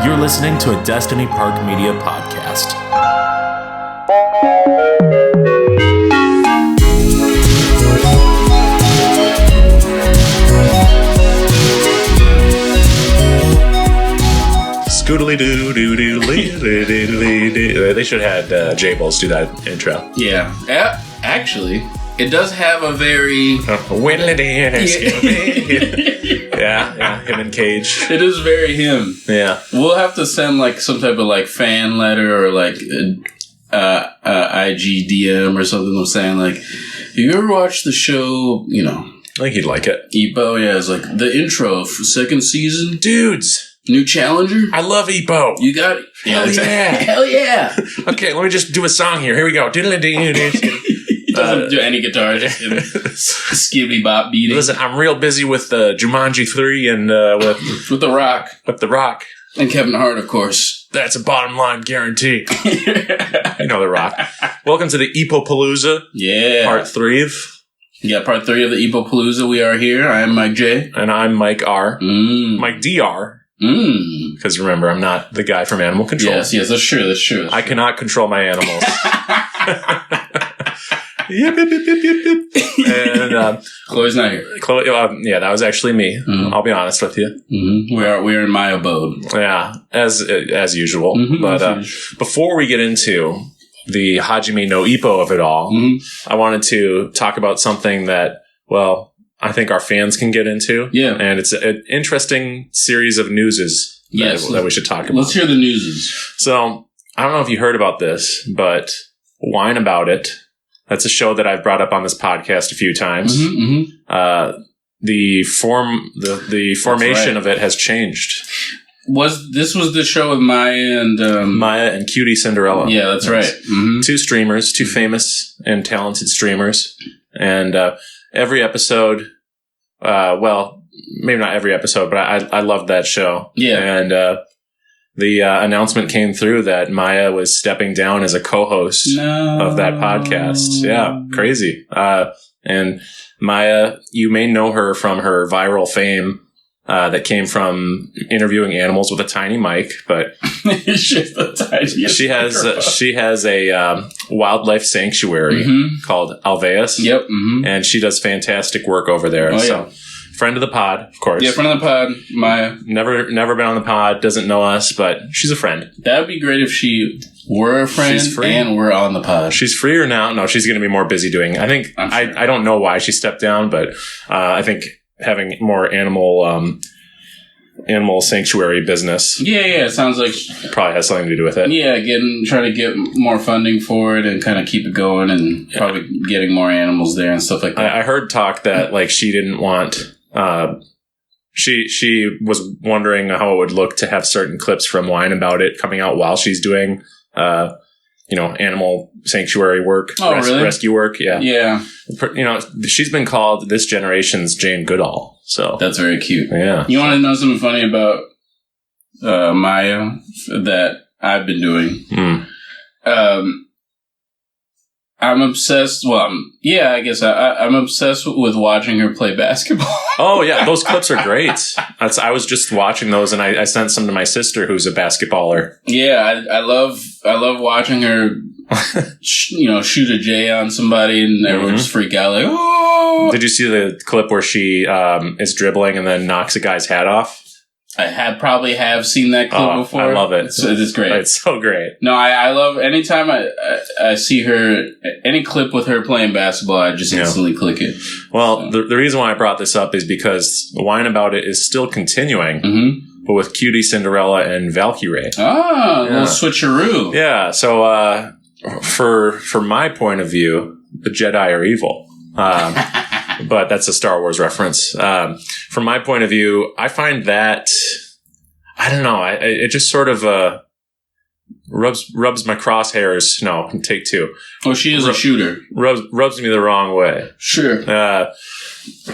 You're listening to a Destiny Park Media podcast. Scoodly doo doo doo doo doo doo. They should have had J-Bulls do that intro. Yeah. Actually, it does have a very... Yeah, him and Cage. It is very him. Yeah. We'll have to send like some type of like fan letter or like IG DM or something of saying like, have you ever watched the show, you know... I think he'd like it. Ippo, yeah, it's like the intro for second season. Dudes! New challenger? I love Ippo. You got it? Hell yeah. Hell yeah. Okay, let me just do a song here. Here we go. He doesn't do any guitar, just him skibbity bop beating. Listen, I'm real busy with Jumanji 3 and with The Rock. With The Rock. And Kevin Hart, of course. That's a bottom line guarantee. You know The Rock. Welcome to the Ippo-Pa-Looza. Yeah. Part 3. Yeah, part 3 of the Ippo-Pa-Looza. We are here. I am Mike J. And I'm Mike R. Mike DR. Because remember, I'm not the guy from Animal Control. Yes, that's true. I cannot control my animals. Yep. And Chloe's not here. Chloe, yeah, that was actually me. Mm-hmm. I'll be honest with you. Mm-hmm. We're in my abode. Yeah, as usual. Mm-hmm, but before we get into the Hajime No Ippo of it all, I wanted to talk about something that, well, I think our fans can get into. Yeah, and it's an interesting series of newses that we should talk about. Let's hear the newses. So I don't know if you heard about this, but Whine About It. That's a show that I've brought up on this podcast a few times. The formation of it has changed. Was the show with Maya and Cutie Cinderella? Yeah, that's right. Mm-hmm. Two streamers, two famous and talented streamers, and every episode. Well, maybe not every episode, but I loved that show. Yeah, and the announcement came through that Maya was stepping down as a co-host of that podcast. Yeah, crazy. And Maya, you may know her from her viral fame that came from interviewing animals with a tiny mic, but she has a wildlife sanctuary called Alveus. Yep, and she does fantastic work over there. Yeah. Friend of the pod, of course. Yeah, friend of the pod, Maya. Never been on the pod, doesn't know us, but she's a friend. That would be great if she were a friend and were on the pod. She's freer now. No, she's going to be more busy doing. I think I don't know why she stepped down, but I think having more animal sanctuary business. Yeah. It sounds like probably has something to do with it. Yeah, trying to get more funding for it and kind of keep it going, and probably getting more animals there and stuff like that. I heard talk that like she didn't want. She was wondering how it would look to have certain clips from Whine About It coming out while she's doing, animal sanctuary work, really? Rescue work. Yeah. Yeah. She's been called this generation's Jane Goodall. So that's very cute. Yeah. You want to know something funny about Maya that I've been doing? I'm obsessed. Well, I guess I'm obsessed with watching her play basketball. Oh yeah, those clips are great. I was just watching those, and I sent some to my sister, who's a basketballer. Yeah, I love watching her. Shoot a J on somebody, and everyone just freak out like, oh! Did you see the clip where she is dribbling and then knocks a guy's hat off? I probably have seen that clip before. I love it. It's great. It's so great. No, I love anytime I see her, any clip with her playing basketball, I just instantly click it. Well, the reason why I brought this up is because the Whine About It is still continuing, but with Cutie Cinderella and Valkyrie. Ah, a little switcheroo. Yeah, so for my point of view, the Jedi are evil. But that's a Star Wars reference. From my point of view, I find that, I don't know, it just sort of rubs my crosshairs. No, take two. Oh, she is a shooter. Rubs me the wrong way. Sure.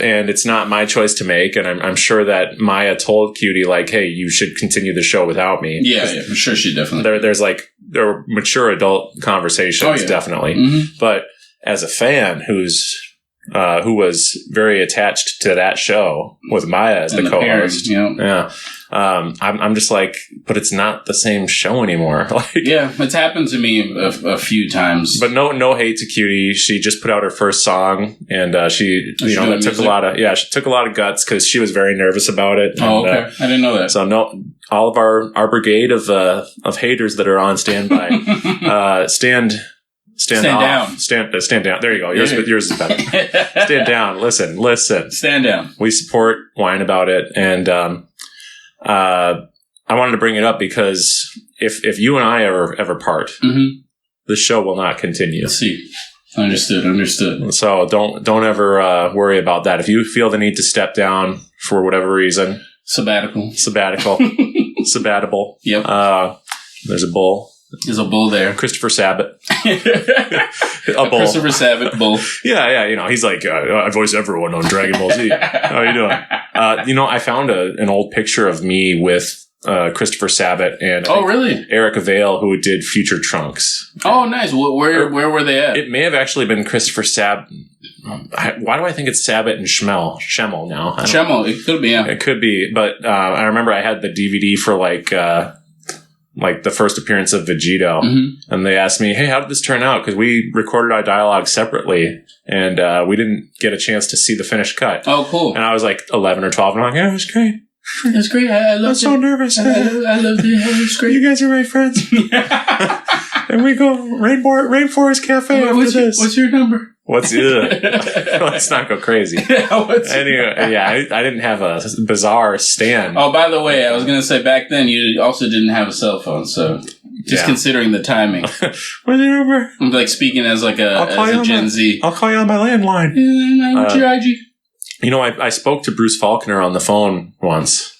And it's not my choice to make, and I'm sure that Maya told Cutie, like, hey, you should continue the show without me. Yeah, I'm sure she definitely. There are mature adult conversations, definitely. But as a fan who was very attached to that show with Maya as the co-host. Yeah. I'm just like, but it's not the same show anymore. Like, yeah, it's happened to me a few times. But no hate to Cutie. She just put out her first song, and she took a lot of guts because she was very nervous about it. Oh, okay, I didn't know that. So all of our brigade of haters that are on standby, stand down. Stand down. There you go. Yours is better. Stand down. Listen. Stand down. We support, whine about it, and I wanted to bring it up because if you and I ever part, the show will not continue. Let's see. Understood. So don't ever worry about that. If you feel the need to step down for whatever reason, sabbatical, sabbatical. Yep. There's a bull. There's a bull there. Christopher Sabat. A bull. Christopher Sabat bull. Yeah. He's like, I voice everyone on Dragon Ball Z. How are you doing? I found an old picture of me with Christopher Sabat and really? Eric Avail, who did Future Trunks. Oh, nice. Where were they at? It may have actually been Christopher Sabat. Why do I think it's Sabat and Schmel now? Schmel. It could be, yeah. It could be, but I remember I had the DVD for like the first appearance of Vegito, and they asked me, "Hey, how did this turn out?" Because we recorded our dialogue separately, and we didn't get a chance to see the finished cut. Oh, cool! And I was like 11 or 12, and I'm like, "Yeah, it was great. It's great. I loved it. I'm so nervous. I loved it. It was great. You guys are my friends." And we go Rainforest Cafe after this. What's your number? Let's not go crazy. Anyway, I didn't have a bizarre stand. Oh, by the way, I was going to say back then you also didn't have a cell phone, so just considering the timing. What's your number? I'm like speaking as like a Gen Z. I'll call you on my landline. What's your IG? I spoke to Bruce Faulconer on the phone once.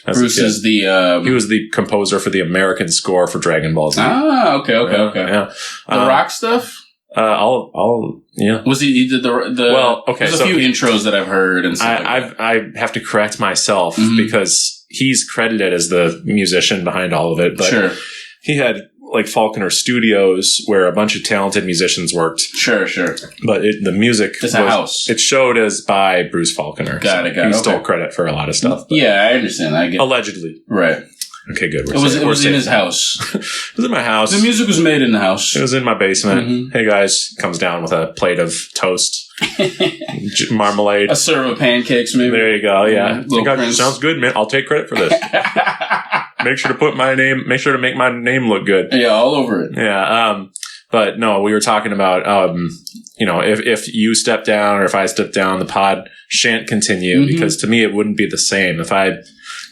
Bruce is the... he was the composer for the American score for Dragon Ball Z. Ah, okay. Yeah. The rock stuff? Yeah. Was he did the well, okay. There's a few intros that I've heard and stuff I have to correct myself because he's credited as the musician behind all of it, but sure. He had like Faulconer Studios where a bunch of talented musicians worked. Sure. But the music it's a house. It's showed as by Bruce Faulconer. Got it. He stole credit for a lot of stuff. Yeah, I understand. I get allegedly. Right. Okay, good. It was in his house. It was in my house. The music was made in the house. It was in my basement. Hey guys, comes down with a plate of toast, marmalade, a serve of pancakes, maybe. There you go. Yeah, sounds good, man. I'll take credit for this. Make sure to make my name look good. Yeah, all over it. Yeah. But no, we were talking about, if you step down or if I step down, the pod shan't continue because to me it wouldn't be the same if I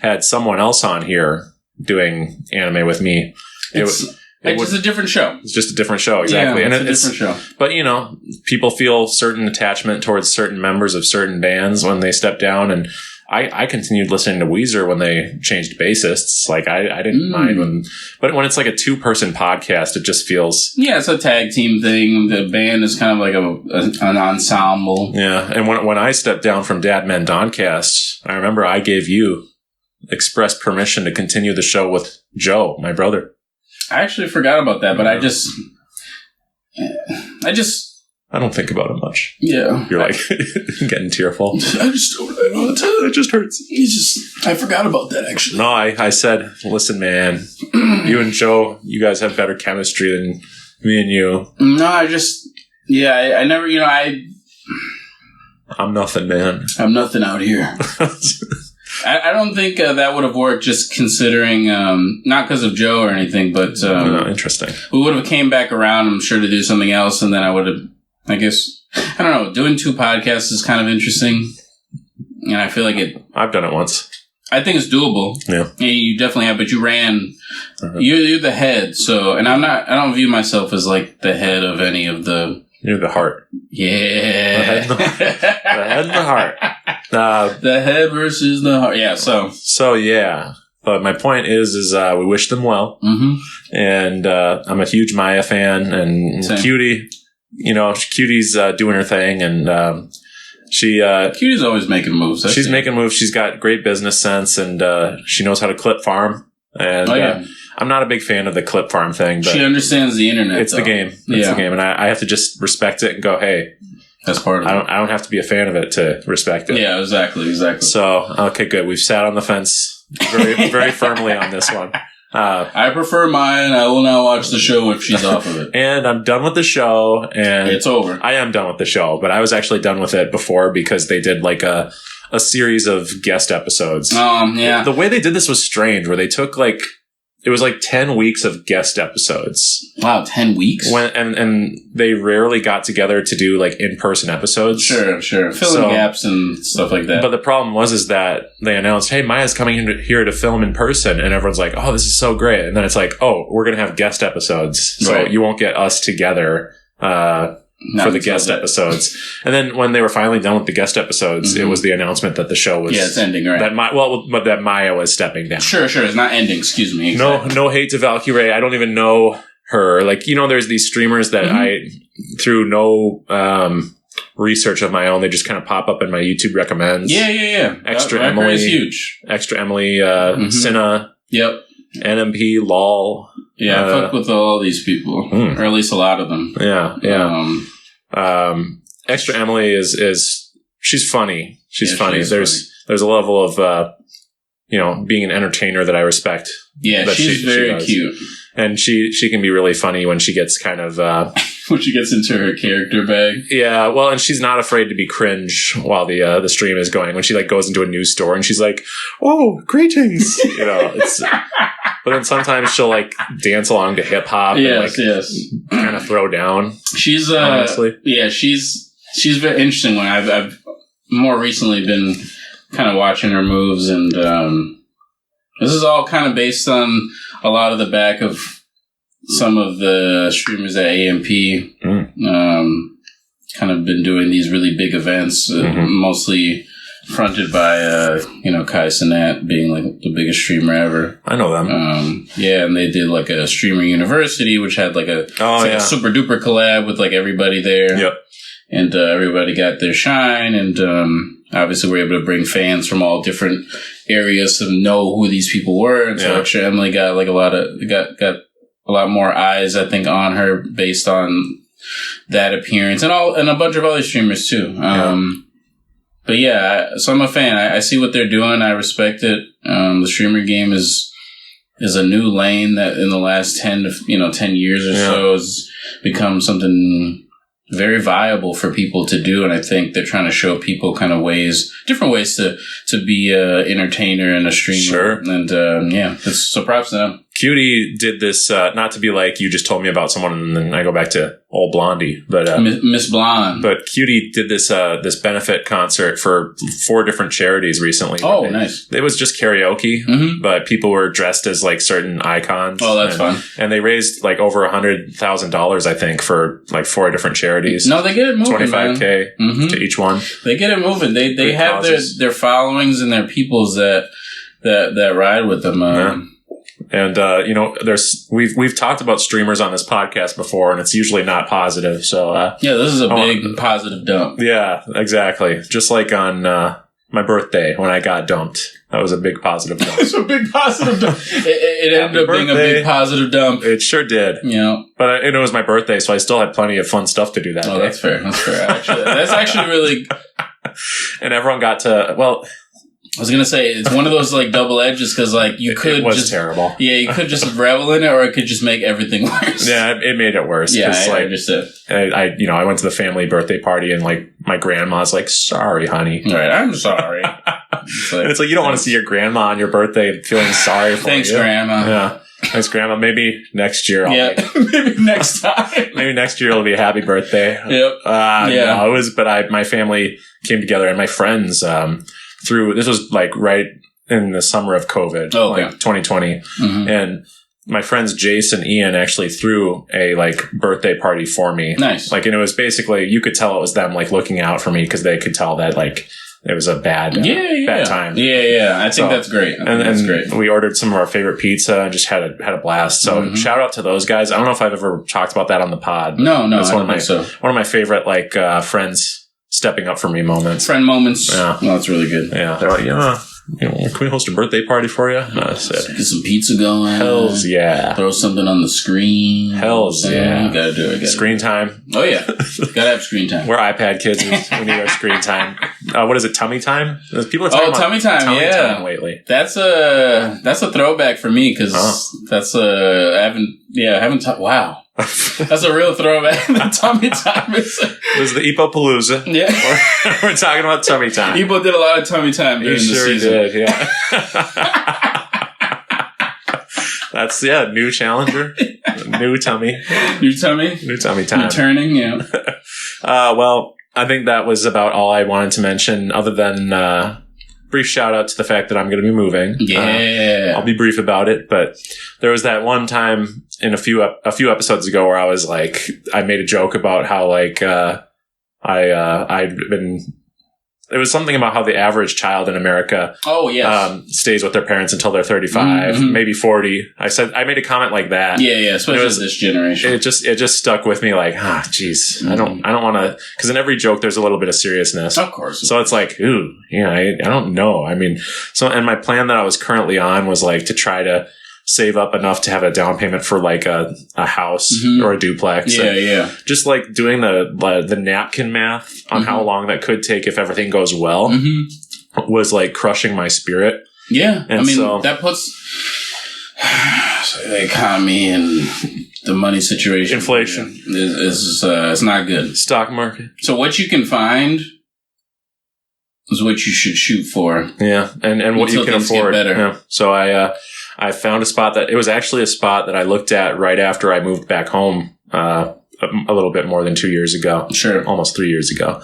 had someone else on here doing anime with me. It's just a different show. It's just a different show, exactly. Yeah, it's a different show. But, people feel certain attachment towards certain members of certain bands when they step down. And I continued listening to Weezer when they changed bassists. Like, I didn't mind but when it's like a two-person podcast, it just feels... Yeah, it's a tag team thing. The band is kind of like an ensemble. Yeah, and when I stepped down from Dad Men Doncast, I remember I gave you express permission to continue the show with Joe, my brother. I actually forgot about that, but I don't think about it much. Yeah. You're like getting tearful. I just don't know what to... It just hurts. I forgot about that, actually. No, I said, listen, man, you and Joe, you guys have better chemistry than me and you. No, I never, I'm nothing, man. I'm nothing out here. I don't think that would have worked just considering, not because of Joe or anything, but... interesting. We would have came back around, I'm sure, to do something else, and then I would have, I guess... I don't know, doing two podcasts is kind of interesting, and I feel like I've done it once. I think it's doable. Yeah. You definitely have, but you ran... You're the head, so... And I don't view myself as, like, the head of any of the... You're the heart. Yeah. The head and the heart. The head versus the heart. Yeah, So, yeah. But my point is we wish them well. And I'm a huge Maya fan. And Same. Cutie, Cutie's doing her thing. And Cutie's always making moves. She's making moves. She's got great business sense. And she knows how to clip farm. And I'm not a big fan of the clip farm thing. But she understands the internet. It's the game. It's the game. And I have to just respect it and go, hey... That's part of it. I don't have to be a fan of it to respect it. Yeah, exactly. So, okay, good. We've sat on the fence very, very firmly on this one. I prefer mine. I will not watch the show if she's off of it. And I'm done with the show. And it's over. I am done with the show, but I was actually done with it before because they did like a series of guest episodes. Yeah. The way they did this was strange, where they took it was 10 weeks of guest episodes. Wow, 10 weeks? And they rarely got together to do in-person episodes. Sure. Filling gaps and stuff like that. But the problem was that they announced, hey, Maya's coming here to film in person. And everyone's like, oh, this is so great. And then it's like, oh, we're going to have guest episodes. So you won't get us together for the guest episodes. And then when they were finally done with the guest episodes, it was the announcement that the show was... Yeah, it's ending, right? That Maya was stepping down. Sure. It's not ending. Excuse me. Exactly. No hate to Valkyrie. I don't even know her. There's these streamers that I, through no research of my own, they just kind of pop up in my YouTube recommends. Yeah. Extra that Emily is huge. Extra Emily, Cinna. Yep. NMP, LOL. Yeah, I fuck with all these people. Or at least a lot of them. Yeah. Extra Emily is she's funny. She's funny. There's a level of being an entertainer that I respect. Yeah, she's very cute. And she can be really funny when she gets kind of when she gets into her character bag. Yeah, well, and she's not afraid to be cringe while the stream is going. When she goes into a news store and she's like, "Oh, greetings," it's. But then sometimes she'll dance along to hip hop. Yes. Kind of throw down. She's honestly. Yeah, she's very interesting. When I've more recently been kind of watching her moves, and this is all kind of based on a lot of the back of some of the streamers at AMP. Kind of been doing these really big events, mostly fronted by Kai Cenat being the biggest streamer ever. I know them. And they did a streamer university, which had a super duper collab with everybody there. Yep. And everybody got their shine, and obviously we're able to bring fans from all different areas to know who these people were. And so Extra Emily got got a lot more eyes, I think, on her based on that appearance, and a bunch of other streamers too. But yeah, so I'm a fan. I see what they're doing. I respect it. The streamer game is a new lane that in the last 10 years or so has become something very viable for people to do. And I think they're trying to show people kind of different ways to be a entertainer and a streamer. Sure. And so props to them. Cutie did this, not to be you just told me about someone and then I go back to old Blondie, but, Miss Blonde. But Cutie did this benefit concert for 4 different charities recently. Oh, nice. It was just karaoke, but people were dressed as certain icons. Oh, that's fun. And they raised over $100,000, I think, for 4 different charities. No, they get it moving, $25K to each one. They get it moving. They have their followings and their peoples that ride with them. And we've talked about streamers on this podcast before, and it's usually not positive. So this is a big positive dump. Yeah, exactly. Just like on my birthday when I got dumped, that was a big positive dump. It's a big positive dump. It ended up being a big positive dump. It sure did. But it was my birthday, so I still had plenty of fun stuff to do that day. That's fair. Actually, that's actually really. And everyone got to I was gonna say it's one of those double edges because you could it was just terrible. Yeah, you could just revel in it, or it could just make everything worse. Yeah, it made it worse. Yeah, I understood. I went to the family birthday party and my grandma's sorry, honey. Right, I'm sorry. It's you don't want to see your grandma on your birthday feeling sorry for Thanks, you. Grandma. Yeah. Thanks, Grandma. Maybe next year. Maybe next time. Maybe next year it'll be a happy birthday. Yep. No, it was. But my family came together and my friends. This was right in the summer of COVID, 2020, and my friends Jace and Ian actually threw a birthday party for me. Nice. And it was basically you could tell it was them looking out for me because they could tell that it was a bad time. Yeah. I think that's great. That's great. We ordered some of our favorite pizza and just had a blast. So shout out to those guys. I don't know if I've ever talked about that on the pod. No, that's I don't think so. One of my favorite friends stepping up for me moments. Friend moments. Yeah. No, that's really good. Yeah. They're can we host a birthday party for you? And I said, get some pizza going. Hells yeah. Throw something on the screen. Hells yeah. Gotta do it. Screen time. Oh yeah. Gotta have screen time. We're iPad kids. We need our screen time. What is it? Tummy time? People are talking about tummy time. time lately. That's a throwback for me because that's I haven't. Wow. That's a real throwback. The tummy time is. It was the Ippo-Pa-Looza. Yeah. We're talking about tummy time. Ippo did a lot of tummy time during the season. Did, yeah. That's, new challenger. New tummy. New tummy. New tummy time. Returning, yeah. Well, I think that was about all I wanted to mention, other than brief shout out to the fact that I'm going to be moving. Yeah. I'll be brief about it, but there was that one time in a few episodes ago where I was like, I made a joke about how like I'd been. It was something about how the average child in America stays with their parents until they're 35, maybe 40. I made a comment like that. Yeah, especially this generation. It just stuck with me like, geez, I don't want to, because in every joke there's a little bit of seriousness. Of course. So it's like, I don't know. I mean, and my plan that I was currently on was like to try to save up enough to have a down payment for like a house or a duplex. Yeah. Just like doing the napkin math on how long that could take if everything goes well was like crushing my spirit. Yeah. And that puts the economy and the money situation. Inflation. Is it's not good. Stock market. So what you can find is what you should shoot for. Yeah. And what you can afford. Get better. Yeah. So I found a spot it was actually a spot that I looked at right after I moved back home, a little bit more than 2 years ago. Sure. Almost 3 years ago.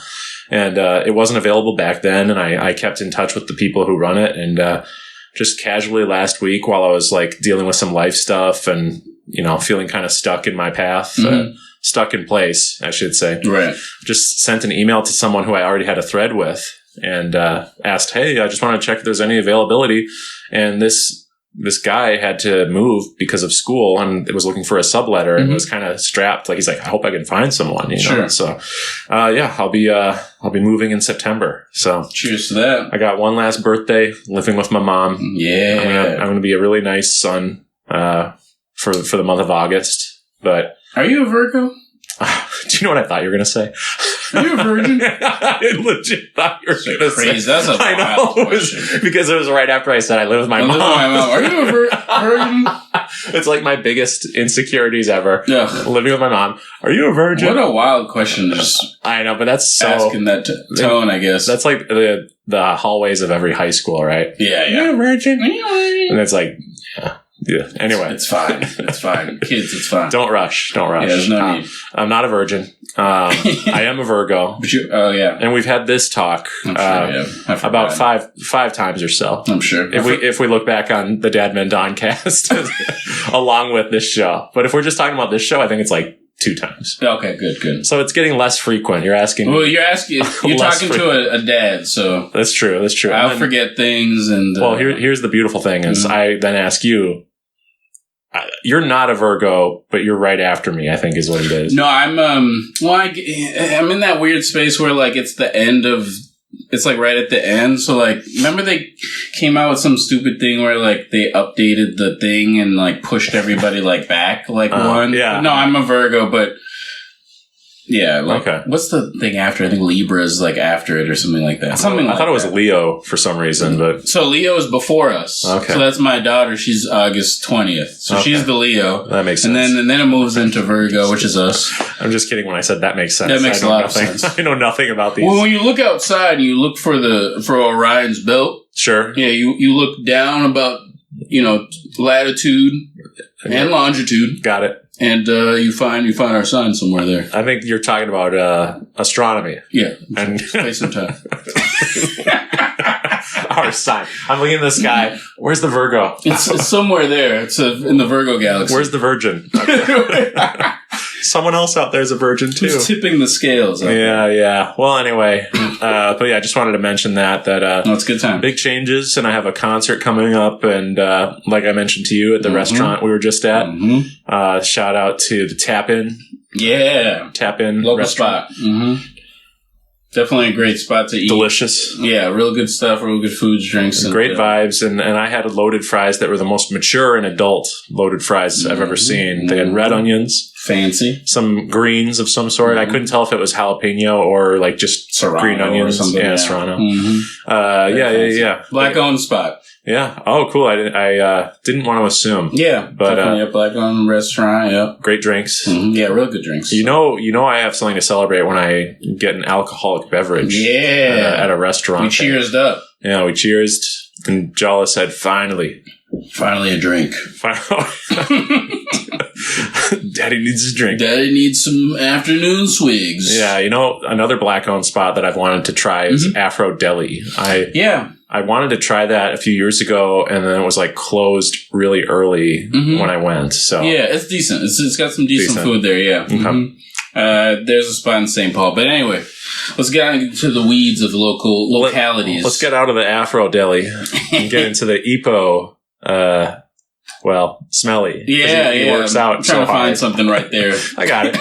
And, it wasn't available back then. And I kept in touch with the people who run it. And, just casually last week while I was like dealing with some life stuff and, feeling kind of stuck in my path, stuck in place, I should say. Right. Just sent an email to someone who I already had a thread with and, asked, hey, I just want to check if there's any availability. And this guy had to move because of school and was looking for a subletter and was kind of strapped. Like, he's like, I hope I can find someone, Sure. So, I'll be moving in September. So cheers to that. I got one last birthday living with my mom. Yeah. I'm going to be a really nice son, for the month of August. But are you a Virgo? do you know what I thought you were going to say? Are you a virgin? I legit thought you were going to say. That's a wild question. Because it was right after I said I live with my mom. Are you a virgin? It's like my biggest insecurities ever. Yeah. Living with my mom. Are you a virgin? What a wild question. Just I know, but that's so asking that tone, I guess. That's like the hallways of every high school, right? Yeah. Are you a virgin? And it's like, yeah. Anyway, it's fine. Kids, it's fine. Don't rush. Yeah, there's no need. I'm not a virgin. I am a Virgo. But yeah. And we've had this talk about five times or so. I'm sure. If we look back on the Dad Men Don cast along with this show. But if we're just talking about this show, I think it's like 2 times. Okay, good. So it's getting less frequent. You're asking. Well, you're talking to a dad, so that's true. I'll forget things and. Well, here's the beautiful thing is I then ask you. You're not a Virgo, but you're right after me, I think is what it is. No, I'm I'm in that weird space where like it's like right at the end. So like, remember they came out with some stupid thing where like they updated the thing and like pushed everybody like back like one. Yeah. No, I'm a Virgo, but yeah. Like, okay. What's the thing after? I think Libra is like after it or something like that. I thought it was Leo for some reason, but so Leo is before us. Okay. So that's my daughter. She's August 20th. So she's the Leo. That makes sense. And then it moves into Virgo, which is us. I'm just kidding when I said that makes sense. That makes a lot of sense. I know nothing about these. Well, when you look outside and you look for Orion's belt. Sure. Yeah, you look down about, latitude and longitude. Got it. And you find our sign somewhere there. I think you're talking about astronomy. Yeah. And space and time. Our sign. I'm looking at the sky. Where's the Virgo? It's somewhere there. It's in the Virgo galaxy. Where's the Virgin? Okay. Someone else out there is a virgin too. Who's tipping the scales? Yeah. Well, anyway, but yeah, I just wanted to mention that it's a good time. Big changes, and I have a concert coming up, and like I mentioned to you at the restaurant we were just at. Shout out to the Tap In. Yeah, Tap In local restaurant. spot. Definitely a great spot to eat. Delicious. Yeah, real good stuff, real good foods, drinks. And great vibes. And I had loaded fries that were the most mature and adult loaded fries I've ever seen. They had red onions. Fancy. Some greens of some sort. I couldn't tell if it was jalapeno or like just Serrano green onions. Or something. Yeah, Serrano. Yeah. Black-owned spot. Yeah. Oh, cool. I didn't want to assume. Yeah. But definitely a black-owned restaurant. Yeah. Great drinks. Yeah, real good drinks. You know, I have something to celebrate when I get an alcoholic beverage. Yeah. At a restaurant. We cheersed up. Yeah, we cheersed. And Jallah said, finally. Finally a drink. Daddy needs a drink. Daddy needs some afternoon swigs. Yeah, another black-owned spot that I've wanted to try is Afro Deli. I wanted to try that a few years ago, and then it was like closed really early when I went. So yeah, it's decent. It's got some decent food there. Yeah. Okay. There's a spot in St. Paul, but anyway, let's get into the weeds of the localities. Let's get out of the Afro Deli and get into the Ippo. Smelly. Yeah, he works out. I'm trying to find something right there. I got it.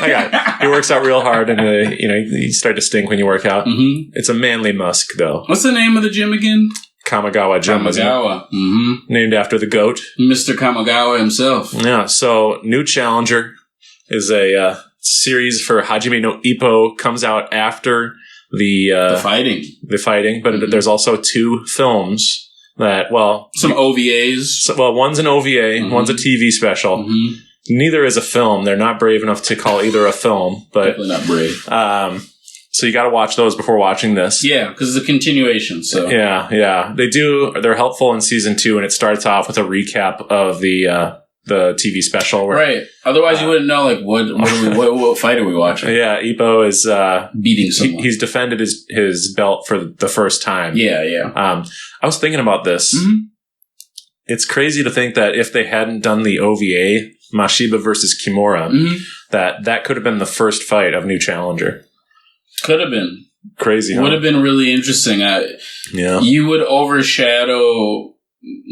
He works out real hard, and you start to stink when you work out. It's a manly musk, though. What's the name of the gym again? Kamigawa Gym. Named after the goat, Mr. Kamigawa himself. Yeah. So, New Challenger is a series for Hajime No Ippo. Comes out after the fighting, but there's also 2 films. Some OVAs. One's an OVA, one's a TV special. Neither is a film. They're not brave enough to call either a film, but definitely not brave. So you got to watch those before watching this. Yeah, because it's a continuation. So yeah, they're helpful in season 2, and it starts off with a recap of the TV special. Right. Otherwise, you wouldn't know, like, what fight are we watching? Yeah, Ippo is beating someone. He's defended his belt for the first time. Yeah. I was thinking about this. It's crazy to think that if they hadn't done the OVA, Mashiba versus Kimura, that could have been the first fight of New Challenger. Could have been. Crazy, huh? Would have been really interesting. You would overshadow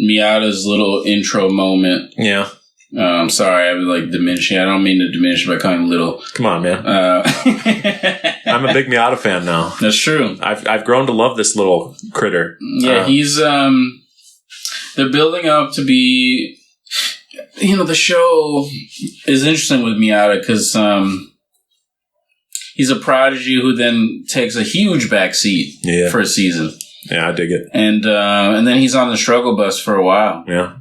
Miyata's little intro moment. Yeah. I'm sorry, I was like diminishing. I don't mean to diminish by calling little. Come on, man. I'm a big Miyata fan now. That's true. I've grown to love this little critter. Yeah, he's they're building up to be. The show is interesting with Miyata because he's a prodigy who then takes a huge backseat for a season. Yeah, I dig it. And then he's on the struggle bus for a while. Yeah.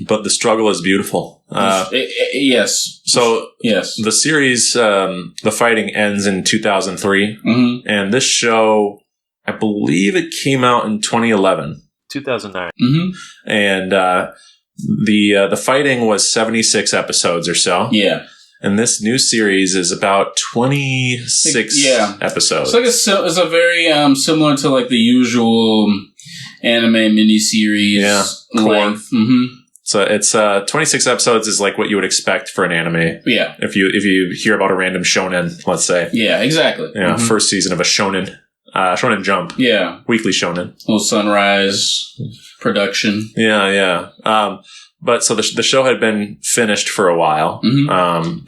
But the struggle is beautiful. Yes. So, yes. The series, the fighting ends in 2003. And this show, I believe it came out in 2011. 2009. And the fighting was 76 episodes or so. Yeah. And this new series is about 26 episodes. It's a very similar to like the usual anime miniseries length. So it's 26 episodes is like what you would expect for an anime. Yeah. If you hear about a random shonen, let's say. Yeah, exactly. Yeah, first season of a shonen. Shonen Jump. Yeah. Weekly shonen. Little Sunrise production. Yeah. But so the show had been finished for a while.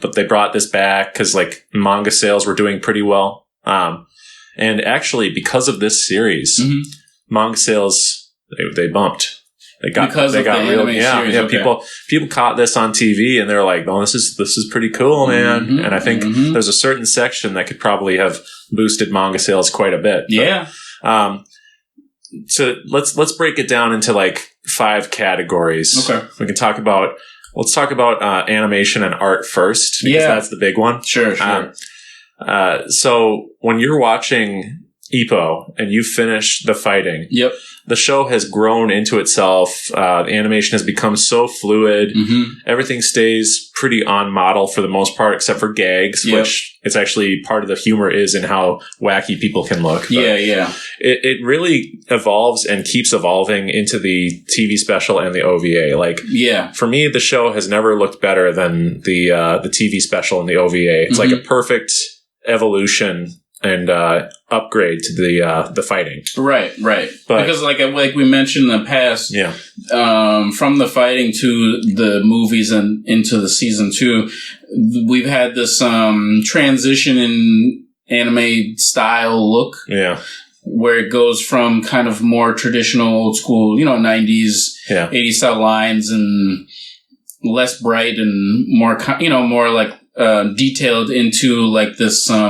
But they brought this back because like manga sales were doing pretty well. And actually because of this series, manga sales they bumped. They got real. Series, people caught this on TV and they're like, "Oh, this is pretty cool, man." And I think there's a certain section that could probably have boosted manga sales quite a bit. Yeah. So let's break it down into like 5 categories. Okay. Let's talk about animation and art first because that's the big one. Sure. So when you're watching Ippo and you finish the fighting, the show has grown into itself. The animation has become so fluid. Everything stays pretty on model for the most part, except for gags, which it's actually part of the humor is in how wacky people can look. But it really evolves and keeps evolving into the TV special and the OVA. Like, for me, the show has never looked better than the TV special and the OVA. It's like a perfect evolution and upgrade to the fighting. Right. But because like we mentioned in the past, from the fighting to the movies and into the season 2, we've had this transition in anime style look. Yeah. Where it goes from kind of more traditional, old school, 90s, 80s style lines and less bright and more, more like detailed into like this, I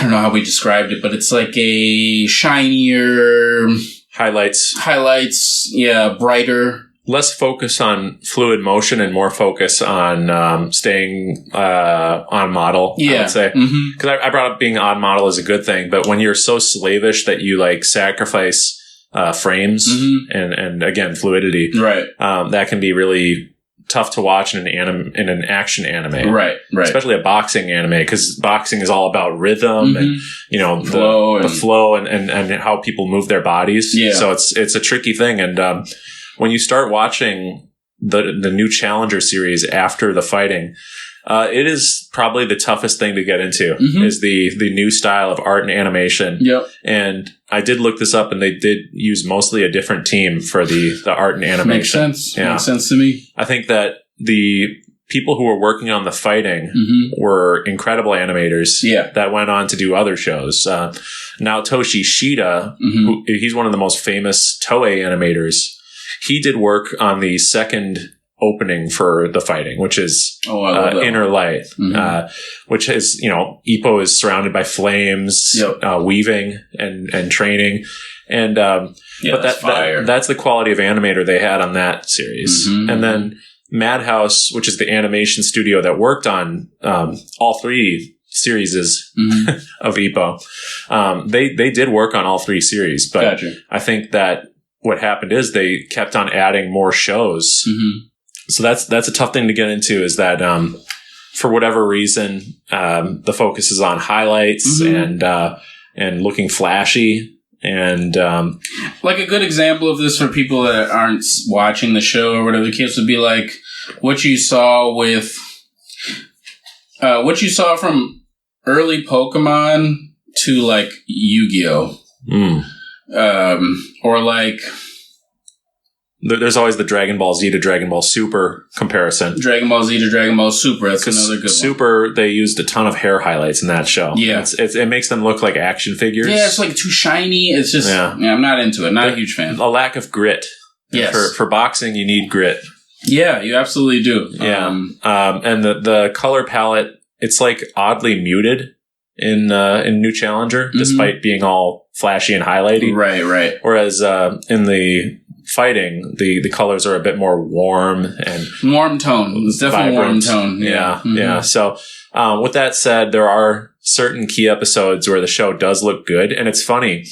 don't know how we described it, but it's like a shinier... Highlights, yeah, brighter. Less focus on fluid motion and more focus on staying on model, I would say. Because I brought up being on model is a good thing, but when you're so slavish that you like sacrifice frames and again, fluidity, right? That can be really tough to watch in an action anime, right? Especially a boxing anime, because boxing is all about rhythm and the flow and how people move their bodies. Yeah. So it's a tricky thing, and when you start watching the new Challenger series after the fighting, it is probably the toughest thing to get into is the new style of art and animation. Yep. And I did look this up, and they did use mostly a different team for the art and animation. Makes sense. Yeah. Makes sense to me. I think that the people who were working on the fighting were incredible animators that went on to do other shows. Naotoshi Shida, he's one of the most famous Toei animators. He did work on the second opening for the fighting, which is Inner Light, which is, Ippo is surrounded by flames, weaving and training. And, but that's the quality of animator they had on that series. And then Madhouse, which is the animation studio that worked on, all three series of Ippo. They did work on all three series, but I think that what happened is they kept on adding more shows. So that's a tough thing to get into, is that for whatever reason the focus is on highlights and looking flashy, and like a good example of this for people that aren't watching the show or whatever the case would be, like what you saw from early Pokemon to like Yu-Gi-Oh! Or like there's always the Dragon Ball Z to Dragon Ball Super comparison. Dragon Ball Z to Dragon Ball Super. That's another good one. Super, they used a ton of hair highlights in that show. Yeah. It makes them look like action figures. Yeah, it's like too shiny. It's just, I'm not into it. Not a huge fan. A lack of grit. Yes. For boxing, you need grit. Yeah, you absolutely do. Yeah. And the color palette, it's like oddly muted in New Challenger, despite being all flashy and highlighty. Right. Whereas in the fighting, the colors are a bit more warm and warm tone. It's definitely vibrant. Warm tone. Yeah. So with that said, there are certain key episodes where the show does look good, and it's funny.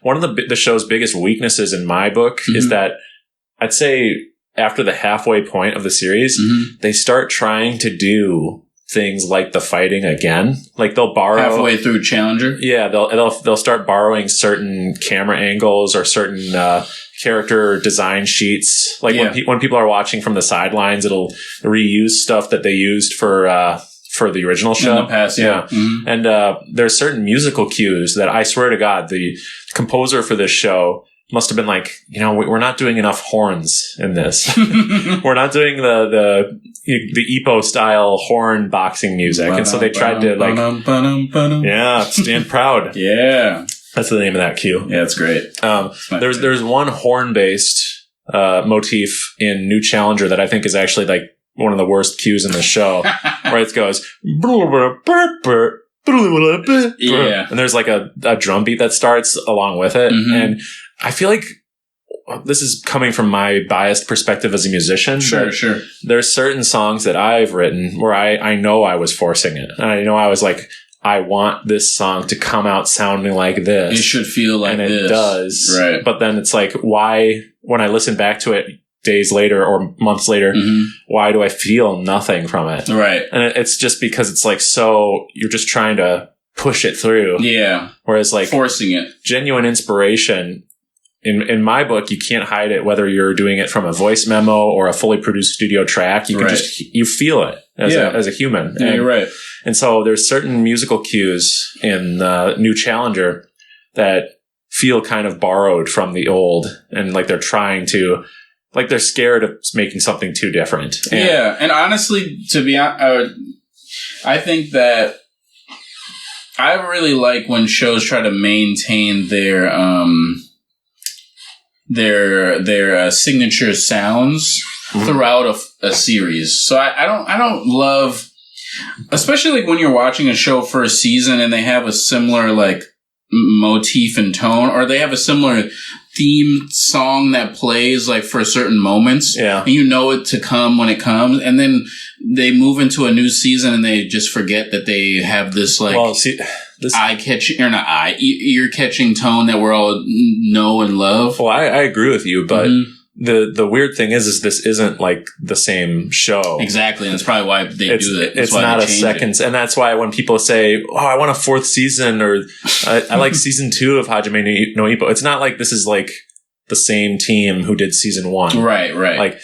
One of the show's biggest weaknesses in my book is that I'd say after the halfway point of the series, they start trying to do things like the fighting again. Like they'll borrow halfway through Challenger. Yeah, they'll start borrowing certain camera angles or certain character design sheets. Like when people are watching from the sidelines, it'll reuse stuff that they used for the original show in the past. Yeah. And there's certain musical cues that I swear to God, the composer for this show must have been like, we're not doing enough horns in this. We're not doing the Ippo style horn boxing music. And so they tried to stand proud. Yeah. That's the name of that cue. Yeah, it's great. There's one horn based motif in New Challenger that I think is actually like one of the worst cues in the show, where it goes, and there's like a drum beat that starts along with it. And I feel like this is coming from my biased perspective as a musician. Sure. There's certain songs that I've written where I know I was forcing it. And I know I was like, I want this song to come out sounding like this. It should feel like this. And it does. Right. But then it's like, why, when I listen back to it days later or months later, why do I feel nothing from it? Right. And it's just because it's like, so you're just trying to push it through. Yeah. Whereas like forcing it. Genuine inspiration, in my book, you can't hide it, whether you're doing it from a voice memo or a fully produced studio track. You can you feel it as a human. Yeah, you're right. And so there's certain musical cues in New Challenger that feel kind of borrowed from the old, and like they're trying to, like they're scared of making something too different. And honestly, to be honest, I think that I really like when shows try to maintain their signature sounds throughout a series. So I don't love, especially like when you're watching a show for a season and they have a similar like motif and tone, or they have a similar theme song that plays like for certain moments, and you know it to come when it comes, and then they move into a new season and they just forget that they have this like ear-catching tone that we're all know and love. Well, I agree with you, but the weird thing is this isn't like the same show. Exactly, and that's probably why they do it. It's not a second, and that's why when people say, "Oh, I want a 4th season," or "I like season 2 of Hajime no Ippo," it's not like this is like the same team who did season 1. Right. Like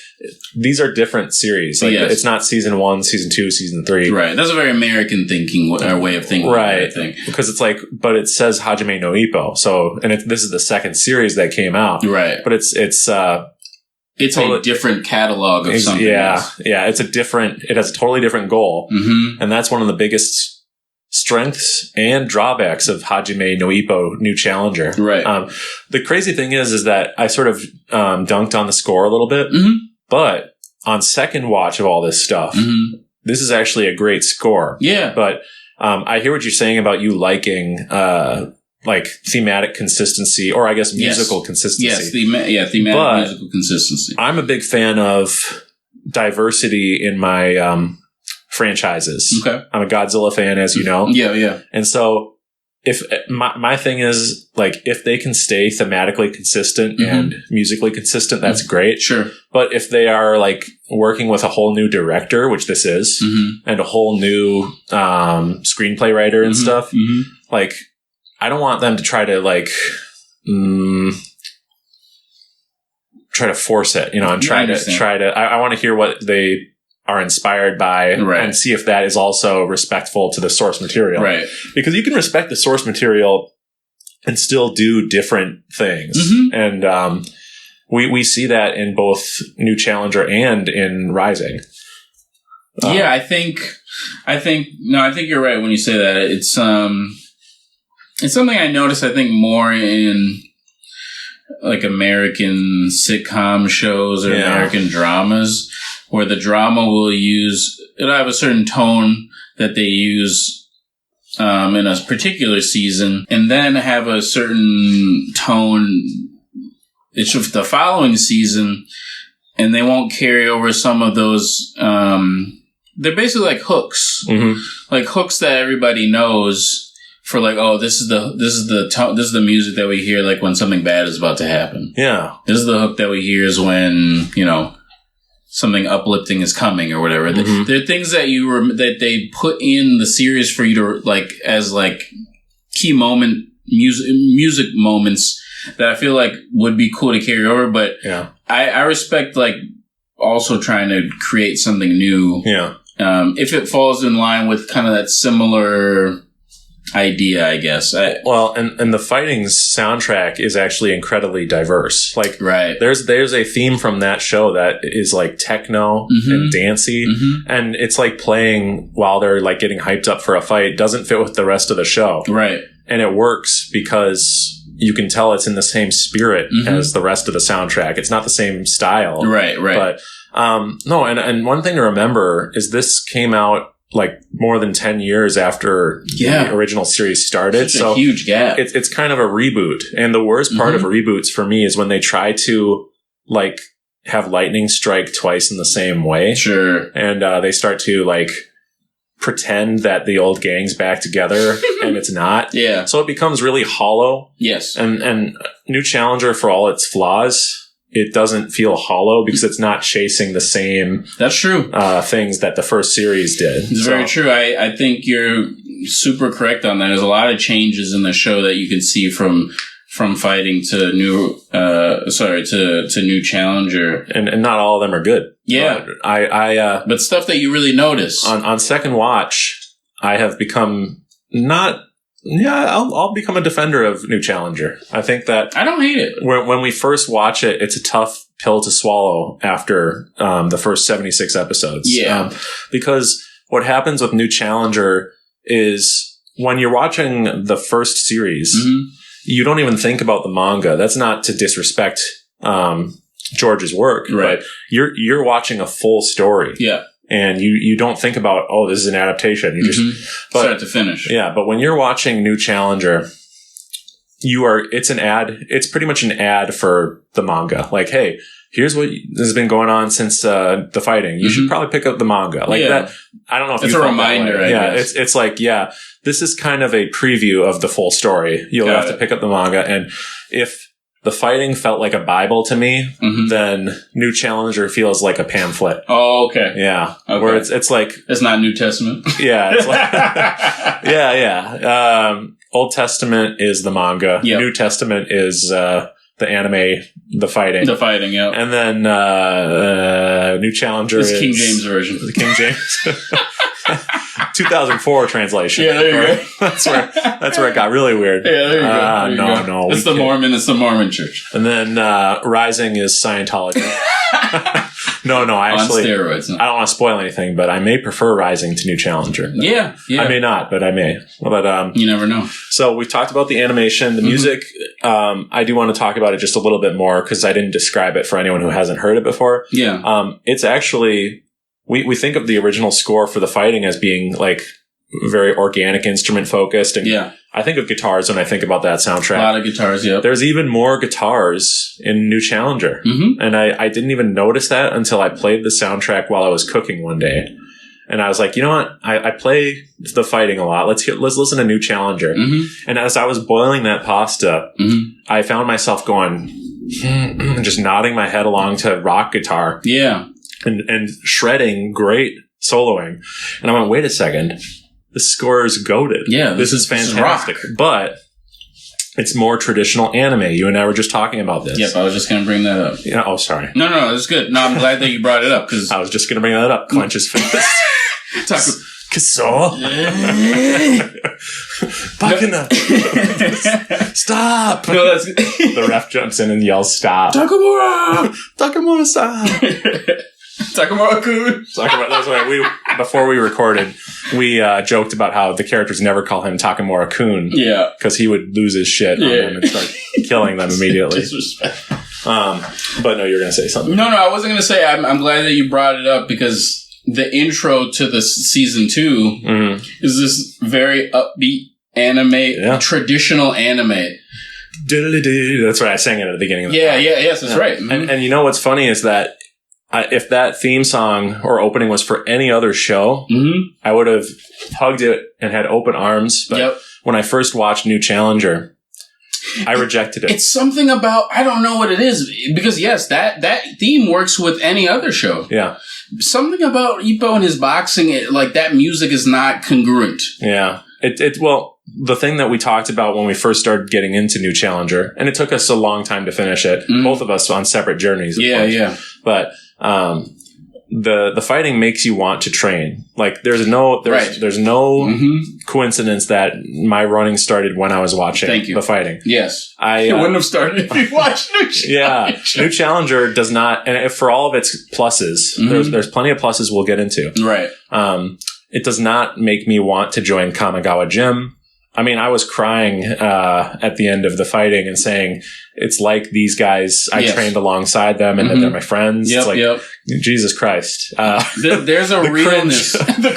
these are different series. Like it's not season 1, season 2, season 3. Right. That's a very American thinking or way of thinking. Right. I think. Because it's like, but it says Hajime no Ippo, so this is the 2nd series that came out. Right. But it's a different catalog of something. Yeah. It has a totally different goal. And that's one of the biggest strengths and drawbacks of Hajime no Ippo New Challenger. Right. The crazy thing is that I sort of dunked on the score a little bit, but on second watch of all this stuff, this is actually a great score. Yeah. But I hear what you're saying about you liking like thematic consistency, or I guess musical consistency. Yes, thematic musical consistency. I'm a big fan of diversity in my franchises. Okay. I'm a Godzilla fan, as you know. Yeah. And so if my thing is like, if they can stay thematically consistent and musically consistent, that's great. Sure. But if they are like working with a whole new director, which this is, and a whole new screenplay writer and stuff, like I don't want them to try to like try to force it, and I want to hear what they are inspired by and see if that is also respectful to the source material. Right. Because you can respect the source material and still do different things. And we see that in both New Challenger and in Rising. I think you're right when you say that. It's something I notice, I think, more in like American sitcom shows or American dramas, where the drama it'll have a certain tone that they use in a particular season, and then have a certain tone it's the following season, and they won't carry over some of those. They're basically like hooks, like hooks that everybody knows. For like, oh, this is the music that we hear like when something bad is about to happen. Yeah, this is the hook that we hear is when something uplifting is coming or whatever. There are things that that they put in the series for you to like as like key music moments that I feel like would be cool to carry over. But I respect like also trying to create something new. Yeah, if it falls in line with kind of that similar idea, I guess. And the fighting's soundtrack is actually incredibly diverse. Like, there's a theme from that show that is like techno and dancey, and it's like playing while they're like getting hyped up for a fight. It doesn't fit with the rest of the show, and it works because you can tell it's in the same spirit as the rest of the soundtrack. It's not the same style, but no. And one thing to remember is this came out like more than 10 years after the original series started. So a huge gap. It's kind of a reboot. And the worst part of reboots for me is when they try to like have lightning strike twice in the same way. Sure. And they start to like pretend that the old gang's back together and it's not. Yeah. So it becomes really hollow. Yes. And New Challenger, for all its flaws, it doesn't feel hollow because it's not chasing the same things that the first series did. It's very true. I think you're super correct on that. There's a lot of changes in the show that you can see from fighting to New Challenger. And not all of them are good. Yeah. But stuff that you really notice. On second watch, I have become I'll become a defender of New Challenger. I think that I don't hate it. When we first watch it, it's a tough pill to swallow after the first 76 episodes. Yeah, because what happens with New Challenger is when you're watching the first series, you don't even think about the manga. That's not to disrespect George's work, right? But you're watching a full story, and you don't think about, oh, this is an adaptation. You just start to finish, But when you're watching New Challenger, it's an ad. It's pretty much an ad for the manga. Like, hey, here's what has been going on since the fighting. You should probably pick up the manga. Like that. I don't know if it's a reminder. I guess. It's like, this is kind of a preview of the full story. You'll have to pick up the manga. And if the fighting felt like a Bible to me, then New Challenger feels like a pamphlet. Oh, okay. Yeah. Okay. Where it's like... It's not New Testament. Yeah. It's like... Old Testament is the manga. Yep. New Testament is the anime, the fighting. The fighting, yeah. And then New Challenger is... King James version. The King James. 2004 translation. Yeah, there you go. That's where it got really weird. Yeah, there you go. No. It's the Mormon church. And then Rising is Scientology. No, I actually... On steroids. No. I don't want to spoil anything, but I may prefer Rising to New Challenger. Yeah. I may not, but I may. But you never know. So we've talked about the animation, the music. I do want to talk about it just a little bit more because I didn't describe it for anyone who hasn't heard it before. Yeah. It's actually... We think of the original score for the fighting as being like very organic instrument focused. And I think of guitars when I think about that soundtrack. A lot of guitars, yeah. There's even more guitars in New Challenger. And I didn't even notice that until I played the soundtrack while I was cooking one day. And I was like, you know what? I play the fighting a lot. Let's listen to New Challenger. And as I was boiling that pasta, I found myself going, just nodding my head along to rock guitar. Yeah. And shredding, great soloing. And I went, wait a second. This score is goated. Yeah. This is fantastic. But it's more traditional anime. You and I were just talking about this. Yep, I was just going to bring that up. Yeah. Oh, sorry. No, it's good. No, I'm glad that you brought it up because I was just going to bring that up. Clench his fist. Kaso. Stop. No, that's the ref jumps in and yells, stop. Takamura! Takamura-san. Takamura-kun. That's why before we recorded, we joked about how the characters never call him Takamura-kun. Yeah. Because he would lose his shit on them and start killing them immediately. Disrespect. But no, you were going to say something. No, I wasn't going to say. I'm glad that you brought it up because the intro to the season 2 is this very upbeat anime, traditional anime. That's right. I sang it at the beginning of the podcast. Yes, that's right. And you know what's funny is that if that theme song or opening was for any other show, I would have hugged it and had open arms. But when I first watched New Challenger, I rejected it. It's something about, I don't know what it is. Because yes, that theme works with any other show. Yeah. Something about Ippo and his boxing, like that music is not congruent. Yeah. Well, the thing that we talked about when we first started getting into New Challenger, and it took us a long time to finish it, both of us on separate journeys. Of course. But the fighting makes you want to train. Like there's no coincidence that my running started when I was watching the fighting. Yes. It wouldn't have started if you watched New Challenger. New Challenger does not, and for all of its pluses, there's plenty of pluses we'll get into. Right. It does not make me want to join Kamigawa Gym. I mean, I was crying at the end of the fighting and saying, it's like these guys, I trained alongside them and that they're my friends. It's like, Jesus Christ. There's a realness. The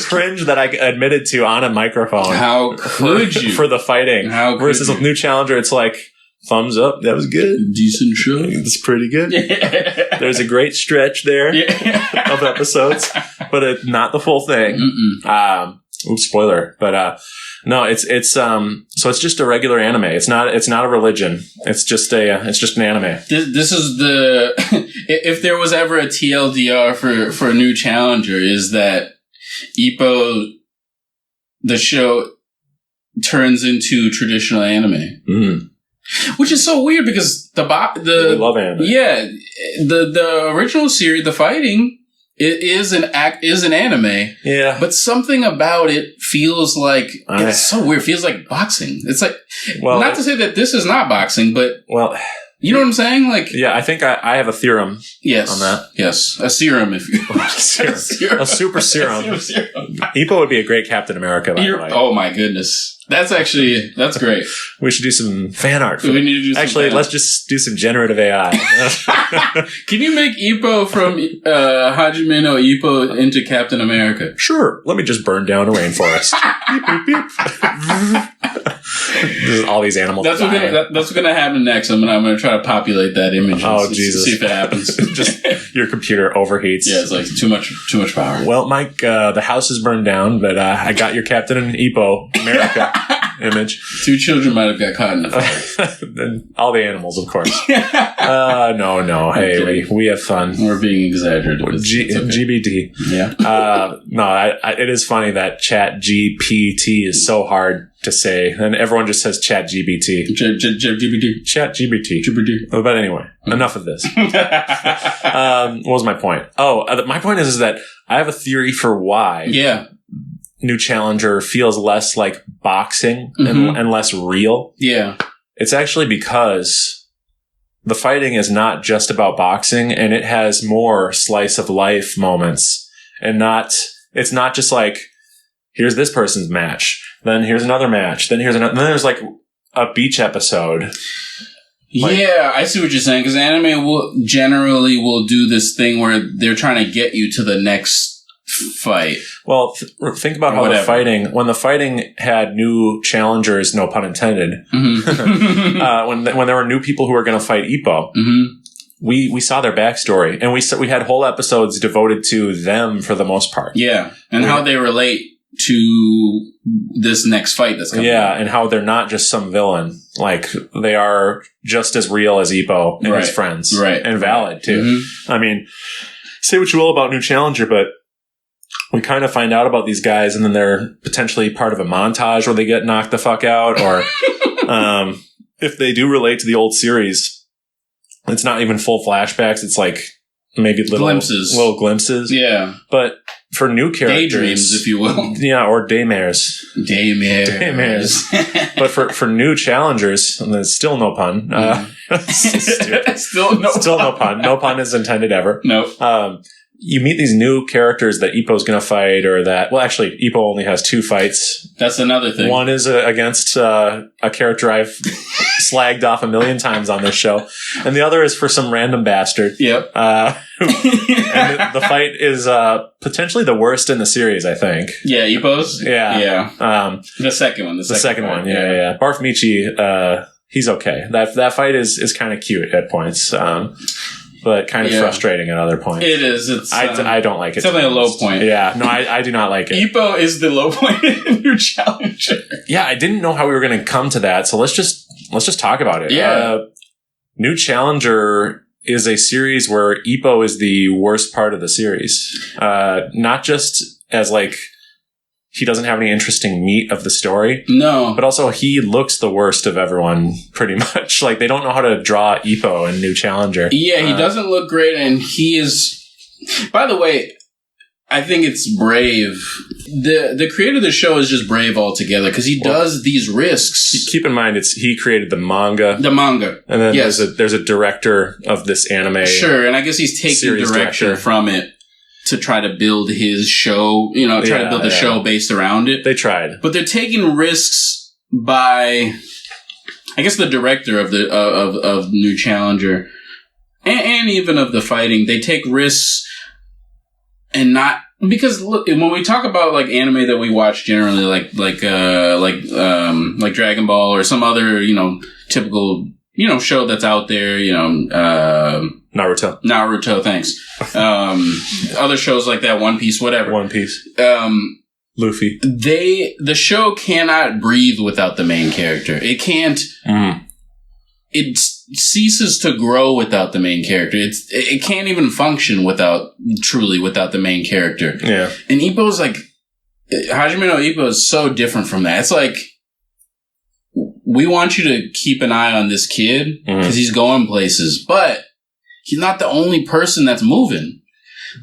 cringe that I admitted to on a microphone. How could you? For the fighting. Versus with New Challenger, it's like, thumbs up. That was good. Decent show. It's pretty good. There's a great stretch there of episodes, but not the full thing. Oops, spoiler. But no, it's so it's just a regular anime. It's not a religion. It's just an anime. This is the if there was ever a TLDR for a New Challenger, is that Ippo, the show, turns into traditional anime. Which is so weird because we love anime. Yeah, the original series, the fighting, is an anime. Yeah, but something about it feels like it's so weird. It feels like boxing. It's like not to say that this is not boxing, but You know what I'm saying? Like, yeah, I think I have a theorem. Yes, on that. Yes, a serum. If you a super serum. Ippo would be a great Captain America. By the way. Oh my goodness. That's great. We should do some fan art. We need to do some Actually, let's just do some generative AI. Can you make Ippo from Hajime no Ippo into Captain America? Sure. Let me just burn down a rainforest. Beep, beep, beep. All these animals. That's what's going to happen next. I'm going to try to populate that image. Jesus. See if it happens. Just your computer overheats. Yeah, it's like too much power. Well, Mike, the house is burned down, but I got your Captain Ippo America image. 2 children might have got caught in the fire. And all the animals, of course. No. Hey, we have fun. We're being exaggerated. GBT. Yeah. No, it is funny that Chat GPT is so hard to say, and everyone just says Chat GBT. Chat GBT. But anyway, enough of this. What was my point? My point is that I have a theory for why. Yeah. New Challenger feels less like boxing and less real. Yeah. It's actually because the fighting is not just about boxing, and it has more slice of life moments, and it's not just like, here's this person's match, then here's another match, then here's another, then there's like a beach episode. Yeah, I see what you're saying, because anime will generally do this thing where they're trying to get you to the next fight. Well, think about how when the fighting had new challengers, no pun intended, when there were new people who were going to fight Ippo, we saw their backstory, and we had whole episodes devoted to them for the most part. Yeah, and how they relate to this next fight that's coming up. And how they're not just some villain. Like, they are just as real as Ippo and his friends. Right. And valid, too. I mean, say what you will about New Challenger, but we kind of find out about these guys, and then they're potentially part of a montage where they get knocked the fuck out, or if they do relate to the old series, it's not even full flashbacks. It's like maybe little glimpses. Yeah. But for new characters, daydreams, if you will. Yeah, or daymares. But for new challengers, and there's still no pun. Still no pun. No pun is intended ever. No. You meet these new characters that Ippo's going to fight, or that... Well, actually, Ippo only has 2 fights. That's another thing. One is against a character I've slagged off a million times on this show. And the other is for some random bastard. Yep. And the fight is potentially the worst in the series, I think. Yeah, Ippo's? Yeah. The second one. The second one, yeah. Barf Michi, he's okay. That fight is kind of cute at points. But kind of frustrating at other points. It is. I don't like it. It's definitely a low point. Yeah. No, I do not like it. Ippo is the low point in New Challenger. Yeah, I didn't know how we were going to come to that, so let's just talk about it. Yeah. New Challenger is a series where Ippo is the worst part of the series. Not just as like he doesn't have any interesting meat of the story. No. But also he looks the worst of everyone, pretty much. Like, they don't know how to draw Ippo in New Challenger. Yeah, he doesn't look great, and he is... By the way, I think it's brave. The creator of the show is just brave altogether, because he does these risks. Keep in mind, he created the manga. The manga. And then there's a director of this anime. Sure, and I guess he's taking direction from it to try to build his show, try to build a show based around it. They tried. But they're taking risks by, I guess, the director of the of New Challenger and even of the fighting. They take risks and not, because look, when we talk about like anime that we watch generally, like Dragon Ball or some other, typical, show that's out there, Naruto, thanks. Other shows like that, One Piece, whatever. One Piece. Luffy. The show cannot breathe without the main character. It can't. It ceases to grow without the main character. It can't even function without the main character. Yeah. And Ippo's like, Hajime no Ippo is so different from that. It's like, we want you to keep an eye on this kid because he's going places, but he's not the only person that's moving.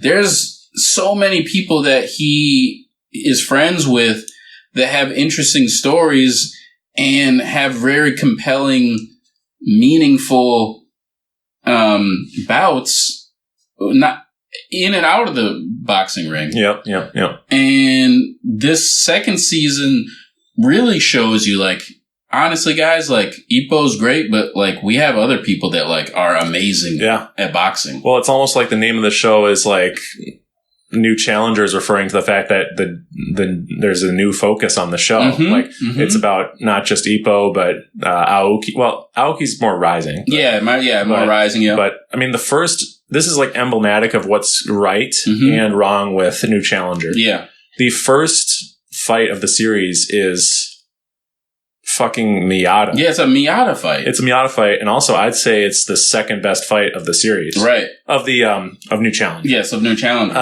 There's so many people that he is friends with that have interesting stories and have very compelling, meaningful bouts, not in and out of the boxing ring. Yep. And this second season really shows you, like, honestly, guys, like, Ippo's great, but, like, we have other people that, like, are amazing at boxing. Well, it's almost like the name of the show is, like, New Challengers, referring to the fact that there's a new focus on the show. It's about not just Ippo, but Aoki. Well, Aoki's more rising. More rising, yeah. But, I mean, this is, like, emblematic of what's right and wrong with New Challengers. Yeah. The first fight of the series is fucking Miyata. Yeah, it's a Miyata fight. It's a Miyata fight, and also I'd say it's the second best fight of the series. Right. Of the of New Challenge. Yes, of New Challenge.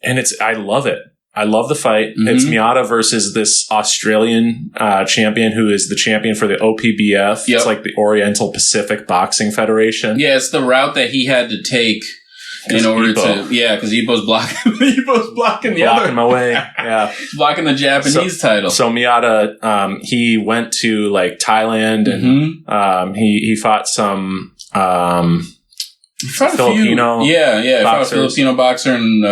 And I love it. I love the fight. It's Miyata versus this Australian champion who is the champion for the OPBF. Yep. It's like the Oriental Pacific Boxing Federation. Yeah, it's the route that he had to take in order to, because Ippo's blocking my way. Yeah, he's blocking the Japanese title. So Miyata, he went to like Thailand and he fought some Filipino, he fought a Filipino boxer and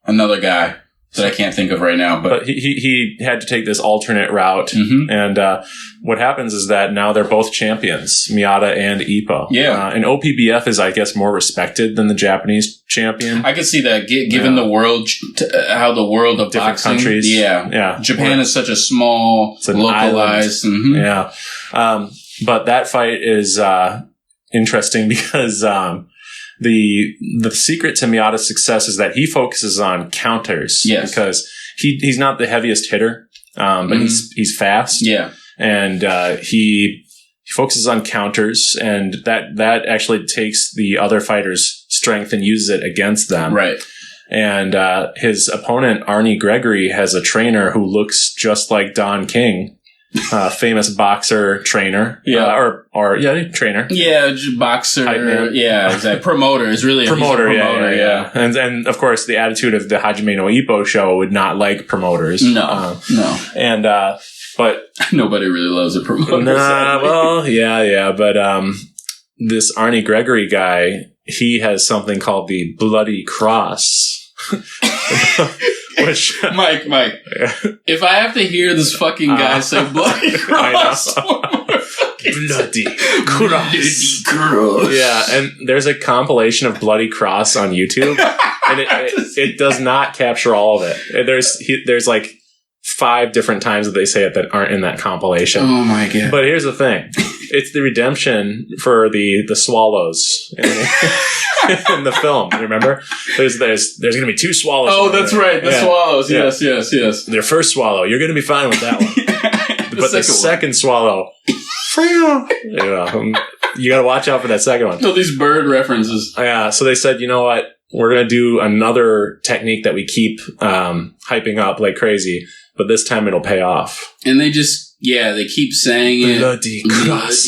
another guy that I can't think of right now. But he had to take this alternate route. And what happens is that now they're both champions, Miyata and Ippo. Yeah. And OPBF is, I guess, more respected than the Japanese champion. I could see that, given the world, how the world of different boxing. countries. Yeah. Japan is such a small, localized. Yeah. But that fight is interesting because the secret to Miyata's success is that he focuses on counters. Yes. Because he's not the heaviest hitter, but he's fast. Yeah. And he focuses on counters, and that actually takes the other fighter's strength and uses it against them. Right. And his opponent, Arnie Gregory, has a trainer who looks just like Don King. Famous boxer trainer. Yeah. Trainer. Yeah, boxer. Yeah, exactly. Promoter is really promoter. Yeah. And of course, the attitude of the Hajime no Ippo show would not like promoters. No. And, but nobody really loves a promoter. But, this Arnie Gregory guy, he has something called the Bloody Cross. Which, Mike, if I have to hear this fucking guy say bloody cross, bloody cross. Yeah, and there's a compilation of Bloody Cross on YouTube, and it does not capture all of it. There's like 5 different times that they say it that aren't in that compilation. Oh my god! But here's the thing: it's the redemption for the swallows in the film. Remember, there's going to be 2 swallows. Oh, that's right, the swallows. Yes. Their first swallow, you're going to be fine with that one. But the second swallow, you got to watch out for that second one. No, these bird references. Yeah, so they said, you know what? We're going to do another technique that we keep hyping up like crazy, but this time it'll pay off. And they just, they keep saying it. Bloody cross.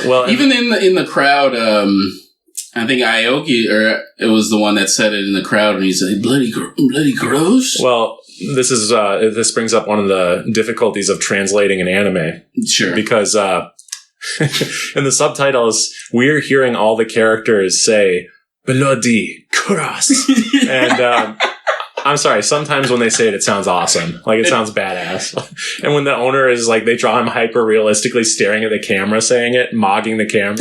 Well, even in the crowd, I think Aoki, or it was the one that said it in the crowd, and he's like, bloody gross? Well, this brings up one of the difficulties of translating an anime. Sure. Because in the subtitles, we're hearing all the characters say, bloody cross. And I'm sorry, sometimes when they say it, it sounds awesome. Like, it sounds badass. And when the owner is like, they draw him hyper realistically staring at the camera saying it, mogging the camera.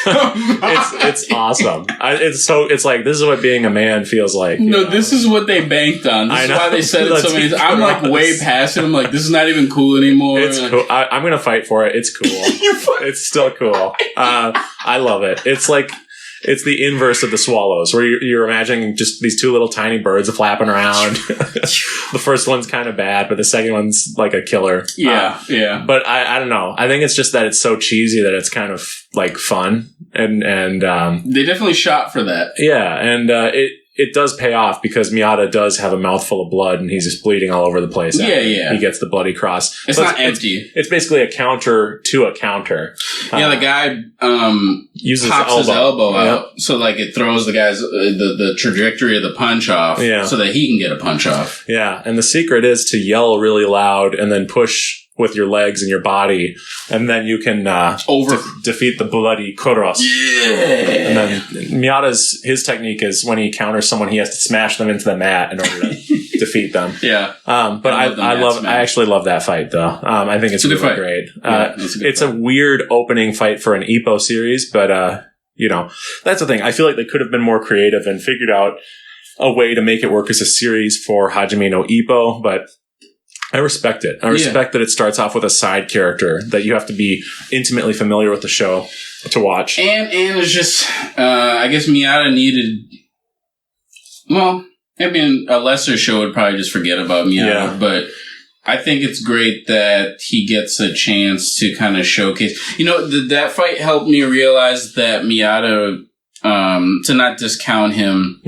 It's awesome. It's like, this is what being a man feels like. No, this is what they banked on. This is why they said it so many times. I'm like way past it. I'm like, this is not even cool anymore. It's cool. I'm going to fight for it. It's cool. It's still cool. I love it. It's like, it's the inverse of the swallows, where you're imagining just these 2 little tiny birds flapping around. The first one's kind of bad, but the second one's like a killer. Yeah. But I don't know. I think it's just that it's so cheesy that it's kind of like fun. And they definitely shot for that. Yeah, and it does pay off because Miyata does have a mouthful of blood and he's just bleeding all over the place. Yeah. He gets the bloody cross. It's not empty. It's basically a counter to a counter. Yeah, the guy uses pops his elbow out, so like it throws the guy's the trajectory of the punch off, so that he can get a punch off. Yeah, and the secret is to yell really loud and then push with your legs and your body, and then you can defeat the bloody Kuros. Yeah. And then Miyata's his technique is when he counters someone, he has to smash them into the mat in order to defeat them. Yeah. But I actually love that fight though. I think it's really fight. Great. It's a weird opening fight for an Ippo series, but that's the thing. I feel like they could have been more creative and figured out a way to make it work as a series for Hajime no Ippo, but I respect it. I respect that it starts off with a side character that you have to be intimately familiar with the show to watch. And it's just, I guess Miyata needed, a lesser show would probably just forget about Miyata, but I think it's great that he gets a chance to kind of showcase. That fight helped me realize that Miyata, to not discount him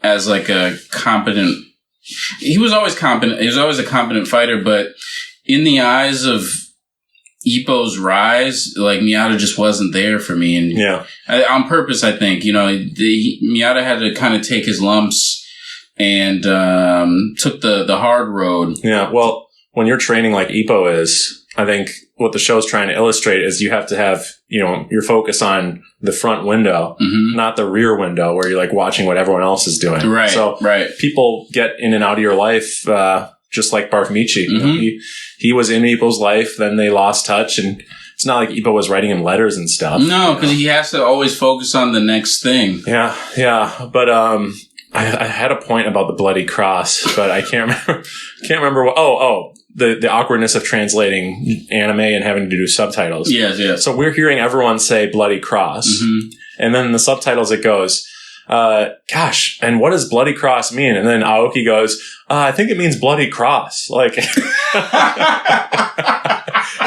as like a competent. He was always competent. He was always a competent fighter, but in the eyes of Ippo's rise, like Miyata just wasn't there for me. And on purpose, I think, Miyata had to kind of take his lumps and took the hard road. Yeah, well, when you're training like Ippo is, I think what the show's trying to illustrate is you have to have, your focus on the front window, not the rear window where you're like watching what everyone else is doing. Right. So people get in and out of your life, just like Barf Michi. He was in Ippo's life, then they lost touch, and it's not like Ippo was writing him letters and stuff. No, because he has to always focus on the next thing. Yeah. But, I had a point about the bloody cross, but I can't remember what, the awkwardness of translating anime and having to do subtitles. Yes. So we're hearing everyone say bloody cross. And then in the subtitles it goes, gosh, and what does bloody cross mean? And then Aoki goes, I think it means bloody cross. Like,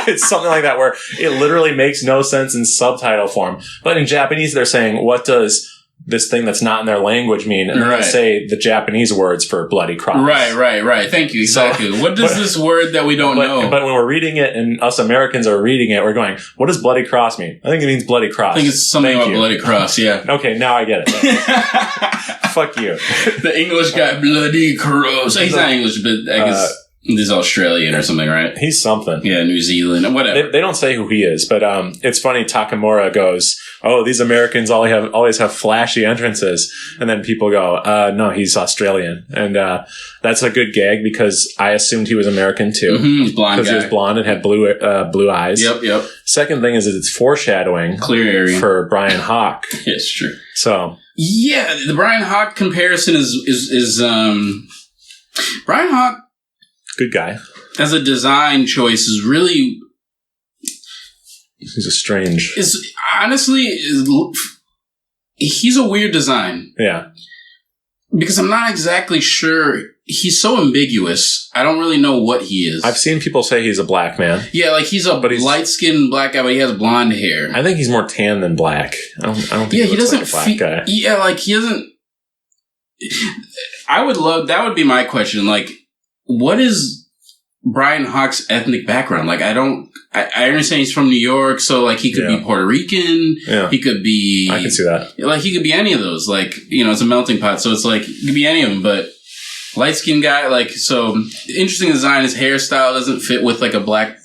it's something like that where it literally makes no sense in subtitle form. But in Japanese, they're saying, what does this thing that's not in their language mean? And then they say the Japanese words for bloody cross. Right. Thank you. Exactly. So, what does this word that we don't know? But when we're reading it and us Americans are reading it, we're going, what does bloody cross mean? I think it means bloody cross. I think it's something about bloody cross, yeah. Okay, now I get it. Fuck you. The English guy, bloody cross. He's not English, but I guess he's Australian or something, right? He's something. Yeah, New Zealand, whatever. They don't say who he is, but it's funny. Takamura goes, these Americans always have flashy entrances. And then people go, no, he's Australian. And that's a good gag because I assumed he was American too. He's blonde because he was blonde and had blue eyes. Yep. Second thing is that it's foreshadowing. Clear area. For Bryan Hawk. It's true. So. Yeah, the Bryan Hawk comparison is Bryan Hawk. Good guy. As a design choice is really... He's a strange... He's a weird design. Yeah. Because I'm not exactly sure... He's so ambiguous. I don't really know what he is. I've seen people say he's a black man. Yeah, like he's light-skinned black guy, but he has blonde hair. I think he's more tan than black. I don't think he looks like a black guy. Yeah, like he doesn't... I would love... That would be my question. Like, what is Bryan Hawk's ethnic background? Like, I understand he's from New York, so like he could be Puerto Rican. Yeah. He could be... I can see that. Like, he could be any of those. Like, it's a melting pot, so it's like, it could be any of them, but light-skinned guy, like, so interesting design. His hairstyle doesn't fit with like a black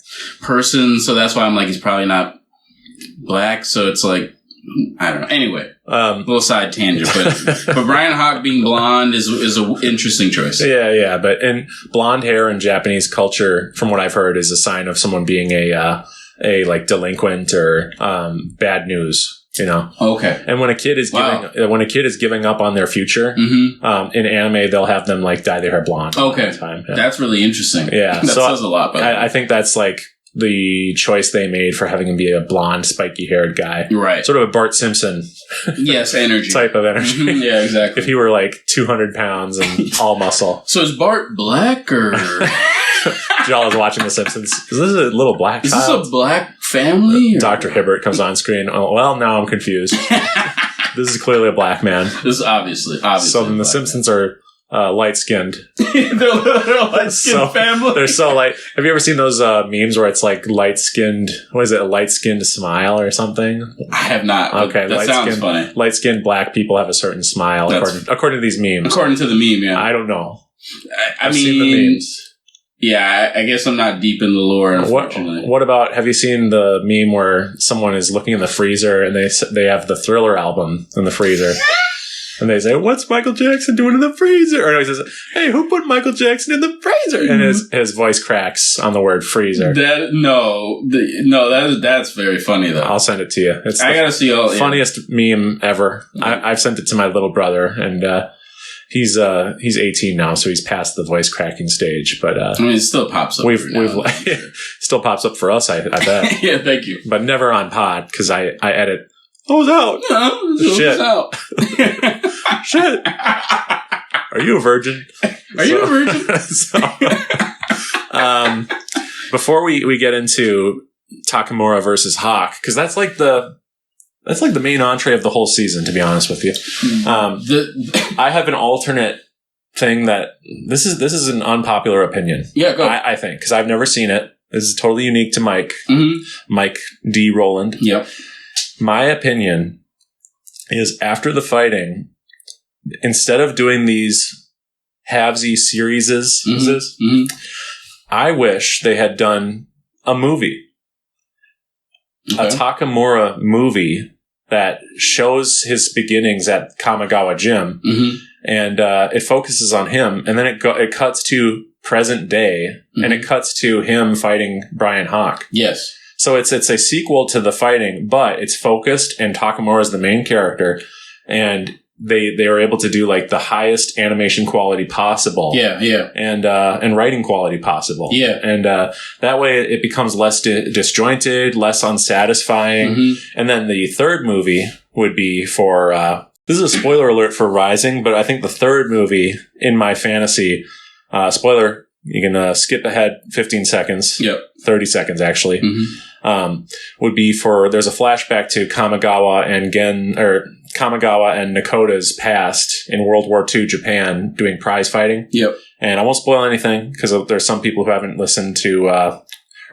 person, so that's why I'm like, he's probably not black, so it's like, I don't know. Anyway, a little side tangent, but Bryan Hawk being blonde is an interesting choice. Yeah. But blonde hair in Japanese culture, from what I've heard, is a sign of someone being a like delinquent or bad news. Okay. And when a kid is giving up on their future, in anime they'll have them like dye their hair blonde. Okay. All the time. Yeah. That's really interesting. Yeah, that says a lot. I think that's like the choice they made for having him be a blonde, spiky-haired guy. Right. Sort of a Bart Simpson energy. type of energy. Yeah, exactly. If he were like 200 pounds and all muscle. So is Bart black or... Jallah's watching The Simpsons. Is this a little black child? Is this a black family? Dr. Hibbert comes on screen. Oh, well, now I'm confused. This is clearly a black man. This is obviously. So then The Simpsons are... light-skinned. they're a light-skinned family. They're so light. Have you ever seen those memes where it's like light-skinned, what is it, a light-skinned smile or something? I have not. Okay. That sounds funny. Light-skinned black people have a certain smile, according to these memes. According to the meme, yeah. I don't know. I've seen the memes. Yeah, I guess I'm not deep in the lore, unfortunately. What about, have you seen the meme where someone is looking in the freezer and they have the Thriller album in the freezer? And they say, "What's Michael Jackson doing in the freezer?" Or he says, "Hey, who put Michael Jackson in the freezer?" And his voice cracks on the word freezer. That's very funny though. I'll send it to you. It's I gotta see all funniest meme ever. I've sent it to my little brother, and he's 18 now, so he's past the voice cracking stage. But I mean, it still pops up. Still pops up for us. I bet. Yeah, thank you. But never on pod because I edit. Oh, it's out. No, shit. Out. Shit. Are you a virgin? Are you a virgin? Before we get into Takamura versus Hawk, because that's like the main entree of the whole season, to be honest with you. I have an alternate thing that this is an unpopular opinion. Yeah, go ahead. I think, because I've never seen it. This is totally unique to Mike. Mike D. Rowland. Yep. My opinion is after the fighting, instead of doing these halvesy series, I wish they had done a movie. Okay. A Takamura movie that shows his beginnings at Kamigawa Gym, and it focuses on him, and then it cuts to present day, and it cuts to him fighting Bryan Hawk. Yes. So it's a sequel to the fighting, but it's focused, and Takamura is the main character, and they were able to do like the highest animation quality possible. Yeah. And writing quality possible. Yeah. And that way it becomes less disjointed, less unsatisfying. And then the third movie would be for this is a spoiler alert for Rising, but I think the third movie in my fantasy spoiler, you can skip ahead 15 seconds. Yep. 30 seconds actually. Would be there's a flashback to Kamigawa and Nakota's past in World War II Japan doing prize fighting. Yep. And I won't spoil anything because there's some people who haven't listened to,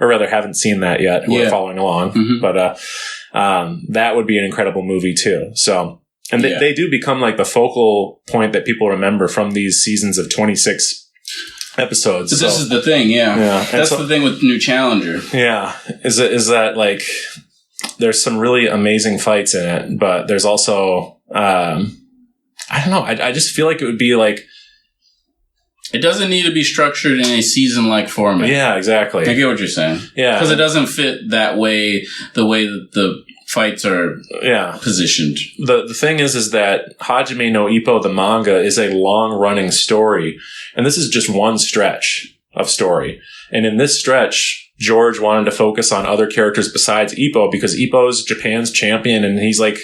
or rather haven't seen that yet who are following along. But that would be an incredible movie too. So, and they do become like the focal point that people remember from these seasons of 26 episodes. But this is the thing, that's the thing with New Challenger. Yeah, is that like there's some really amazing fights in it, but there's also I don't know. I just feel like it would be like it doesn't need to be structured in a season-like format. Yeah, exactly. I get what you're saying. Yeah, because it doesn't fit that way. The way that the fights are positioned. The thing is that Hajime no Ippo, the manga, is a long-running story. And this is just one stretch of story. And in this stretch, George wanted to focus on other characters besides Ippo because Ippo's Japan's champion and he's like,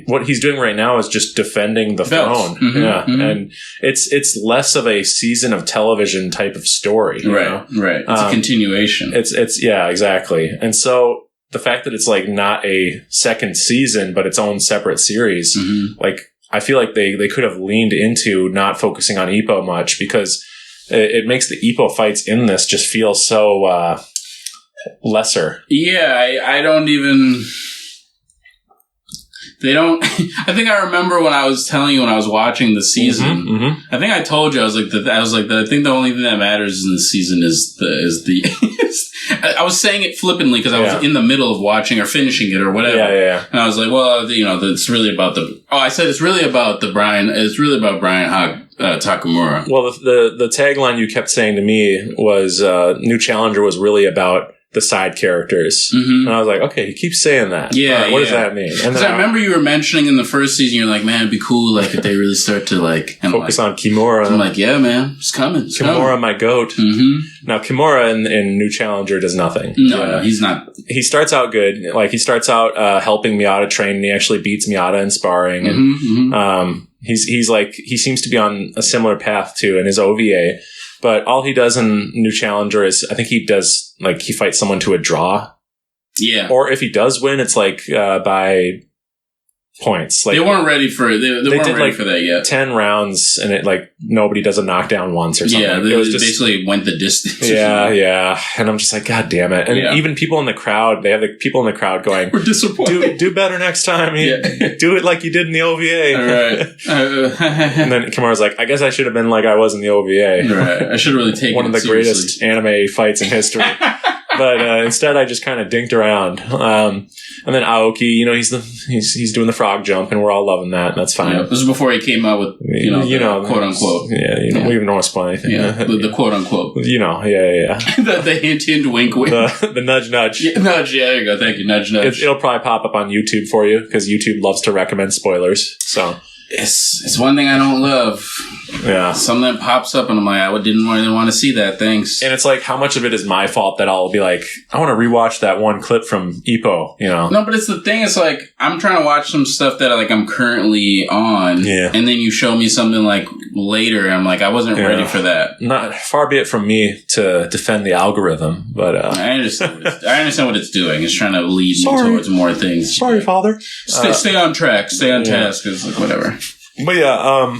what he's doing right now is just defending the throne. And it's less of a season of television type of story. Right. It's a continuation. It's exactly. And so the fact that it's like not a second season, but its own separate series, like I feel like they could have leaned into not focusing on Ippo much because it makes the Ippo fights in this just feel so lesser. Yeah, I don't even. They don't. I think I remember when I was telling you when I was watching the season. I think I told you I was like I think the only thing that matters in the season is the. I was saying it flippantly because I was in the middle of watching or finishing it or whatever. Yeah. And I was like, well, it's really about I said it's really about Bryan Hawk Takamura. Well, the tagline you kept saying to me was New Challenger was really about the side characters. And I was like, okay, he keeps saying that. Yeah. What does that mean? And then I remember you were mentioning in the first season, you're like, man, it'd be cool like if they really start to like focus on Kimura. I'm like, yeah, man, it's coming. Kimura, my goat. Now, Kimura in New Challenger does nothing. No, he's not. He starts out good. Like he starts out helping Miyata train, and he actually beats Miyata in sparring. And he's like he seems to be on a similar path to in his OVA. But all he does in New Challenger is, I think he does, like, he fights someone to a draw. Yeah. Or if he does win, it's like by points. Like they weren't ready for it. They weren't ready like for that yet. 10 rounds and it like nobody does a knockdown once or something. Yeah, it was just basically went the distance. Yeah. And I'm just like, God damn it. And even people in the crowd, they have the people in the crowd going, we're disappointed. Do better next time. Do it like you did in the OVA. All right. And then Kimura's like, I guess I should have been like I was in the OVA. Right. I should really take one of the greatest anime fights in history. But instead, I just kind of dinked around. And then Aoki, he's doing the frog jump, and we're all loving that. And that's fine. Yeah, this is before he came out with the quote unquote. Yeah, we even don't want to spoil anything. Yeah, the quote unquote. Yeah. the hint, wink, wink. The nudge. Yeah, nudge. Yeah, there you go. Thank you. Nudge. It'll probably pop up on YouTube for you because YouTube loves to recommend spoilers. So. It's one thing I don't love. Yeah. Something that pops up and I'm like, I didn't really want to see that. Thanks. And it's like, how much of it is my fault that I'll be like, I want to rewatch that one clip from Ippo, No, but it's the thing. It's like, I'm trying to watch some stuff that like I'm currently on. Yeah. And then you show me something like later. And I'm like, I wasn't ready for that. Not far be it from me to defend the algorithm, but I understand what it's doing. It's trying to lead me towards more things. Sorry, Father. Stay on track. Stay on task. It's like whatever. But yeah,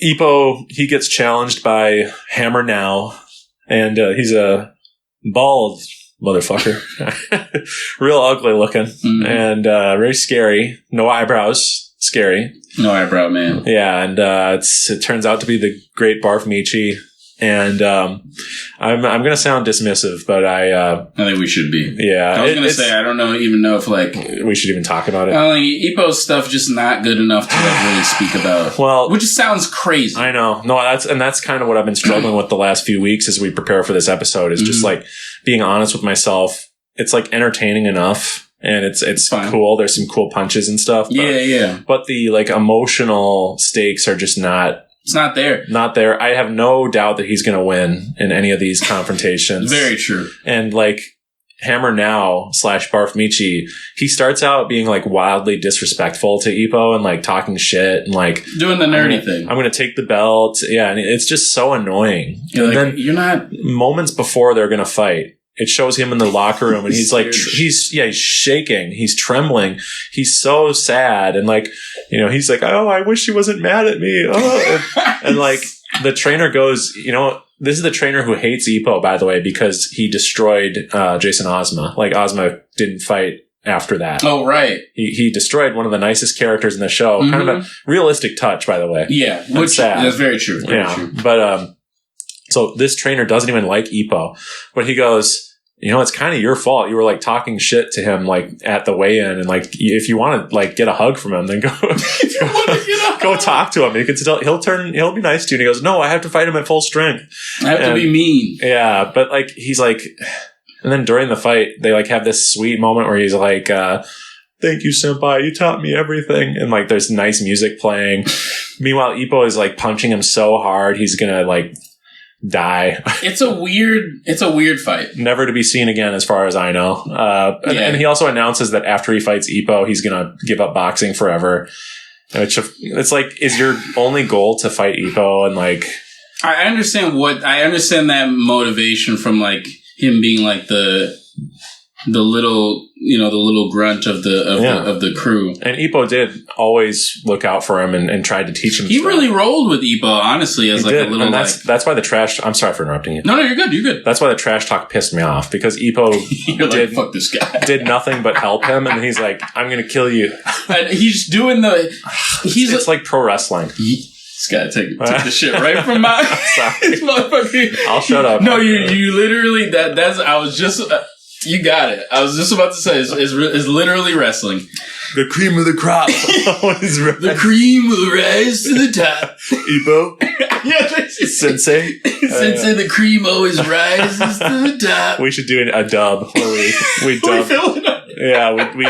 Ippo, he gets challenged by Hammer Now, and he's a bald motherfucker. Real ugly looking, and very scary. No eyebrows. Scary. No eyebrow man. Yeah, and it turns out to be the great Barf Michi. And I'm going to sound dismissive, but I think we should be. Yeah. I was going to say, I don't even know if like we should even talk about it. I think Ippo's stuff just not good enough to like really speak about. Well, which sounds crazy. I know. No, that's kind of what I've been struggling with the last few weeks as we prepare for this episode is just like being honest with myself. It's like entertaining enough. And it's cool. There's some cool punches and stuff. But, yeah. But the like emotional stakes are just not. It's not there. Not there. I have no doubt that he's going to win in any of these confrontations. Very true. And like Hammer Now / Barf Michi, he starts out being like wildly disrespectful to Ippo and like talking shit and like doing the nerdy thing. I'm going to take the belt. Yeah. And it's just so annoying. And then you're not moments before they're going to fight. It shows him in the locker room and he's like, he's shaking. He's trembling. He's so sad. And like, he's like, oh, I wish he wasn't mad at me. Oh. and like the trainer goes, this is the trainer who hates Ippo, by the way, because he destroyed, Jason Ozma. Like Ozma didn't fight after that. Oh, right. He destroyed one of the nicest characters in the show. Kind of a realistic touch, by the way. Yeah. Which that's very true. Very true. But, so this trainer doesn't even like Ippo, but he goes, it's kind of your fault. You were like talking shit to him like at the weigh-in, and like if you want to like get a hug from him, then go go talk to him. You can still he'll be nice to you. And he goes, no, I have to fight him at full strength. I have to be mean. Yeah, but like he's like, and then during the fight they like have this sweet moment where he's like, thank you, senpai. You taught me everything. And like there's nice music playing. Meanwhile, Ippo is like punching him so hard he's gonna like die. It's a weird fight. Never to be seen again as far as I know. And he also announces that after he fights Ippo, he's going to give up boxing forever. It's like, is your only goal to fight Ippo? And like, I understand that motivation from like him being like the little grunt of the crew. And Ippo did always look out for him and tried to teach him. He really rolled with Ippo, honestly, as like a little. And that's why the trash. I'm sorry for interrupting you. No, you're good. You're good. That's why the trash talk pissed me off because Ippo did fuck this guy. Did nothing but help him, and he's like, "I'm going to kill you." And he's doing the. It's like pro wrestling. This guy took the shit right from my. Sorry. I'll shut up. No, you literally that's. I was just. You got it. I was just about to say, it's literally wrestling. The cream of the crop. The cream will rise to the top. Ippo? Yeah, Sensei? Sensei, the cream always rises to the top. We should do a dub where we dub. Yeah, we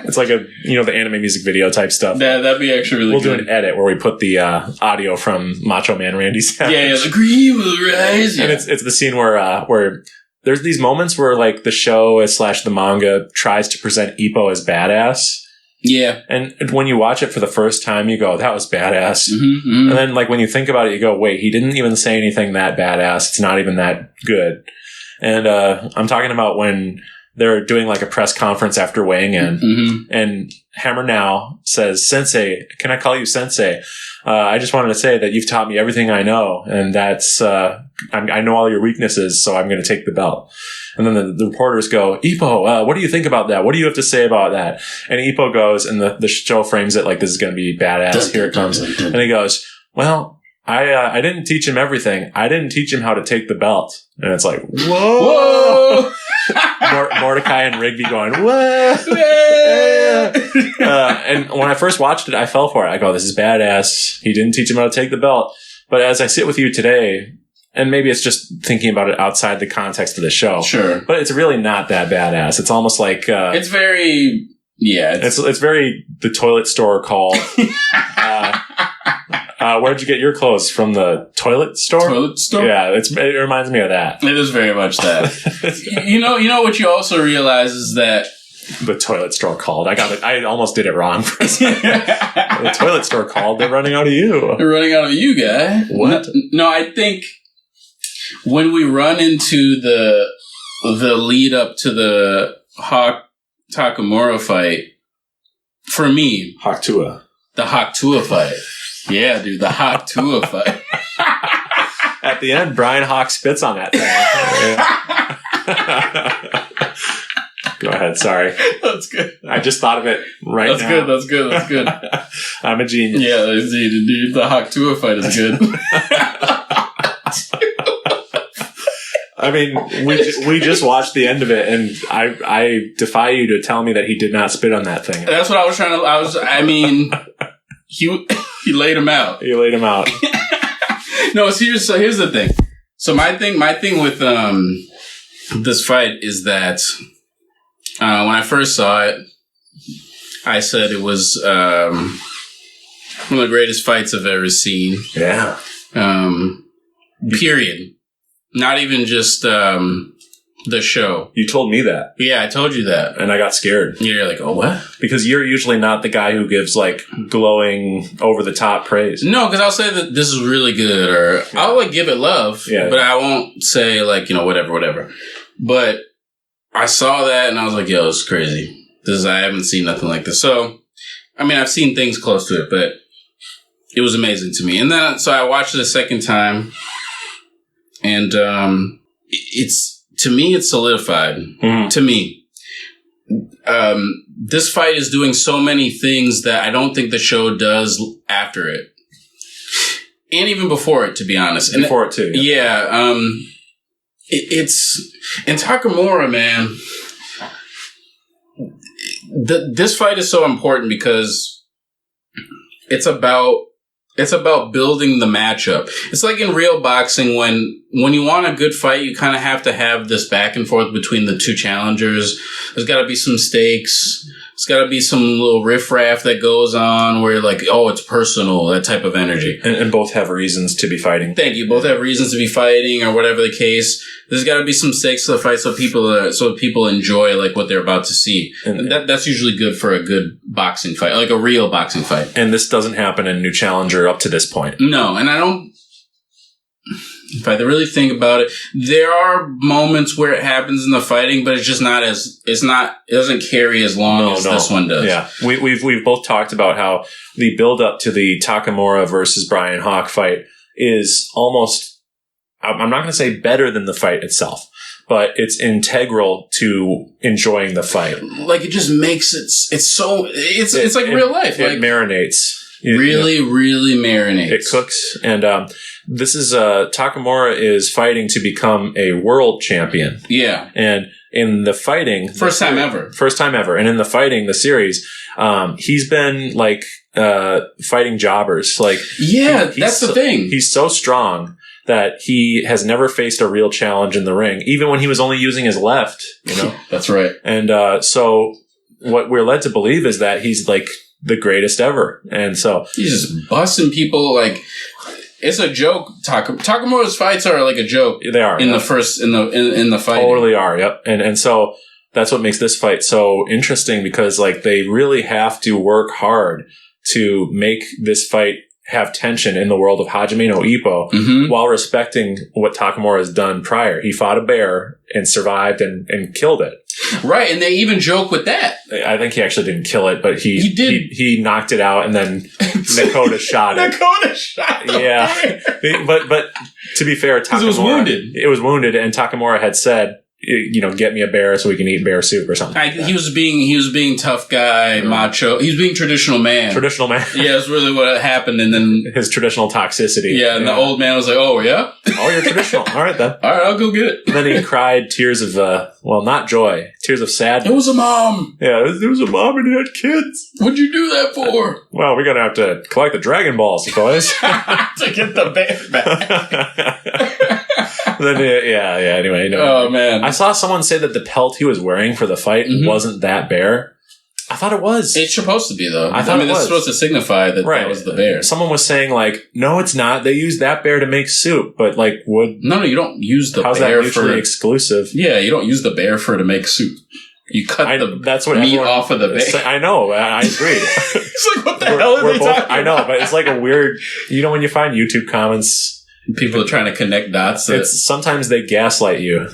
it's like the anime music video type stuff. Yeah, that'd be actually really good. We'll do an edit where we put the audio from Macho Man Randy Savage. Yeah, the cream will rise. And it's the scene where there's these moments where like the show / the manga tries to present Ippo as badass. Yeah. And when you watch it for the first time, you go, that was badass. Mm-hmm. And then like when you think about it, you go, wait, he didn't even say anything that badass. It's not even that good. And I'm talking about when they're doing like a press conference after weighing in, and Hammer Now says, "Sensei, can I call you Sensei? I just wanted to say that you've taught me everything I know, and that's I know all your weaknesses, so I'm going to take the belt." And then the reporters go, "Ippo, what do you think about that? What do you have to say about that?" And Ippo goes, and the show frames it like this is going to be badass. Here it comes. And he goes, "Well, I didn't teach him everything. I didn't teach him how to take the belt." And it's like, whoa! Mordecai and Rigby going, whoa! And when I first watched it, I fell for it. I go, this is badass. He didn't teach him how to take the belt. But as I sit with you today, and maybe it's just thinking about it outside the context of the show. Sure. But it's really not that badass. It's almost like... it's very... Yeah. It's very the toilet store called... where'd you get your clothes? From the toilet store? Toilet store? Yeah, it reminds me of that. It is very much that. You know what you also realize is that the toilet store called. I almost did it wrong for a second. The toilet store called. They're running out of you. They're running out of you, guy. What? No, I think when we run into the lead up to the Hawk Takamura fight, for me, Hawk tuah. The Hawk tuah fight. Yeah, dude, the Hawk tuah fight. At the end, Bryan Hawk spits on that thing. Go ahead, sorry. That's good. I just thought of it right now. That's good. I'm a genius. Yeah, dude, the Hawk tuah fight is good. I mean, we just watched the end of it, and I defy you to tell me that he did not spit on that thing. That's what I was trying to... He laid him out. He laid him out. No, here's the thing. So my thing with this fight is that when I first saw it, I said it was one of the greatest fights I've ever seen. Yeah. Period. Not even just the show. You told me that. Yeah, I told you that. And I got scared. You're like, oh, what? Because you're usually not the guy who gives, like, glowing, over-the-top praise. No, because I'll say that this is really good, or I'll, like, give it love, but I won't say, like, whatever. But I saw that, and I was like, yo, it's crazy. I haven't seen nothing like this. So, I mean, I've seen things close to it, but it was amazing to me. And then, so I watched it a second time, and to me, it's solidified. Mm-hmm. To me. This fight is doing so many things that I don't think the show does after it. And even before it, to be honest. Before it, too. Yeah. It's... And Takamura, man... This fight is so important because it's about building the matchup. It's like in real boxing when you want a good fight, you kind of have to have this back and forth between the two challengers. There's got to be some stakes. There's got to be some little riffraff that goes on where you're like, oh, it's personal, that type of energy. And both have reasons to be fighting. Thank you. Both have reasons to be fighting or whatever the case. There's got to be some stakes to the fight so people enjoy like what they're about to see. And that's usually good for a good boxing fight, like a real boxing fight. And this doesn't happen in New Challenger up to this point. No, and I don't... If I really think about it, there are moments where it happens in the fighting, but it's just not as, it doesn't carry as long as this one does. Yeah. We've both talked about how the build up to the Takamura versus Bryan Hawk fight is almost, I'm not going to say better than the fight itself, but it's integral to enjoying the fight. Like it just makes it's like real life. It marinates. Really marinates. It cooks. And this is Takamura is fighting to become a world champion. Yeah. And in the fighting... First time ever. And in the fighting, the series, he's been like fighting jobbers. Like, yeah, that's the thing. He's so strong that he has never faced a real challenge in the ring, even when he was only using his left, you know? That's right. And so what we're led to believe is that he's like the greatest ever. And so he's just busting people like it's a joke. Takamura's fights are like a joke. They are in the fight. Totally are. Yep. And so that's what makes this fight so interesting because like they really have to work hard to make this fight have tension in the world of Hajime no Ippo while respecting what Takamura has done prior. He fought a bear and survived and killed it. Right, and they even joke with that. I think he actually didn't kill it, but he did. He knocked it out, and then Nakoda shot it. Nakoda shot the bear. But to be fair, Takamura... it was wounded. It was wounded, and Takamura had said, get me a bear so we can eat bear soup or something. He was being tough guy, macho. He was being traditional man. Traditional man. Yeah, that's really what happened. And then his traditional toxicity. Yeah, and the old man was like, "Oh yeah, oh you're traditional. All right then. All right, I'll go get it." And then he cried tears of not joy, tears of sadness. It was a mom. Yeah, it was a mom and he had kids. What'd you do that for? Well, we're gonna have to collect the Dragon Balls, boys, to get the bear back. Then anyway. Oh man, I saw someone say that the pelt he was wearing for the fight wasn't that bear. I thought it was. It's supposed to be though. I mean, that's supposed to signify that that was the bear. Someone was saying no, it's not. They used that bear to make soup, but No, you don't use the how's bear that mutually exclusive? Yeah, you don't use the bear to make soup. You cut the meat off of the bear. I know. I agree. It's like, what the hell are they talking about? I know, but it's like a weird... when you find YouTube comments... People are trying to connect dots. Sometimes they gaslight you.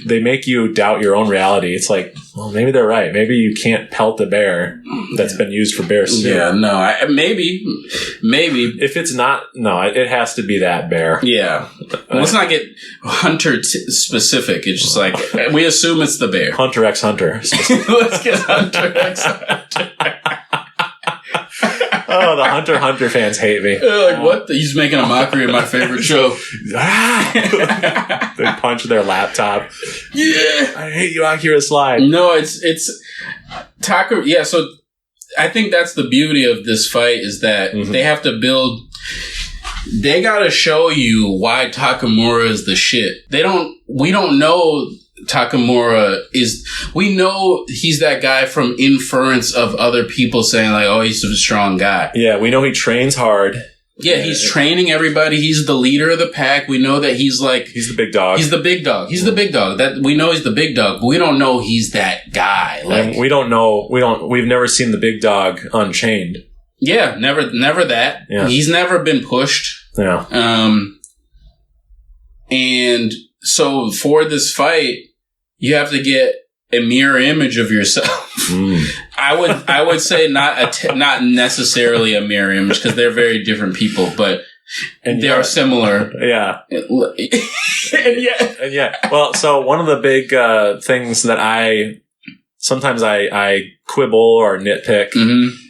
They make you doubt your own reality. It's like, well, maybe they're right. Maybe you can't pelt the bear that's been used for bear soup. Yeah, no. Maybe. If it's not... No, it has to be that bear. Yeah. Let's not get hunter specific. It's just like, we assume it's the bear. Hunter x Hunter. Let's get Hunter x Hunter. Oh, the Hunter fans hate me. They're like, what? He's making a mockery of my favorite show. They punch their laptop. Yeah. I hate you, Akira Slide. No, it's Takamura. Yeah, so I think that's the beauty of this fight is that they have to build... They gotta show you why Takamura is the shit. We don't know... Takamura we know he's that guy from inference of other people saying he's a strong guy. Yeah, we know he trains hard. Yeah, he's training everybody. He's the leader of the pack. We know that he's the big dog. He's the big dog. He's the big dog. That we know he's the big dog, but we don't know he's that guy. And we don't know. We've never seen the big dog unchained. Yeah, never that. Yeah. He's never been pushed. Yeah. And so for this fight, you have to get a mirror image of yourself. I would say not necessarily a mirror image because they're very different people, but they are similar. Yeah. and yeah. Well, so one of the big things that sometimes I quibble or nitpick,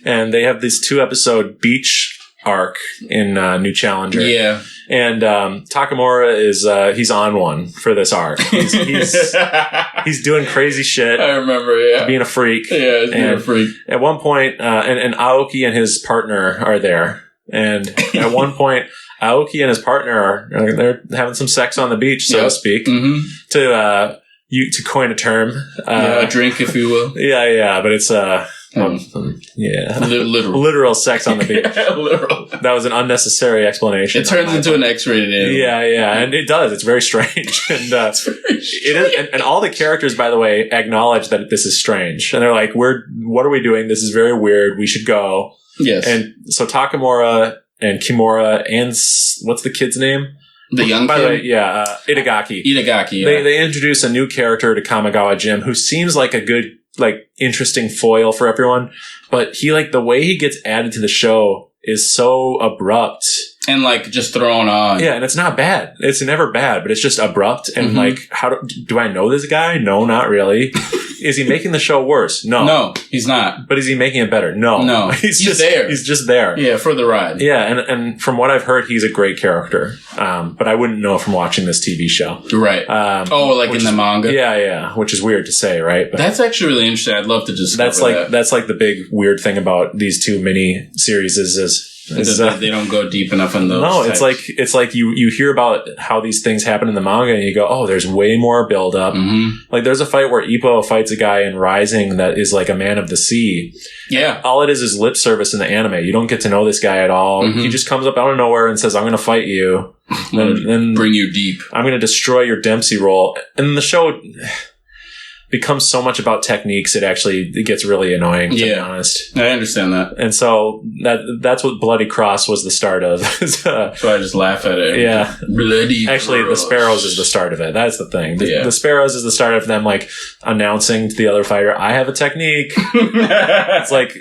and they have this 2-episode beach arc in New Challenger. Yeah. And Takamura he's on one for this arc. He's doing crazy shit. I remember, yeah. Being a freak. Yeah, being a freak. At one point, and Aoki and his partner are there. And at one point, Aoki and his partner they're having some sex on the beach, so to speak. To coin a term. A drink, if you will. Yeah, but it's literal sex on the beach. Literal. That was an unnecessary explanation. It turns into an X-rated anime. Yeah, and it does. It's very strange, and it's very strange. It is. And all the characters, by the way, acknowledge that this is strange, and they're like, what are we doing? This is very weird. We should go." Yes. And so Takamura and Kimura and what's the kid's name? The young By kid? the way, yeah, Itagaki. Itagaki, yeah. They introduce a new character to Kamigawa Jim who seems like a good, interesting foil for everyone, but the way he gets added to the show is so abrupt. And just thrown on. Yeah, and it's not bad. It's never bad, but it's just abrupt. And how do I know this guy? No, not really. Is he making the show worse? No. No, he's not. But is he making it better? No. No. He's just there. He's just there. Yeah, for the ride. Yeah, and from what I've heard, he's a great character. But I wouldn't know from watching this TV show. Right. In the manga? Yeah, which is weird to say, right? But that's actually really interesting. I'd love to just that's the big weird thing about these 2 mini series is they don't go deep enough in those. No, it's like you hear about how these things happen in the manga and you go, oh, there's way more build up. There's a fight where Ippo fights a guy in Rising that is like a man of the sea. Yeah. All it is lip service in the anime. You don't get to know this guy at all. He just comes up out of nowhere and says, I'm going to fight you. Then bring you deep. I'm going to destroy your Dempsey roll. And the show... becomes so much about techniques, it gets really annoying, to be honest. I understand that. And so that's what Bloody Cross was the start of. So I just laugh at it. Yeah. Bloody Actually, Cross. the Sparrows is the start of it. That's the thing. The Sparrows is the start of them, like, announcing to the other fighter, I have a technique. It's like,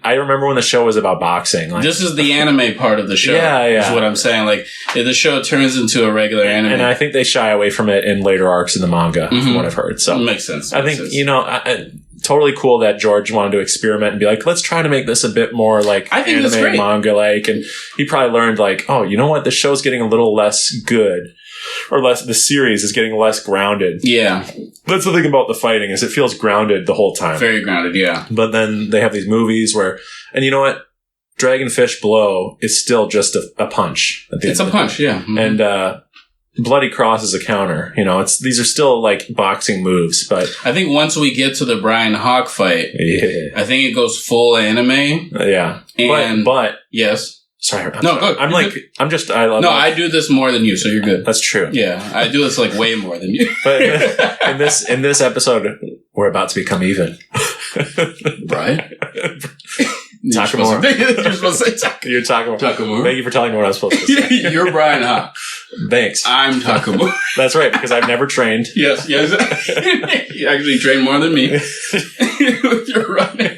I remember when the show was about boxing. Like, this is the anime part of the show. Yeah. Is what I'm saying. Like, the show turns into a regular anime. And I think they shy away from it in later arcs in the manga, from what I've heard. So it makes sense. I think, totally cool that George wanted to experiment and be like, let's try to make this a bit more like anime manga-like. And he probably learned like, oh, you know what? The show's getting a little less good. Or the series is getting less grounded. Yeah. That's the thing about the fighting is it feels grounded the whole time. Very grounded, yeah. But then they have these movies where, and you know what? Dragonfish Blow is still just a punch. It's a punch, yeah. Mm-hmm. And, Bloody Cross is a counter. These are still like boxing moves, but I think once we get to the Bryan Hawk fight, I think it goes full anime. Yeah. And but yes. Sorry. Go. I love I do this more than you, so you're good. That's true. Yeah. I do this like way more than you. But in this episode, we're about to become even. Brian? Takamura. You're supposed to say Takamura. You're Takamura. Takamura. Thank you for telling me what I was supposed to say. You're Bryan Hawk. Thanks. I'm Takamura. That's right, because I've never trained. Yes. You actually train more than me. You're running.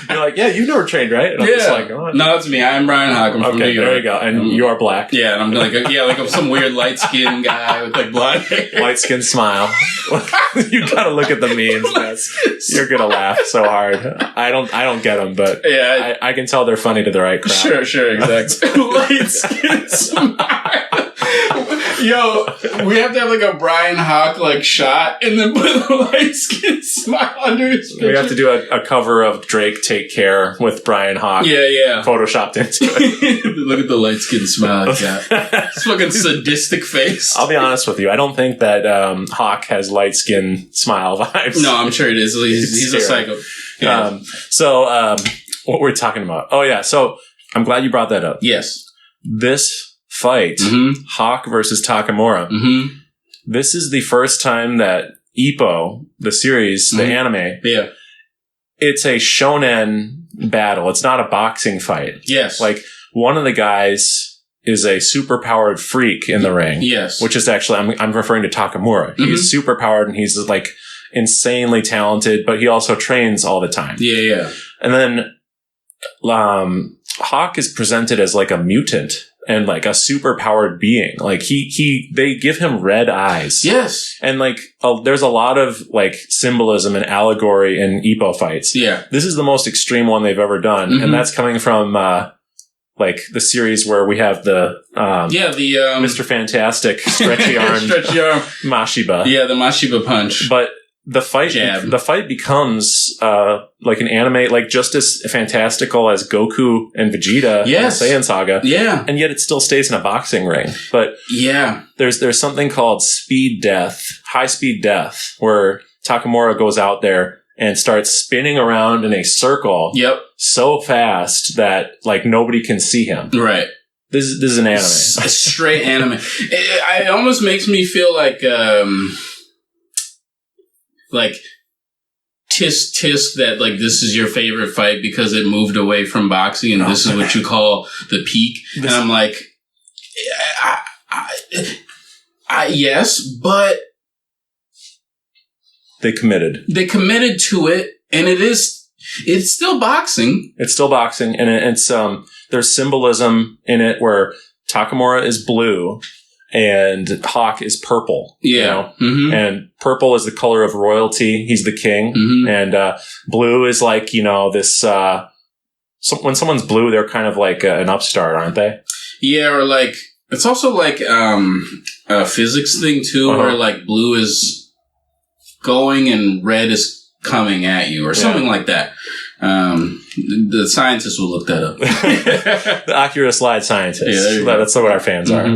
You're like, yeah, you've never trained, right? And I'm just like, oh. No, it's me. I'm Bryan Hawk. I'm from New York. There you go. And you are black. Yeah, and I'm like, I'm some weird light-skinned guy with like blonde hair. Light-skinned smile. You gotta look at the memes. You're gonna laugh so hard. I don't get them, but I can tell they're funny to the right crowd. Sure, exactly. Light-skinned smile. Yo, we have to have like a Bryan Hawk like shot and then put a light skin smile under his picture. We have to do a cover of Drake Take Care with Bryan Hawk. Yeah. Photoshopped into it. Look at the light skin smile he's got. This fucking sadistic face. I'll be honest with you. I don't think that Hawk has light skin smile vibes. No, I'm sure it is. He's a psycho. Yeah. What we're talking about. Oh yeah. So I'm glad you brought that up. Yes. This fight, Hawk versus Takamura. This is the first time that Ippo, the series, the anime, it's a shonen battle. It's not a boxing fight. Yes. Like, one of the guys is a superpowered freak in the ring. Yes. Which is actually, I'm referring to Takamura. He's superpowered and he's like insanely talented, but he also trains all the time. Yeah. And then, Hawk is presented as like a mutant and like a superpowered being. Like they give him red eyes. Yes. And like, there's a lot of like symbolism and allegory in Ippo fights. Yeah. This is the most extreme one they've ever done. And that's coming from, like the series where we have the Mr. Fantastic stretchy arm Mashiba. Yeah, the Mashiba punch. But the fight becomes like an anime, like just as fantastical as Goku and Vegeta in the Saiyan Saga. Yeah. And yet it still stays in a boxing ring. But there's something called high speed death, where Takamura goes out there and starts spinning around in a circle so fast that like nobody can see him. Right. This is an anime. A straight anime. It almost makes me feel like tisk that like this is your favorite fight because it moved away from boxing and this is what you call the peak. And I'm like, yes, but they committed to it, and it's still boxing. It's still boxing, and it's there's symbolism in it where Takamura is blue and Hawk is purple. Yeah. And purple is the color of royalty. He's the king. And blue is like, this when someone's blue, they're kind of like an upstart, aren't they? Yeah, or like it's also like a physics thing too, where like blue is going and red is coming at you, or something like that. The scientists will look that up. The Akira slide scientists. Yeah, that's what our fans are.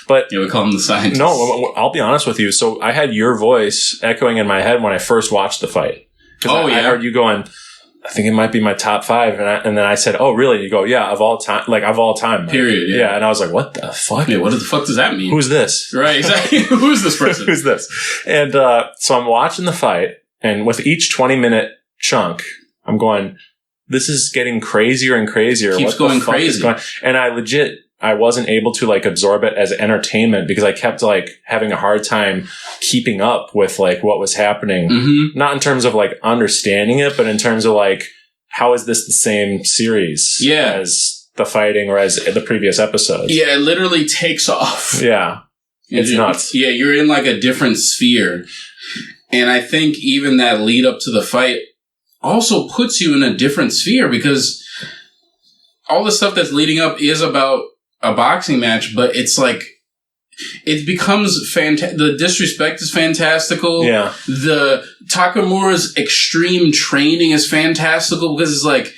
But we call them the scientists. No, I'll be honest with you. So I had your voice echoing in my head when I first watched the fight. I heard you going, I think it might be my top 5. And then I said, oh, really? You go, yeah, of all time. Like, of all time. Period. Yeah. And I was like, what the fuck? Yeah, what the fuck does that mean? Who's this? Right, exactly. Who's this person? Who's this? And so I'm watching the fight, and with each 20-minute chunk, I'm going, this is getting crazier and crazier. Keeps going crazy. And I wasn't able to like absorb it as entertainment because I kept like having a hard time keeping up with like what was happening. Mm-hmm. Not in terms of like understanding it, but in terms of like, how is this the same series as the fighting or as the previous episodes? Yeah, it literally takes off. Yeah. It's nuts. Yeah, you're in like a different sphere. And I think even that lead up to the fight also puts you in a different sphere because all the stuff that's leading up is about a boxing match, but it's like, it becomes the disrespect is fantastical. Yeah. The Takamura's extreme training is fantastical because it's like,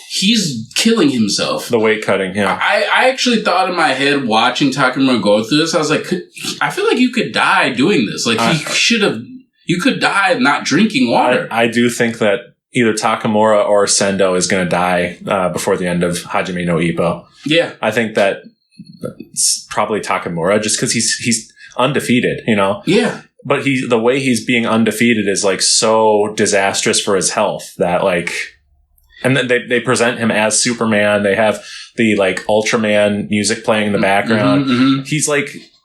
he's killing himself. The weight cutting, yeah. I actually thought in my head watching Takamura go through this, I was like, I feel like you could die doing this. Like, you could die not drinking water. I do think that either Takamura or Sendo is going to die before the end of Hajime no Ippo. Yeah. I think that it's probably Takamura just because he's undefeated, you know? Yeah. But the way he's being undefeated is like so disastrous for his health that like, and then they present him as Superman. They have the like Ultraman music playing in the background. Mm-hmm.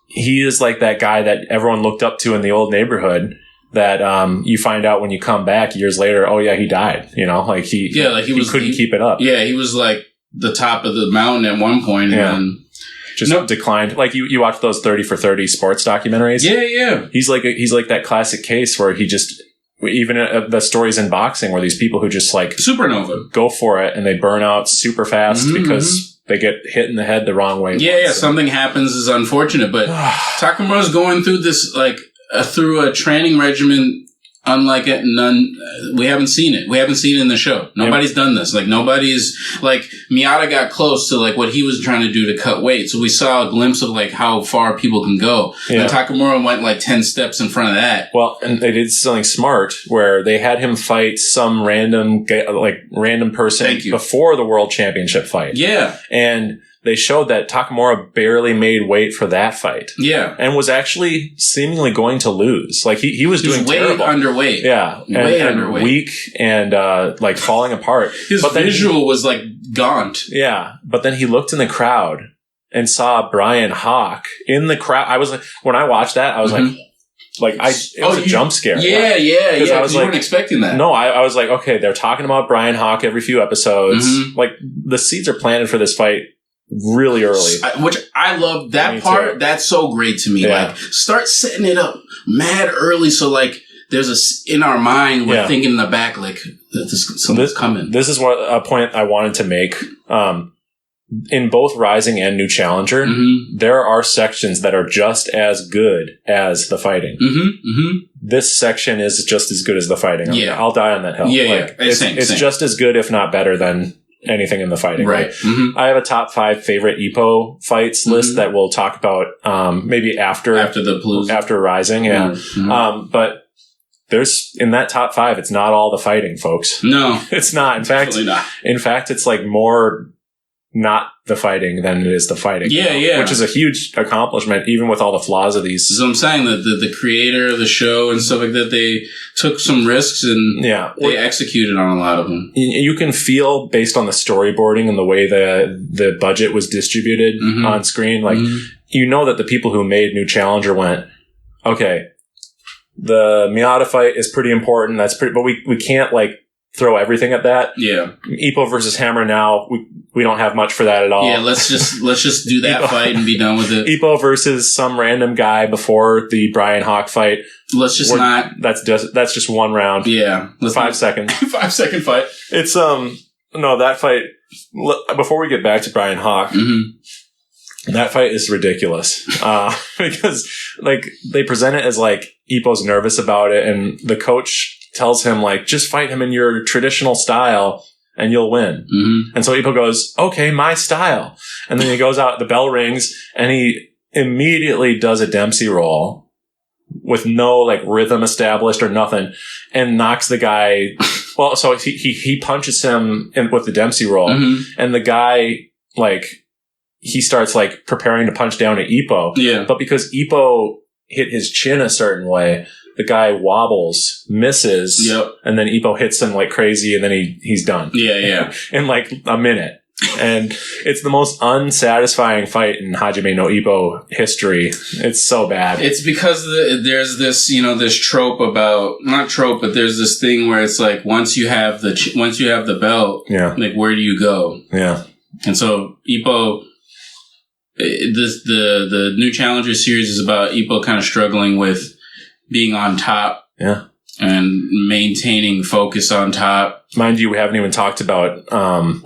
He is like that guy that everyone looked up to in the old neighborhood that you find out when you come back years later, oh yeah, he died, you know? Like he couldn't keep it up. Yeah, he was like the top of the mountain at one point and then just declined. Like you watch those 30 for 30 sports documentaries. Yeah. He's like that classic case where he just, even the stories in boxing where these people who just like supernova go for it and they burn out super fast because they get hit in the head the wrong way. Yeah. Something happens is unfortunate, but Takamura's going through this like through a training regimen unlike it. We haven't seen it. We haven't seen it in the show. Nobody's done this. Like nobody's like Miyata got close to like what he was trying to do to cut weight. So we saw a glimpse of like how far people can go. Yeah. And Takamura went like 10 steps in front of that. Well, and they did something smart where they had him fight some random person before the world championship fight. Yeah. And they showed that Takamura barely made weight for that fight. Yeah. And was actually seemingly going to lose. Like he was doing way terrible. Underweight. Yeah. Way and underweight. Weak and like falling apart. His visual was like gaunt. Yeah. But then he looked in the crowd and saw Bryan Hawk in the crowd. I was like, when I watched that, I was like, it was a jump scare. Yeah. Because I was like, you weren't expecting that. No, I was like, okay, they're talking about Bryan Hawk every few episodes. Mm-hmm. Like the seeds are planted for this fight really early. Which I love that part. That's so great to me. Yeah. Like start setting it up mad early. So like there's in our mind, we're thinking in the back, like something's coming. This is a point I wanted to make. In both Rising and New Challenger, there are sections that are just as good as the fighting. This section is just as good as the fighting. I'll die on that hill. It's just as good, if not better, than anything in the fighting. Right. I have a top 5 favorite Ippo fights list that we'll talk about maybe after the Palooza. After Rising. Yeah. But there's in that top 5, it's not all the fighting, folks. No, it's not. In fact, it's like more not the fighting than it is the fighting. Yeah. Which is a huge accomplishment, even with all the flaws of these. So I'm saying that the creator of the show and stuff like that, they took some risks and they executed on a lot of them. You can feel based on the storyboarding and the way the budget was distributed on screen, like you know that the people who made New Challenger went, okay, the Miyata fight is pretty important. But we can't like throw everything at that. Yeah. Ippo versus Hammer now, we don't have much for that at all. Yeah, let's just do that fight and be done with it. Ippo versus some random guy before the Bryan Hawk fight. Let's just not. That's just one round. Yeah. 5 seconds. 5 second fight. It's no, that fight, before we get back to Bryan Hawk, that fight is ridiculous. Because like they present it as like Ippo's nervous about it and the coach tells him like, just fight him in your traditional style and you'll win. And so Ippo goes, okay, my style. And then he goes out, the bell rings and he immediately does a Dempsey roll with no like rhythm established or nothing and knocks the guy Well, so he punches him with the Dempsey roll, and the guy, like, he starts, like, preparing to punch down at Ippo. Yeah. But because Ippo hit his chin a certain way, the guy wobbles, misses, and then Ippo hits him like crazy, and then he's done. Yeah. In, like, a minute. And it's the most unsatisfying fight in Hajime no Ippo history. It's so bad. It's because there's this, this trope about, not trope, but there's this thing where it's like, once you have the belt, like, where do you go? Yeah. And so Ippo, the new Challenger series is about Ippo kind of struggling with being on top. Yeah. And maintaining focus on top. Mind you, we haven't even talked about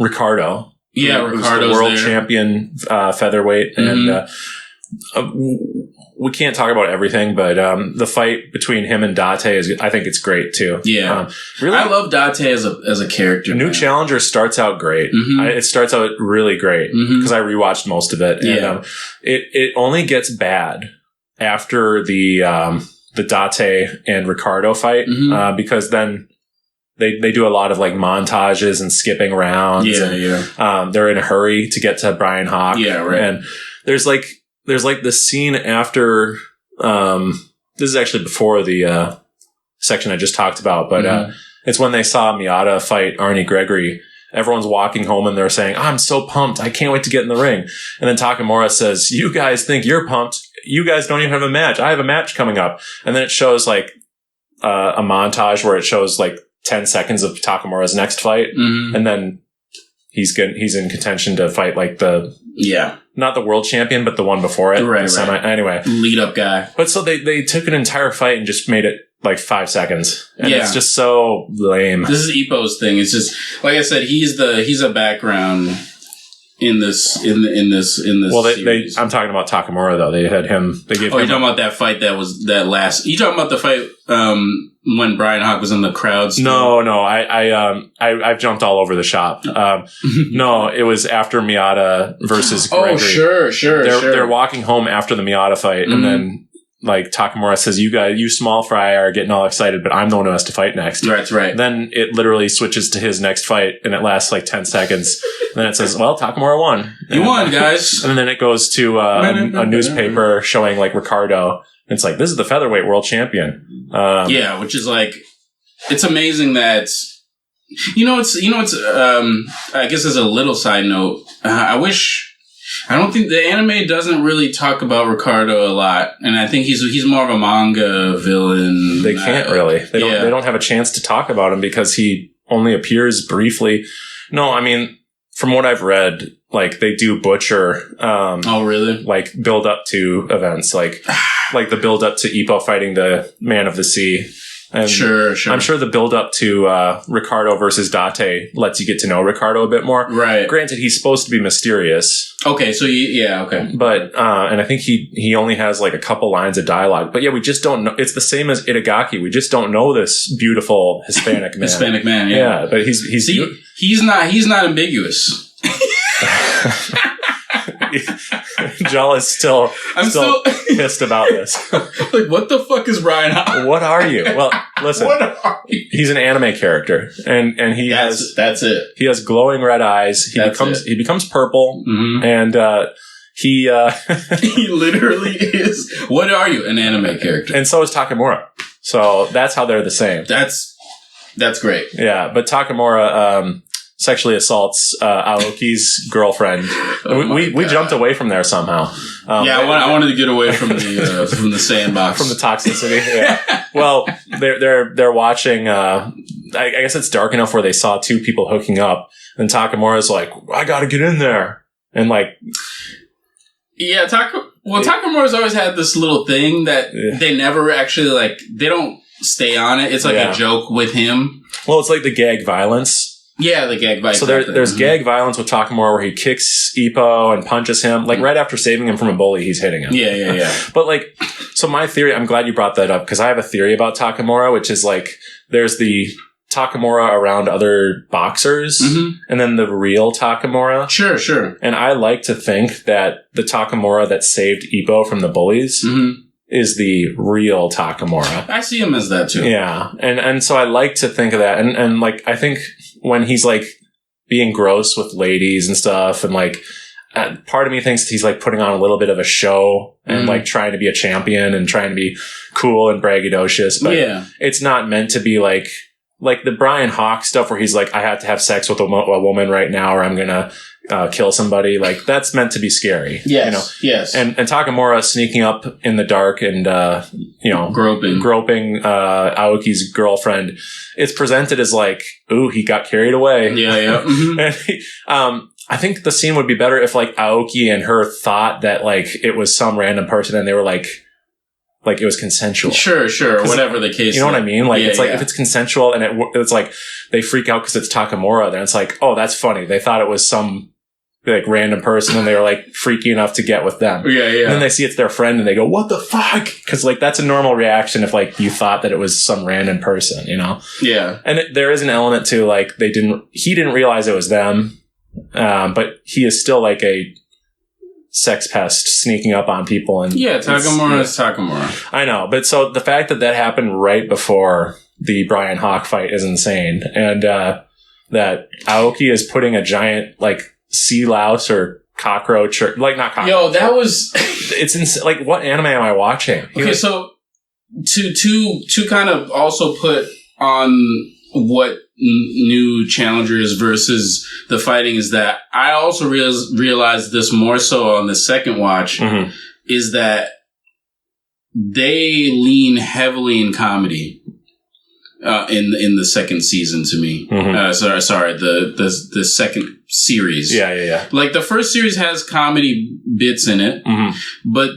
Ricardo. Yeah, Ricardo's the world there. Champion featherweight. And we can't talk about everything, but the fight between him and Date I think it's great too. Yeah. Really, I love Date as a character. New Challenger starts out great. It starts out really great because I rewatched most of it. And it only gets bad after the Date and Ricardo fight because then they do a lot of like montages and skipping rounds. They're in a hurry to get to Bryan Hawk. Yeah, right. And there's like the scene after. This is actually before the section I just talked about, but it's when they saw Miyata fight Arnie Gregory. Everyone's walking home and they're saying, "I'm so pumped! I can't wait to get in the ring." And then Takamura says, "You guys think you're pumped? You guys don't even have a match. I have a match coming up." And then it shows like a montage where it shows like 10 seconds of Takamura's next fight. And then he's in contention to fight like not the world champion, but the one before it. Right. Anyway. Lead up guy. But so they took an entire fight and just made it like 5 seconds. And it's just so lame. This is Ippo's thing. It's just, like I said, he's a background in this. Well, I'm talking about Takamura though. They had him. They gave. Oh, you're talking about that fight that was that last. You talking about the fight when Bryan Hawk was in the crowd? No. I've jumped all over the shop. No, it was after Miyata versus Gregory. Oh, sure. They're walking home after the Miyata fight, and then like Takamura says, you small fry are getting all excited, but I'm the one who has to fight next. That's right. Then it literally switches to his next fight, and it lasts like 10 seconds. And then it says, "Well, Takamura won. You won, guys." And then it goes to a newspaper showing like Ricardo. It's like, this is the featherweight world champion. Which is like, it's amazing that, I guess as a little side note, I don't think the anime doesn't really talk about Ricardo a lot. And I think he's more of a manga villain. They can't really. They don't have a chance to talk about him because he only appears briefly. No, I mean, from what I've read, like they do butcher. Oh, really? Like build up to events, like the build up to Ippo fighting the Man of the Sea. And sure. I'm sure the build up to Ricardo versus Date lets you get to know Ricardo a bit more. Right. Granted, he's supposed to be mysterious. Okay, so okay. But and I think he only has like a couple lines of dialogue. But yeah, we just don't know. It's the same as Itagaki. We just don't know this beautiful Hispanic man. Hispanic man. Yeah, but he's not ambiguous. Jallah is still pissed about this. Like, what the fuck is Bryan Hawk? What are you? Well, listen. What are you? He's an anime character, and that's it. He has glowing red eyes. He becomes purple, and he literally is. What are you? An anime character, and so is Takamura. So that's how they're the same. That's great. Yeah, but Takamura sexually assaults Aoki's girlfriend. We jumped away from there somehow. I wanted to get away from the sandbox, from the toxicity. Yeah. Well, they're watching. I guess it's dark enough where they saw two people hooking up, and Takamura's like, "I got to get in there," and like, yeah, Takamura's always had this little thing that they never actually like. They don't stay on it. It's like a joke with him. Well, it's like the gag violence. Yeah, the gag violence. So there's gag violence with Takamura where he kicks Ippo and punches him. Like right after saving him from a bully, he's hitting him. Yeah. But like, so my theory, I'm glad you brought that up because I have a theory about Takamura, which is like, there's the Takamura around other boxers and then the real Takamura. Sure. And I like to think that the Takamura that saved Ippo from the bullies is the real Takamura. I see him as that too. Yeah. And so I like to think of that. And like, I think when he's like being gross with ladies and stuff, and like, part of me thinks he's like putting on a little bit of a show and like trying to be a champion and trying to be cool and braggadocious, but it's not meant to be like the Bryan Hawk stuff where he's like, I have to have sex with a woman right now or I'm gonna kill somebody. Like, that's meant to be scary. Yes. You know? Yes. And Takamura sneaking up in the dark and groping Aoki's girlfriend. It's presented as like, ooh, he got carried away. Yeah. And I think the scene would be better if like Aoki and her thought that like it was some random person and they were like it was consensual. Sure. Whatever the case. You know what I mean? Like, it's like if it's consensual and it's like they freak out because it's Takamura, then it's like, oh, that's funny. They thought it was some like random person and they were like freaky enough to get with them. Yeah. And then they see it's their friend and they go, what the fuck? Because like that's a normal reaction if like you thought that it was some random person, you know? Yeah. And there is an element to like he didn't realize it was them. But he is still like a sex pest sneaking up on people. And Takamura is Takamura. I know. But so the fact that happened right before the Bryan Hawk fight is insane. And that Aoki is putting a giant like sea louse or cockroach or like not cockroach. Yo, that was it's insane. Like, what anime am I watching? Okay, so to kind of also put on what new challengers versus the fighting is that I also realized this more so on the second watch is that they lean heavily in comedy in the second season to me. Sorry, the second series. Yeah. Like the first series has comedy bits in it, but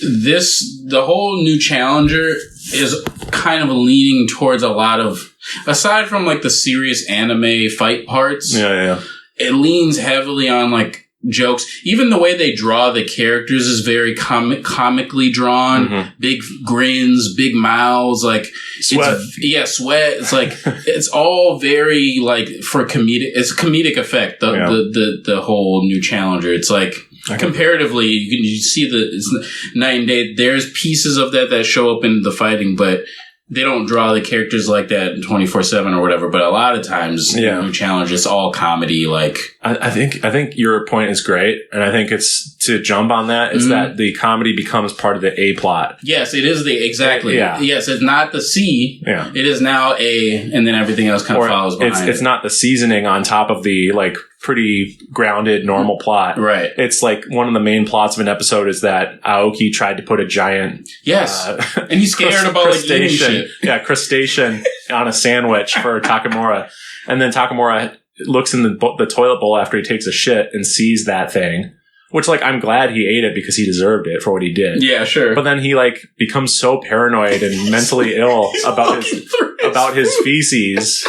the whole new challenger is kind of leaning towards a lot of, aside from like the serious anime fight parts, it leans heavily on like jokes. Even the way they draw the characters is very comically drawn. Big grins, big mouths, like sweat. Sweat. It's like it's all very like for comedic. It's comedic effect. The whole new challenger. It's like. Comparatively, you see it's night and day. There's pieces of that show up in the fighting, but they don't draw the characters like that 24/7 or whatever. But a lot of times, new challenge, it's all comedy. Like I think your point is great, and I think it's to jump on that is that the comedy becomes part of the A plot. Yes, it is exactly. Yeah. Yes, it's not the C. Yeah, it is now A, and then everything else kind of follows behind. It's not the seasoning on top of the like pretty grounded normal plot. Right. It's like one of the main plots of an episode is that Aoki tried to put a giant and he's scared about like eating shit. Yeah, crustacean on a sandwich for Takamura, and then Takamura looks in the toilet bowl after he takes a shit and sees that thing. Which, like, I'm glad he ate it because he deserved it for what he did. Yeah, sure. But then he, like, becomes so paranoid and mentally ill about his feces.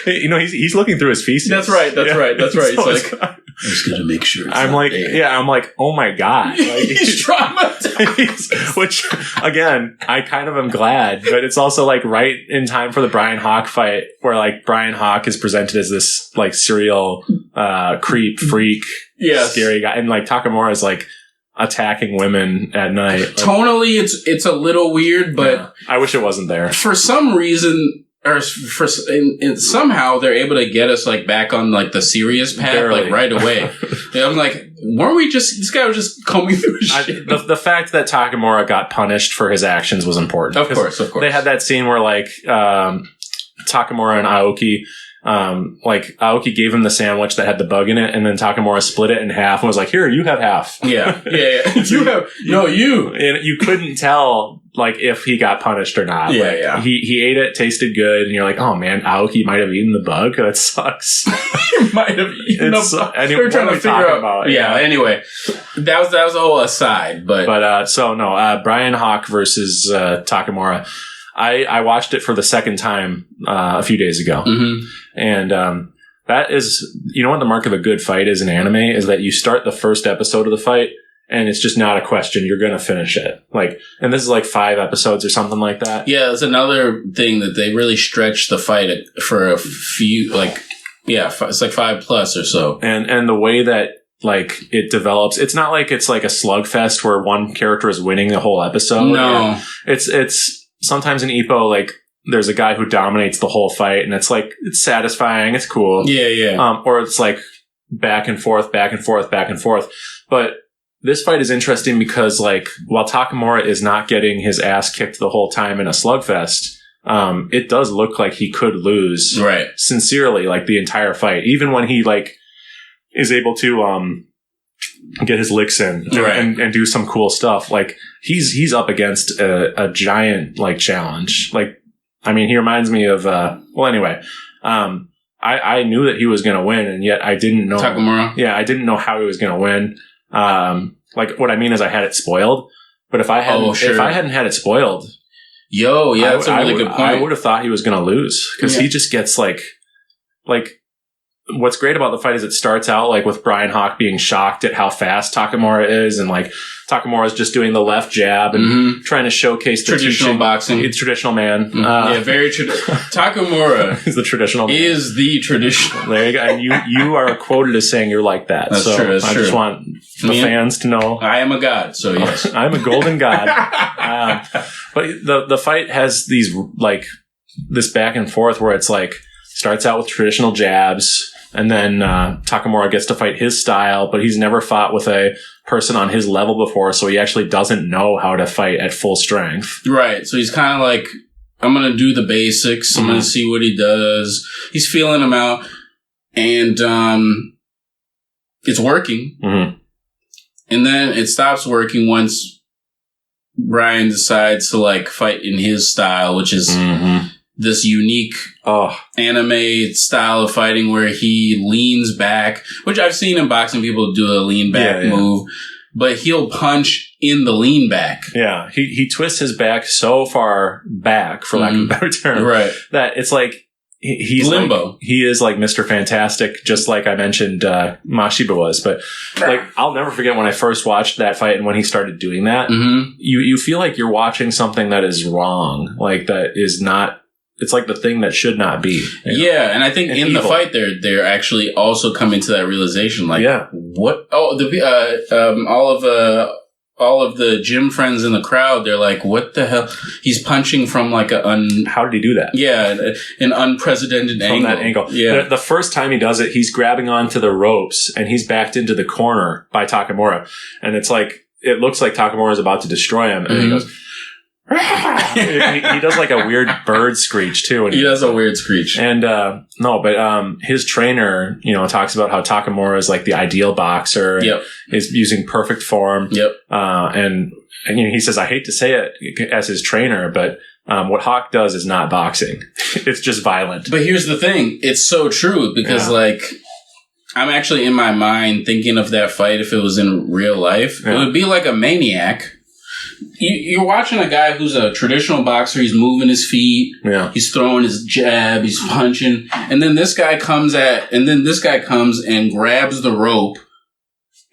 You know, he's looking through his feces. That's right. So it's like, I'm just going to make sure I'm like, oh my God. Like, he's traumatized. Which, again, I kind of am glad, but it's also, like, right in time for the Bryan Hawk fight where, like, Bryan Hawk is presented as this, like, serial creep, freak, scary guy. And, like, Takamura is, like, attacking women at night. Like, tonally, it's a little weird, but... I wish it wasn't there. For some reason... Or somehow they're able to get us like back on like the serious path. Barely. Like right away. I'm like, weren't we just? This guy was just combing through his shit. The fact that Takamura got punished for his actions was important. Of course. They had that scene where like Takamura and Aoki. Like Aoki gave him the sandwich that had the bug in it, and then Takamura split it in half and was like, "Here, you have half." Yeah. You have you. And you couldn't tell like if he got punished or not. Yeah. He ate it, tasted good, and you're like, "Oh man, Aoki might have eaten the bug. That sucks." He might have eaten the bug. We're trying to figure out about it. Yeah. Anyway, that was a whole aside, but Bryan Hawk versus Takamura. I watched it for the second time a few days ago. And that is, you know what the mark of a good fight is in anime? Is that you start the first episode of the fight, and it's just not a question. You're going to finish it. Like, and this is like 5 episodes or something like that. Yeah, it's another thing that they really stretch the fight for a few, like, it's like 5+ or so. And the way that like it develops. It's not like it's like a slugfest where one character is winning the whole episode. No. It's sometimes in Ippo, like there's a guy who dominates the whole fight, and it's like, it's satisfying, it's cool. Yeah. Or it's like back and forth. But this fight is interesting because, like, while Takamura is not getting his ass kicked the whole time in a slugfest, it does look like he could lose. Right. Sincerely, like the entire fight. Even when he like is able to get his licks in and do some cool stuff. Like he's up against a giant like challenge. Like, I mean, he reminds me of anyway. I knew that he was going to win, and yet I didn't know Takamura. Yeah, I didn't know how he was going to win. Like what I mean is I had it spoiled, but if I hadn't had it spoiled, that's a really good point. I would have thought he was going to lose because he just gets like what's great about the fight is it starts out like with Bryan Hawk being shocked at how fast Takamura is, and like Takamura is just doing the left jab and trying to showcase the traditional boxing. It's traditional man. Very traditional. Takamura is the traditional man. Is the traditional. There you go. And you are quoted as saying you're like that. That's true. That's true. I just want the fans to know. I am a god, so yes. I'm a golden god. But the fight has these like this back and forth where it's like starts out with traditional jabs. And then Takamura gets to fight his style, but he's never fought with a person on his level before, so he actually doesn't know how to fight at full strength. Right. So he's kind of like, I'm going to do the basics. I'm going to see what he does. He's feeling him out. And it's working. Mm-hmm. And then it stops working once Bryan decides to like fight in his style, which is... this unique anime style of fighting where he leans back, which I've seen in boxing people do a lean back move, but he'll punch in the lean back. Yeah, he twists his back so far back, for lack of a better term, right, that it's like he's limbo. Like, he is like Mr. Fantastic, just like I mentioned Mashiba was. But like I'll never forget when I first watched that fight and when he started doing that. You feel like you're watching something that is wrong, like that is not. It's like the thing that should not be. Yeah, and I think in the fight, they're actually also coming to that realization. Like, what? Oh, all of the gym friends in the crowd, they're like, "What the hell?" He's punching from like How did he do that? Yeah, an unprecedented angle. From that angle. Yeah. The first time he does it, he's grabbing onto the ropes and he's backed into the corner by Takamura, and it's like it looks like Takamura is about to destroy him, and he goes. he does like a weird bird screech too. He does a weird screech. And his trainer, talks about how Takamura is like the ideal boxer. Yep. Is using perfect form. Yep. And he says, I hate to say it as his trainer, but what Hawk does is not boxing. It's just violent. But here's the thing. It's so true because like I'm actually in my mind thinking of that fight if it was in real life. It would be like a maniac. You're watching a guy who's a traditional boxer. He's moving his feet. Yeah. He's throwing his jab. He's punching. And then this guy comes and grabs the rope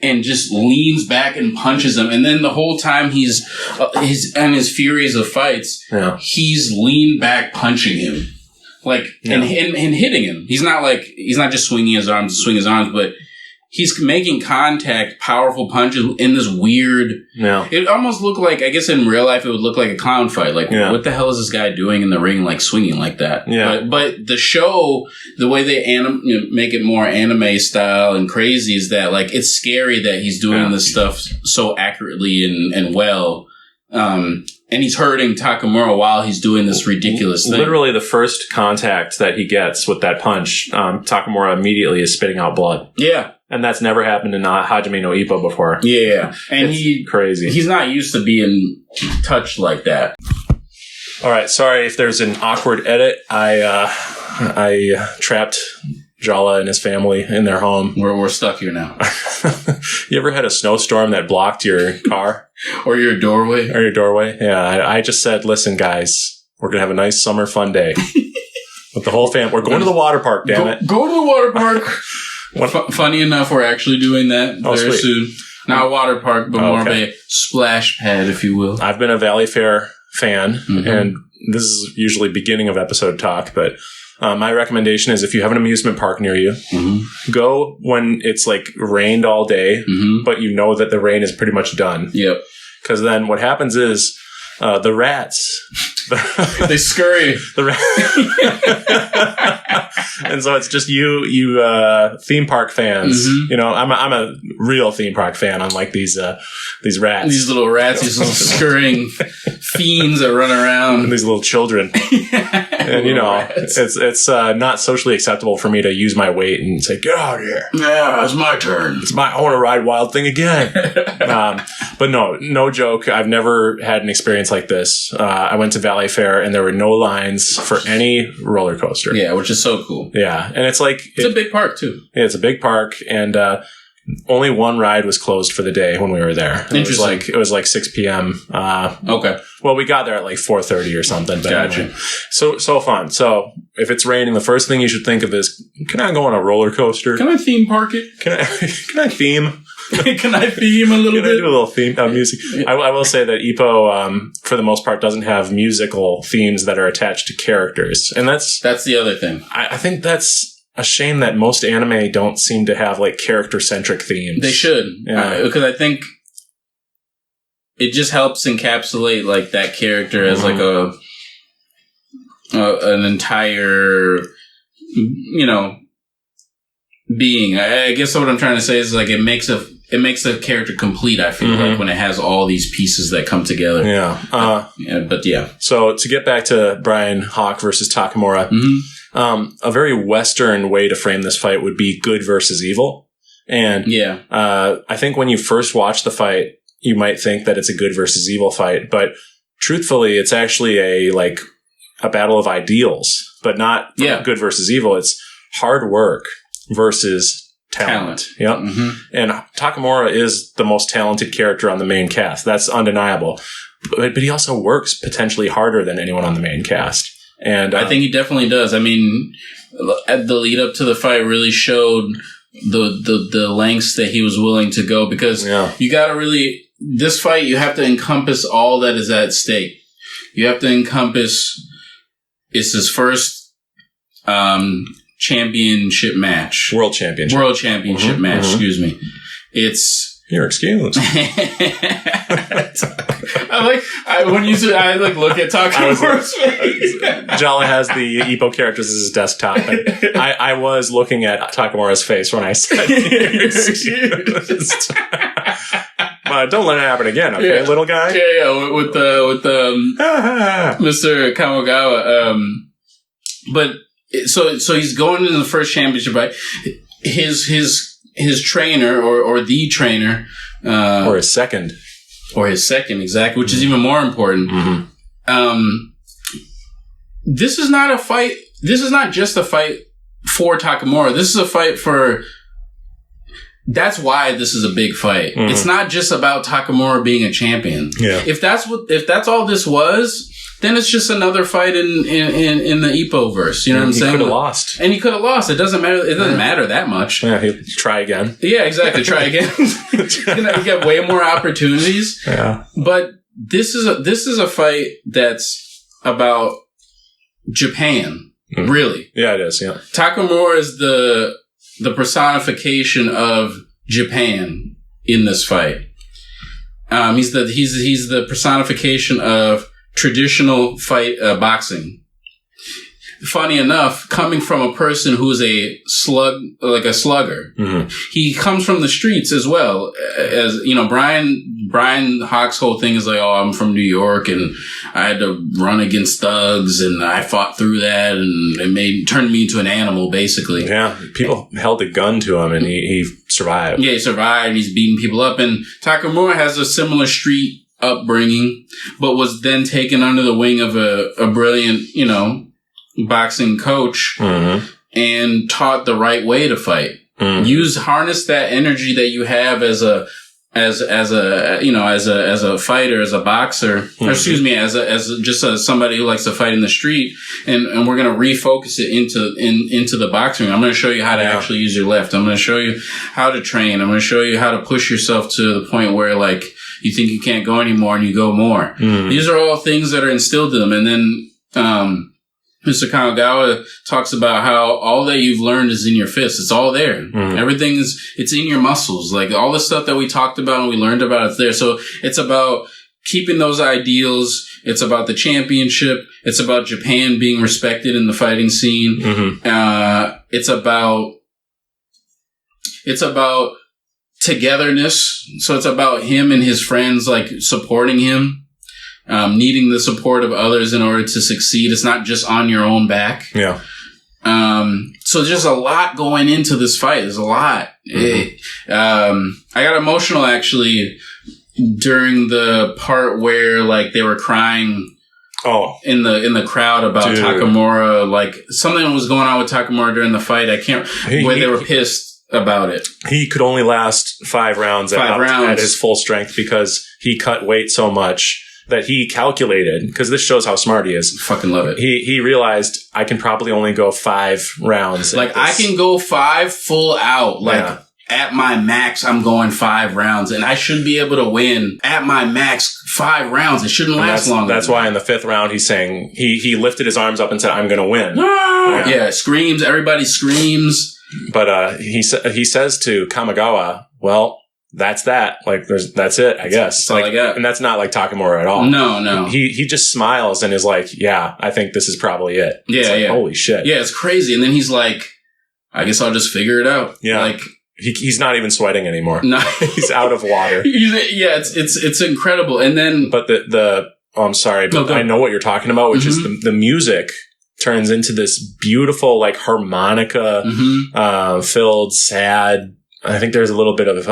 and just leans back and punches him. And then the whole time he's on his furies of fights, he's leaned back punching him. Like, and hitting him. He's not just swinging his arms, but he's making contact, powerful punches in this weird... Yeah. It almost looked like, I guess in real life, it would look like a clown fight. Like, what the hell is this guy doing in the ring, like, swinging like that? Yeah. But the show, the way they make it more anime style and crazy is that, like, it's scary that he's doing this stuff so accurately and well. And he's hurting Takamura while he's doing this ridiculous thing. Literally the first contact that he gets with that punch, Takamura immediately is spitting out blood. Yeah. And that's never happened in Hajime no Ippo before. Yeah. And it's crazy. He's not used to being touched like that. All right. Sorry if there's an awkward edit. I trapped Jallah and his family in their home. We're stuck here now. You ever had a snowstorm that blocked your car? Or your doorway? Yeah. I just said, listen, guys, we're going to have a nice summer fun day. With the whole family. We're going to the water park, damn it. Go to the water park. Funny enough, we're actually doing that very soon. Not a water park, but more of a splash pad, if you will. I've been a Valley Fair fan, and this is usually beginning of episode talk, but My recommendation is if you have an amusement park near you, go when it's like rained all day, but you know that the rain is pretty much done. Yep. Because then what happens is the rats... they scurry. And so it's just you theme park fans. You know, I'm a real theme park fan, unlike these rats. These little rats, these little scurrying fiends that run around. And these little children. And you know, it's not socially acceptable for me to use my weight and say, "Get out of here." Yeah, it's my turn. I want to ride Wild Thing again. But no joke. I've never had an experience like this. I went to Valley Fair and there were no lines for any roller coaster. Yeah, which is so cool. Yeah, and it's like it's a big park too. Yeah, it's a big park, and only one ride was closed for the day when we were there. Interesting. It was like 6 p.m. Okay. Well, we got there at like 4:30 or something. But gotcha. Anyway. So fun. So if it's raining, the first thing you should think of is, can I go on a roller coaster? Can I theme park it? Can I theme? Can I theme a little bit? Can I do a little theme music? Yeah. I will say that Ippo, for the most part, doesn't have musical themes that are attached to characters, and that's the other thing. I think that's a shame that most anime don't seem to have like character-centric themes. They should, because I think it just helps encapsulate like that character as like an entire, you know, being. I guess what I'm trying to say is like it makes a character complete. I feel like when it has all these pieces that come together. Yeah. But yeah. So to get back to Bryan Hawk versus Takamura, a very Western way to frame this fight would be good versus evil. And I think when you first watch the fight, you might think that it's a good versus evil fight, but truthfully, it's actually a battle of ideals, but not good versus evil. It's hard work versus talent. Yep. And Takamura is the most talented character on the main cast. That's undeniable. But he also works potentially harder than anyone on the main cast. And I think he definitely does. I mean, the lead up to the fight really showed the lengths that he was willing to go, because you got to really, this fight, you have to encompass all that is at stake. You have to encompass, it's his first championship match. World championship match, excuse me. It's... You're excused. When you say, I look at Takamura's face. Jallah has the Ippo characters as his desktop, and I was looking at Takamura's face when I said you're excused. Don't let it happen again, okay, little guy? Yeah, with Mr. Kamogawa. But so he's going into the first championship, right? His trainer or the trainer, or his second, exactly, which is even more important. This is not a fight. This is not just a fight for Takamura. This is a fight for. That's why this is a big fight. It's not just about Takamura being a champion. Yeah. If that's all this was, then it's just another fight in the Ippo verse. You know what I'm saying? He could have lost. And he could have lost. It doesn't matter. It doesn't matter that much. Yeah, he'll try again. Yeah, exactly. Try again. You get way more opportunities. Yeah. But this is a fight that's about Japan. Really. Yeah, it is. Yeah. Takamura is the personification of Japan in this fight. He's the personification of traditional fight boxing. Funny enough, coming from a person who's a slugger, he comes from the streets as well. As you know, Bryan Hawk's whole thing is like, oh, I'm from New York and I had to run against thugs and I fought through that and it turned me into an animal, basically. Yeah, people held a gun to him and he survived. Yeah, he survived and he's beating people up. And Takamura has a similar street upbringing, but was then taken under the wing of a brilliant, boxing coach and taught the right way to fight. Harness that energy that you have as a fighter, as a boxer, or excuse me, as somebody who likes to fight in the street, and we're going to refocus it into the boxing. I'm going to show you how to actually use your left. I'm going to show you how to train. I'm going to show you how to push yourself to the point where you think you can't go anymore and you go more. These are all things that are instilled in them. And then, Mr. Kanagawa talks about how all that you've learned is in your fists. It's all there. Mm-hmm. Everything it's in your muscles. Like all the stuff that we talked about and we learned about, it's there. So it's about keeping those ideals. It's about the championship. It's about Japan being respected in the fighting scene. Mm-hmm. It's about togetherness. So it's about him and his friends, like supporting him. Needing the support of others in order to succeed. It's not just on your own back. Yeah. So there's a lot going into this fight. There's a lot. Mm-hmm. I got emotional actually during the part where like they were crying. In the crowd about Takamura. Like something was going on with Takamura during the fight. I can't. Where they were pissed about it. He could only last 5 rounds at his full strength because he cut weight so much that he calculated, because this shows how smart he is. Fucking love it. He realized I can probably only go 5 rounds. Like I can go 5 full out. Like at my max, I'm going 5 rounds, and I should be able to win at my max 5 rounds. It shouldn't last long. That's why in the 5th round he's saying he lifted his arms up and said, "I'm going to win." Yeah, screams. Everybody screams. But he says to Kamigawa, "Well, that's that. Like, that's it, I guess." That's all I got. And that's not like Takamura at all. No. He just smiles and is like, "Yeah, I think this is probably it." Yeah, like, holy shit. Yeah, it's crazy. And then he's like, "I guess I'll just figure it out." Yeah. Like, he's not even sweating anymore. No. He's out of water. Yeah, it's incredible. And then, but I'm sorry, but I know what you're talking about, which is the music turns into this beautiful, like harmonica filled, sad. I think there's a little bit of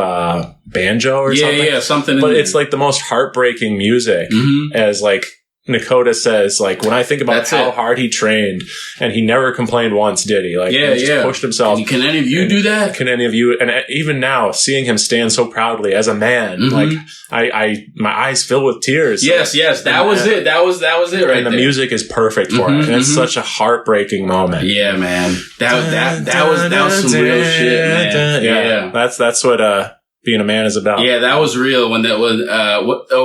banjo or something. Yeah, something. But it's like the most heartbreaking music, as like Nakota says, like when I think about how hard he trained, and he never complained once, did he? Like, he just pushed himself. Can any of you do that? Can any of you? And even now, seeing him stand so proudly as a man, like my eyes fill with tears. Yes, that was it. That was it right And the music is perfect for it. And it's such a heartbreaking moment. Yeah, man. That was some real shit, man. Yeah. That's what being a man is about. Yeah, that was real when that was,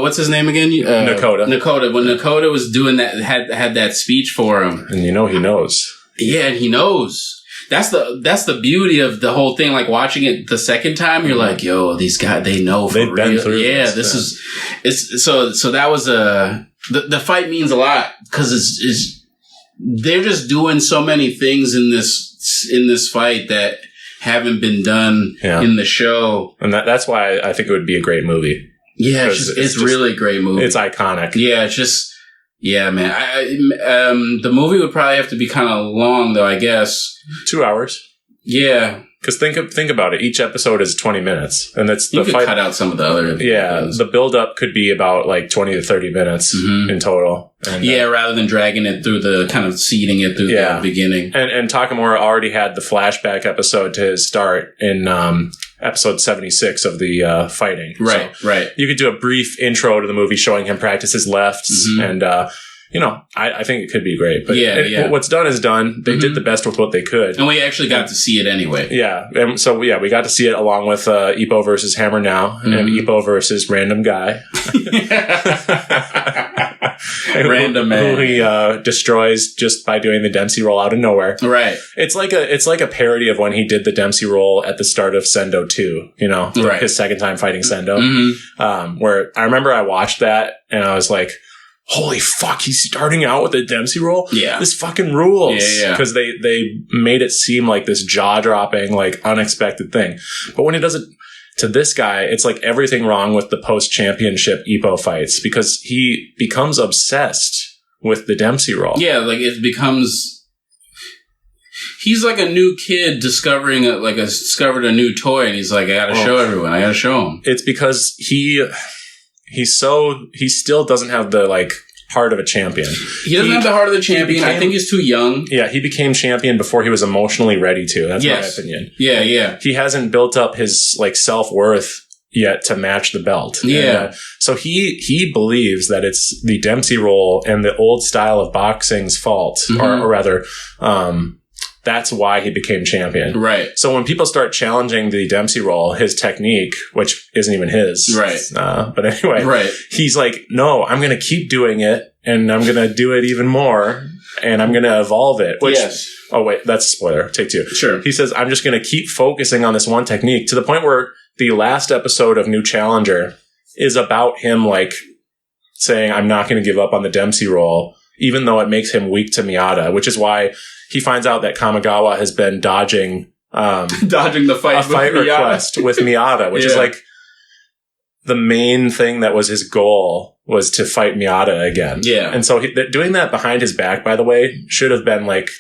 what's his name again? Nakota. When Nakota was doing that, had that speech for him. And he knows. Yeah, and he knows. That's the beauty of the whole thing. Like watching it the second time, you're like, yo, these guys, they know for real. They've been through this. So that was the fight means a lot because they're just doing so many things in this fight that haven't been done in the show. And that's why I think it would be a great movie. Yeah, it's really a great movie. It's iconic. Yeah, it's just, yeah, man. The movie would probably have to be kind of long, though, I guess. 2 hours. Yeah. Because think about it. Each episode is 20 minutes. And that's you could cut out some of the other episodes. The build-up could be about like 20 to 30 minutes in total. And, rather than dragging it through the kind of seeding it through the beginning. And Takamura already had the flashback episode to his start in episode 76 of the fighting. Right. You could do a brief intro to the movie showing him practice his lefts and I think it could be great. But what's done is done. They did the best with what they could. And we actually got to see it anyway. Yeah. And so, we got to see it along with Ippo versus Hammer Now and Ippo versus Random Guy. Random man. Who he destroys just by doing the Dempsey roll out of nowhere. Right. It's like a parody of when he did the Dempsey roll at the start of Sendo 2, his second time fighting Sendo. Where I remember I watched that and I was like, holy fuck, he's starting out with a Dempsey roll? Yeah. This fucking rules. Yeah. Because they made it seem like this jaw-dropping, like, unexpected thing. But when he does it to this guy, it's like everything wrong with the post-championship Ippo fights. Because he becomes obsessed with the Dempsey roll. Yeah, like it becomes... He's like a new kid discovered a new toy, and he's like, I gotta show everyone. I gotta show him. It's because he still doesn't have the like heart of a champion. He doesn't have the heart of the champion. I think he's too young. Yeah, he became champion before he was emotionally ready to. That's my opinion. Yeah. He hasn't built up his like self-worth yet to match the belt. Yeah. And, so he believes that it's the Dempsey roll and the old style of boxing's fault, or rather, that's why he became champion. Right. So when people start challenging the Dempsey role, his technique, which isn't even his. Right. But anyway, he's like, no, I'm going to keep doing it and I'm going to do it even more and I'm going to evolve it. Which, oh, wait, that's a spoiler. Take 2. Sure. He says, I'm just going to keep focusing on this one technique to the point where the last episode of New Challenger is about him like saying, I'm not going to give up on the Dempsey role, even though it makes him weak to Miyata, which is why he finds out that Kamigawa has been dodging the fight, a fight request with Miyata, which is like the main thing that was his goal was to fight Miyata again. Yeah. And so doing that behind his back, by the way, should have been like,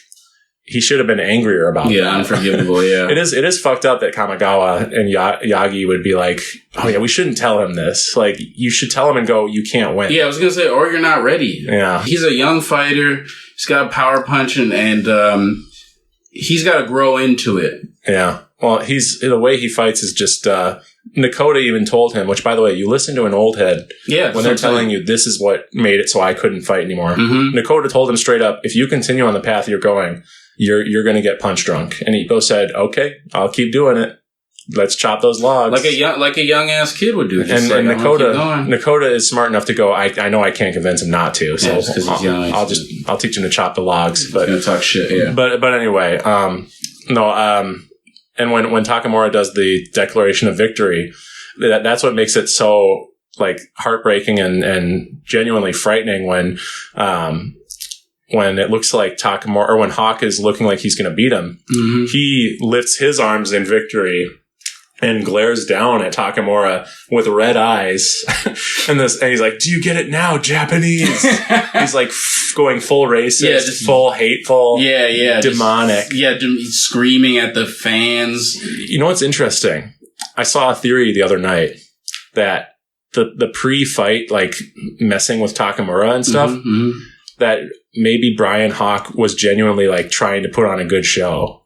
he should have been angrier about that. Yeah, unforgivable, yeah. It is fucked up that Kamigawa and Yagi would be like, oh yeah, we shouldn't tell him this. Like, you should tell him and go, you can't win. Yeah, I was going to say, or you're not ready. Yeah. He's a young fighter. He's got a power punch and he's got to grow into it. Yeah. Well, the way he fights is just, Nakota even told him, which by the way, you listen to an old head. Yeah. When they're telling you this is what made it so I couldn't fight anymore. Mm-hmm. Nakota told him straight up, if you continue on the path you're going, you're going to get punch drunk. And Ippo said, okay, I'll keep doing it. Let's chop those logs. Like a young ass kid would do. And Nakota is smart enough to go, I know I can't convince him not to. So I'll teach him to chop the logs. But he's gonna talk shit, yeah. But anyway, and when Takamura does the declaration of victory, that's what makes it so like heartbreaking and genuinely frightening when it looks like Takamura, or when Hawk is looking like he's going to beat him. Mm-hmm. He lifts his arms in victory and glares down at Takamura with red eyes. and he's like, do you get it now, Japanese? He's like going full racist, just full hateful, demonic. He's screaming at the fans. You know what's interesting? I saw a theory the other night that the pre-fight, like messing with Takamura and stuff, that maybe Bryan Hawk was genuinely like trying to put on a good show.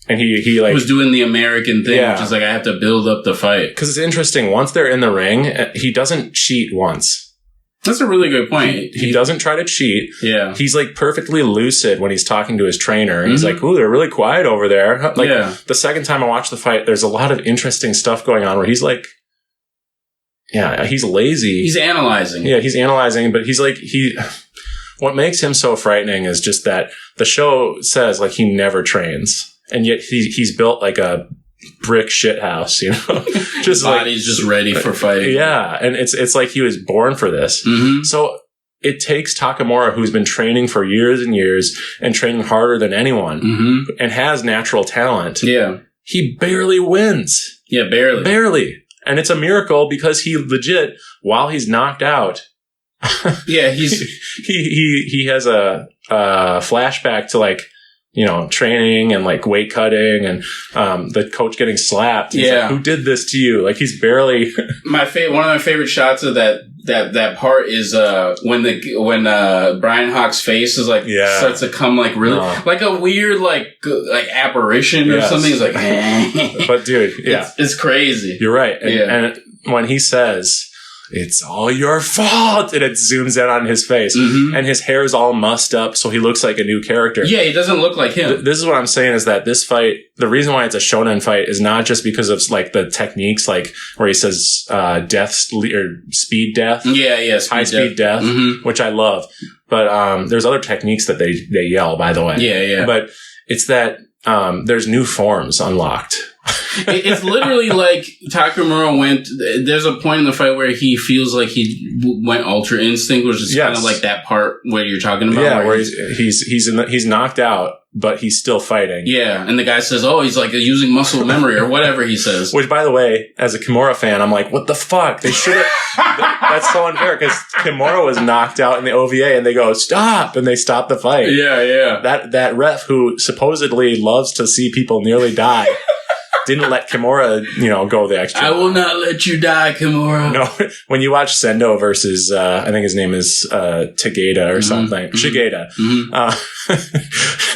And he like was doing the American thing, which is like, I have to build up the fight. Because it's interesting. Once they're in the ring, he doesn't cheat once. That's a really good point. He doesn't try to cheat. Yeah. He's like perfectly lucid when he's talking to his trainer. And he's like, ooh, they're really quiet over there. Like the second time I watched the fight, there's a lot of interesting stuff going on where he's like, he's lazy. He's analyzing. Yeah, he's analyzing, but he's like, what makes him so frightening is just that the show says like he never trains. And yet he's built like a brick shit house, you know? Just body's just ready for fighting. Yeah. And it's like he was born for this. Mm-hmm. So it takes Takamura, who's been training for years and years and training harder than anyone and has natural talent. Yeah. He barely wins. Yeah, barely. Barely. And it's a miracle because he legit, while he's knocked out, he has a flashback to like, you know, training and like weight cutting and the coach getting slapped. He's like, who did this to you? Like he's barely one of my favorite shots of that part is when Bryan Hawk's face is like starts to come like really like a weird like apparition or something. It's like but dude, it's crazy. You're right. And when he says it's all your fault, and it zooms in on his face, and his hair is all mussed up, so he looks like a new character. Yeah, he doesn't look like him. This is what I'm saying is that this fight, the reason why it's a shonen fight is not just because of like the techniques, like where he says death or speed death, high speed death, which I love. But there's other techniques that they yell, by the way. But it's that there's new forms unlocked. It's literally like Takamura went. There's a point in the fight where he feels like he went Ultra Instinct, which is kind of like that part where you're talking about. Yeah, where he's knocked out, but he's still fighting. Yeah, and the guy says, "Oh, he's like using muscle memory or whatever he says." Which, by the way, as a Kimura fan, I'm like, "What the fuck? They should have." That's so unfair because Kimura was knocked out in the OVA, and they go stop, and they stop the fight. Yeah. That ref who supposedly loves to see people nearly die. Didn't let Kimura, go the extra. I will not let you die, Kimura. No, when you watch Sendo versus, I think his name is Tegeda or something. Shigeda.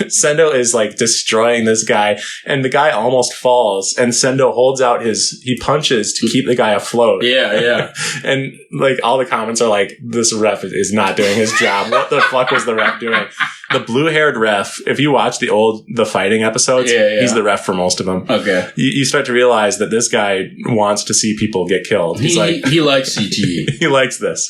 Sendo is like destroying this guy, and the guy almost falls, and Sendo holds out he punches to keep the guy afloat. Yeah. And like all the comments are like, this ref is not doing his job. What the fuck was the ref doing? The blue-haired ref, if you watch the fighting episodes, he's the ref for most of them. Okay. You start to realize that this guy wants to see people get killed. He likes CTE. He likes this.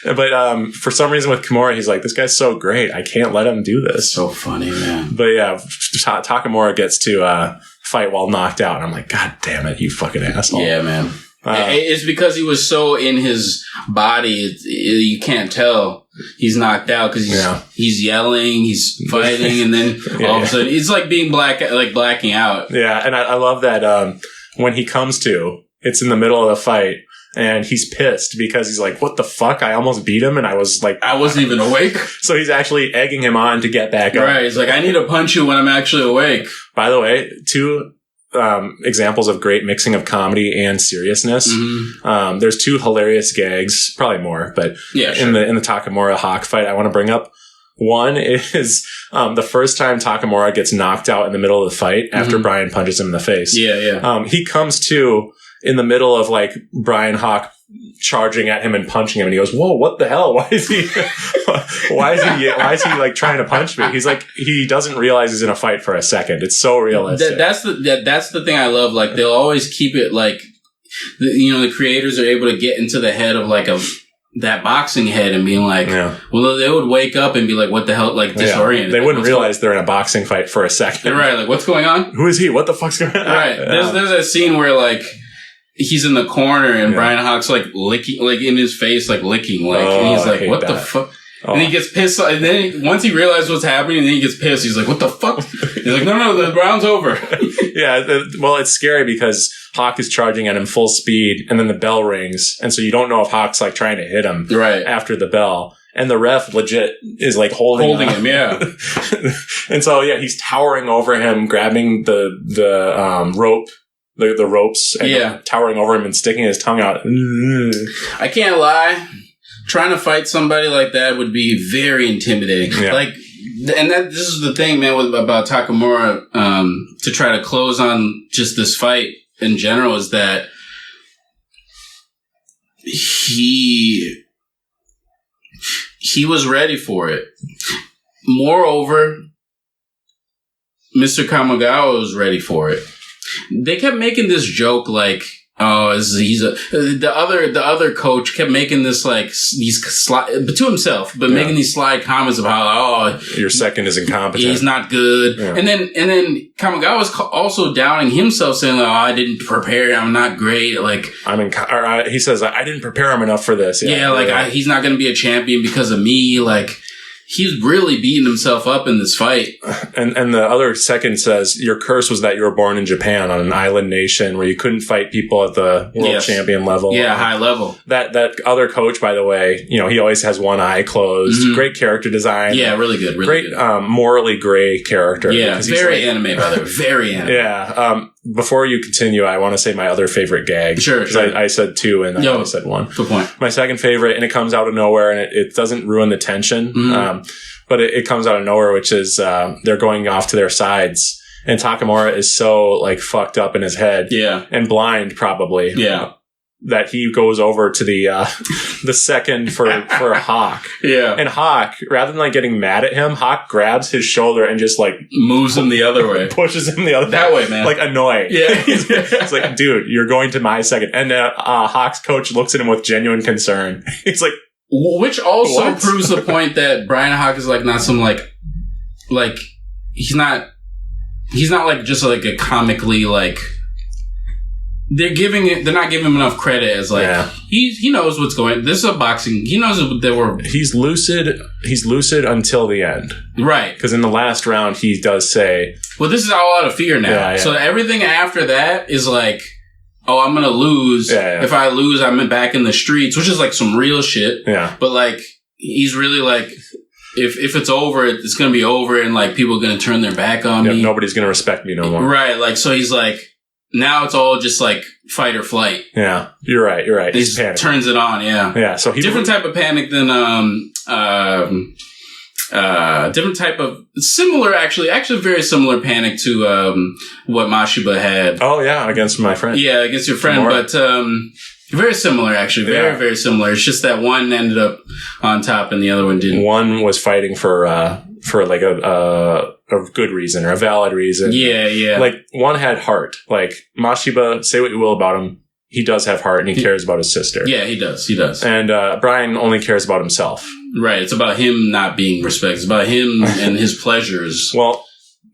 But for some reason with Kimura, he's like, this guy's so great. I can't let him do this. So funny, man. But yeah, Takamura gets to fight while knocked out. And I'm like, God damn it, you fucking asshole. Yeah, man. It's because he was so in his body, you can't tell he's knocked out because he's yelling, he's fighting, and then all of a sudden it's like being blacking out. Yeah, and I love that when he comes to, it's in the middle of the fight. And he's pissed because he's like, what the fuck? I almost beat him and I wasn't even awake. So he's actually egging him on to get back up. Right. He's like, I need to punch you when I'm actually awake. By the way, two examples of great mixing of comedy and seriousness. Mm-hmm. There's two hilarious gags, probably more, but in the Takamura Hawk fight I want to bring up. One is the first time Takamura gets knocked out in the middle of the fight after Bryan punches him in the face. He comes to in the middle of like Bryan Hawk charging at him and punching him, and he goes, "Whoa, what the hell? Why is he like trying to punch me?" He's like, he doesn't realize he's in a fight for a second. It's so realistic. That's the thing I love. Like they'll always keep it like, the creators are able to get into the head of like that boxing head and being like, well, they would wake up and be like, what the hell, like disoriented. They wouldn't realize they're in a boxing fight for a second. Right, like what's going on? Who is he? What the fuck's going on? Right. There's a scene where like he's in the corner and Bryan Hawk's like licking, like in his face, like licking, like, and he's like, what the fuck? Oh. And he gets pissed. And then once he realizes what's happening, and then he gets pissed. He's like, what the fuck? He's like, no, the round's over. Well, it's scary because Hawk is charging at him full speed and then the bell rings. And so you don't know if Hawk's like trying to hit him after the bell. And the ref legit is like holding him. Yeah. And so, he's towering over him, grabbing the rope. The ropes and towering over him and sticking his tongue out. I can't lie. Trying to fight somebody like that would be very intimidating. Yeah. Like, and this is the thing, man, about Takamura, to try to close on just this fight in general, is that he was ready for it. Moreover, Mr. Kamigawa was ready for it. They kept making this joke like, the other coach kept making this like these but to himself, but making these sly comments about your second is incompetent, he's not good, and then Kamigawa was also downing himself, saying, I didn't prepare, I'm not great, like he says I didn't prepare him enough for this. He's not going to be a champion because of me, like. He's really beating himself up in this fight. And the other second says, your curse was that you were born in Japan on an island nation where you couldn't fight people at the world champion level. Yeah, high level. That other coach, by the way, he always has one eye closed. Mm-hmm. Great character design. Yeah, really good. Really great, morally gray character. Yeah, very anime, by the way. Very anime. Yeah. Before you continue, I want to say my other favorite gag. Sure. I said two and I only said one. Good point. My second favorite, and it comes out of nowhere, and it doesn't ruin the tension, but it comes out of nowhere, which is they're going off to their sides, and Takamura is so like fucked up in his head, and blind probably, that he goes over to the second for Hawk. Yeah. And Hawk, rather than like getting mad at him, Hawk grabs his shoulder and just like moves him the other way. Pushes him the other that way, man. Like annoyed. Yeah. It's like, dude, you're going to my second. And Hawk's coach looks at him with genuine concern. He's like, which also proves the point that Bryan Hawk is like not some like he's not like just like a comically like they're not giving him enough credit as like he knows what's going. This is a boxing. He knows that he's lucid until the end, right? Because in the last round he does say, "Well, this is all out of fear now." Yeah. So everything after that is like, "Oh, I'm gonna lose. If I lose, I'm back in the streets," which is like some real shit. Yeah. But like he's really like, if it's over, it's gonna be over, and like people are gonna turn their back on me. Nobody's gonna respect me no more. Right. Like so, he's like. Now it's all just like fight or flight. Yeah, you're right. He turns it on. Yeah. So different type of panic than different type of similar, actually very similar panic to what Mashiba had. Oh yeah, against my friend. Yeah, against your friend, but very similar actually. Very similar. It's just that one ended up on top and the other one didn't. One was fighting for for like a good reason or a valid reason. Yeah. Like one had heart. Like Mashiba, say what you will about him, he does have heart and he cares about his sister. Yeah, he does. And Bryan only cares about himself. Right. It's about him not being respected. It's about him and his pleasures. Well,